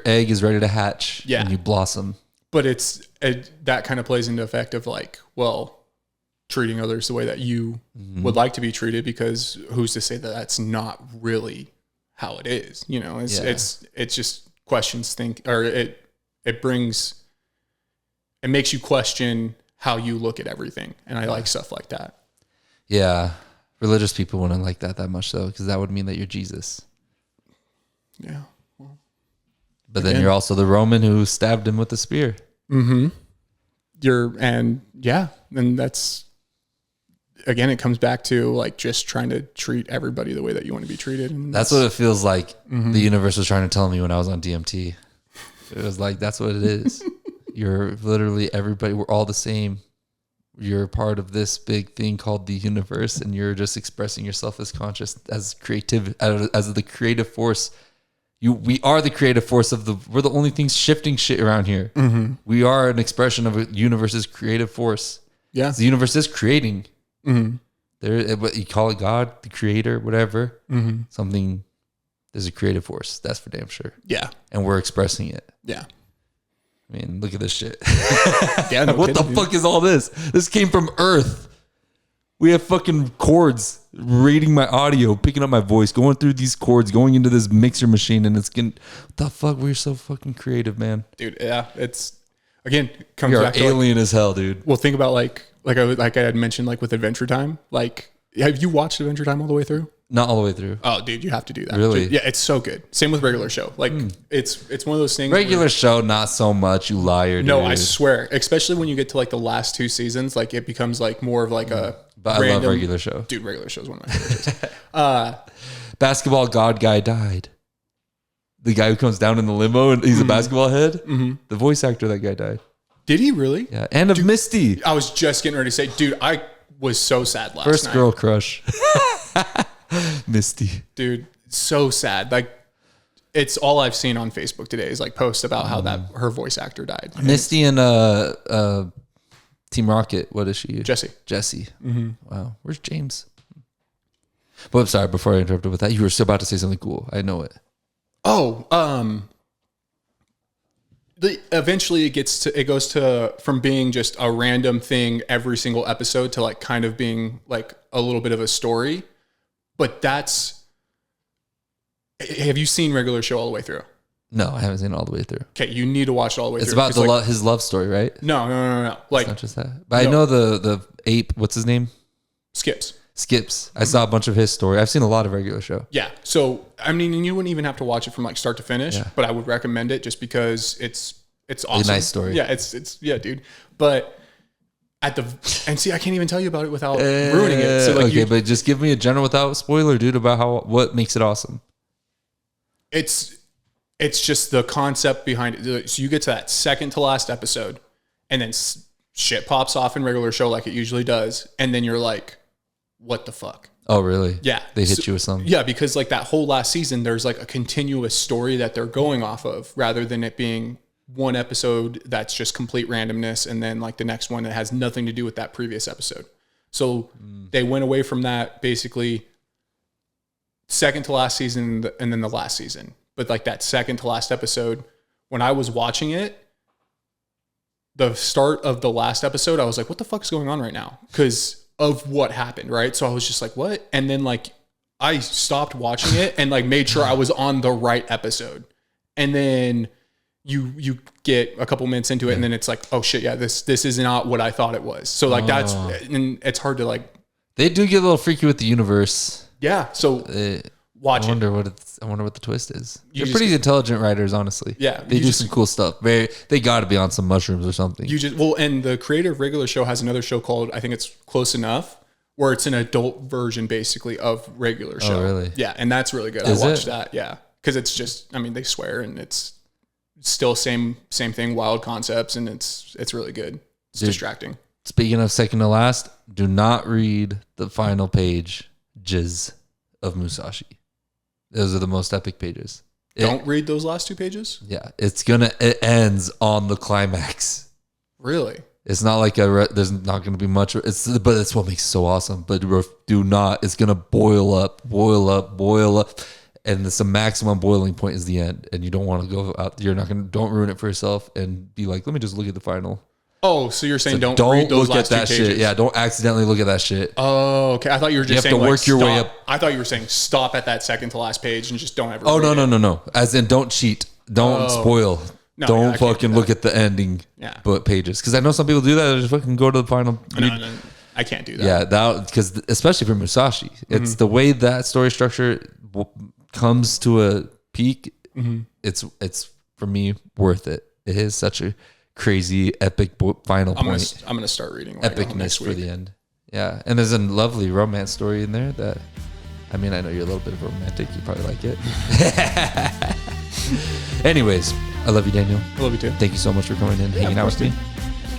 S1: egg is ready to hatch and you blossom.
S2: But that kind of plays into effect of like, well, treating others the way that you would like to be treated, because who's to say that that's not really how it is? It's just questions it makes you question how you look at everything. And I like stuff like that.
S1: Yeah. Religious people wouldn't like that much though, because that would mean that you're Jesus.
S2: Yeah.
S1: But then you're also the Roman who stabbed him with a spear.
S2: Mm-hmm. And that's, again, it comes back to like just trying to treat everybody the way that you want to be treated. And
S1: that's what it feels like the universe was trying to tell me when I was on DMT. It was like, that's what it is. You're literally everybody. We're all the same. You're part of this big thing called the universe, and you're just expressing yourself as conscious, as creative, as the creative force. We are the creative force we're the only things shifting shit around here. Mm-hmm. We are an expression of a universe's creative force. Yeah. The universe is creating. Mm-hmm. What you call it, God, the creator, whatever, something, there's a creative force. That's for damn sure. Yeah. And we're expressing it. Yeah. I mean, look at this shit. Yeah. No what kidding, the fuck is all this? This came from Earth. We have fucking chords reading my audio, picking up my voice, going through these chords, going into this mixer machine, and it's getting, what the fuck? We're so fucking creative, man.
S2: Dude, yeah. It's, again,
S1: comes back to alien as hell, dude.
S2: Well, think about like I had mentioned, like with Adventure Time. Like, have you watched Adventure Time all the way through?
S1: Not all the way through.
S2: Oh, dude, you have to do that.
S1: Really?
S2: Yeah, it's so good. Same with regular show. Like, it's one of those things.
S1: Regular show, not so much. You liar, dude.
S2: No, I swear. Especially when you get to like the last two seasons, like it becomes like more of like a.
S1: But random, I love regular show.
S2: Dude, regular show is one of my favorite shows.
S1: Basketball God guy died. The guy who comes down in the limo and he's a basketball head. Mm-hmm. The voice actor of that guy died.
S2: Did he really?
S1: Yeah. And of Misty.
S2: I was just getting ready to say, dude, I was so sad last night.
S1: First girl crush. Misty.
S2: Dude, so sad. Like, it's all I've seen on Facebook today is like posts about how her voice actor died.
S1: Misty and Team Rocket. What is she?
S2: Jessie.
S1: Mm-hmm. Wow. Where's James? But I'm sorry, before I interrupted with that, you were still about to say something cool. I know it.
S2: Oh, eventually it goes to from being just a random thing every single episode to like kind of being like a little bit of a story. But have you seen Regular Show all the way through?
S1: No, I haven't seen it all the way through.
S2: Okay, you need to watch it all the way
S1: through.
S2: It's
S1: about his love story, right?
S2: No. Like,
S1: it's not just that. But no. I know the ape, what's his name? Skips. I saw a bunch of his story. I've seen a lot of Regular Show.
S2: Yeah. So, I mean, you wouldn't even have to watch it from like start to finish, but I would recommend it just because it's awesome.
S1: A nice story.
S2: Yeah, it's dude. But and see, I can't even tell you about it without ruining it. So like,
S1: okay, but just give me a general without spoiler, dude, about what makes it awesome.
S2: It's just the concept behind it. So you get to that second to last episode, and then shit pops off in Regular Show like it usually does, and then you're like, what the fuck?
S1: Oh, really?
S2: Yeah.
S1: They hit you with something?
S2: Yeah, because like that whole last season, there's like a continuous story that they're going off of rather than it being one episode that's just complete randomness and then like the next one that has nothing to do with that previous episode. So they went away from that basically second to last season and then the last season. But like that second to last episode, when I was watching it, the start of the last episode, I was like, what the fuck is going on right now? Because of what happened, right? So I was just like, what? And then like I stopped watching it and like made sure I was on the right episode. And then you get a couple minutes into it and then it's like, oh shit, yeah, this is not what I thought it was. So like and it's hard to like.
S1: They do get a little freaky with the universe.
S2: Yeah. So watch it.
S1: I wonder what the twist is. They're pretty intelligent writers, honestly.
S2: Yeah.
S1: They do some cool stuff. They got to be on some mushrooms or something.
S2: And the creator of Regular Show has another show called, I think it's Close Enough, where it's an adult version basically of Regular Show.
S1: Oh, really?
S2: Yeah. And that's really good. I watched that. Yeah. Because it's just, I mean, they swear and it's still same thing, wild concepts, and it's really good. It's distracting.
S1: Speaking of second to last, do not read the final pages of Musashi. Those are the most epic pages.
S2: Don't read those last two pages?
S1: Yeah. It ends on the climax.
S2: Really?
S1: It's not like there's not going to be much. But it's what makes it so awesome. But do not. It's going to boil up. And the maximum boiling point is the end. And you don't want to go out. Don't ruin it for yourself and be like, let me just look at the final.
S2: Oh, so you're saying don't read those last two pages.
S1: Shit. Yeah, don't accidentally look at that shit.
S2: Oh, okay. I thought you were just saying
S1: to work your way up.
S2: I thought you were saying stop at that second to last page and just don't ever.
S1: Oh, no. As in, don't cheat. Don't spoil. No, don't fucking look at the ending pages. Because I know some people do that. They just fucking go to the final.
S2: No, I can't do that.
S1: Yeah, because especially for Musashi, it's the way that story structure comes to a peak. It's for me worth it. It is such a crazy epic final point.
S2: I'm gonna start reading
S1: epicness for the end. Yeah, and there's a lovely romance story in there that, I mean, I know you're a little bit of a romantic. You probably like it. Anyways, I love you, Daniel.
S2: I love you too.
S1: Thank you so much for coming in and hanging out with me.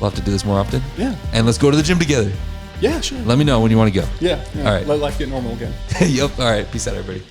S1: We'll have to do this more often.
S2: Yeah.
S1: And let's go to the gym together.
S2: Yeah, sure.
S1: Let me know when you want to go.
S2: Yeah.
S1: All right.
S2: Let life get normal again.
S1: Yep. All right. Peace out, everybody.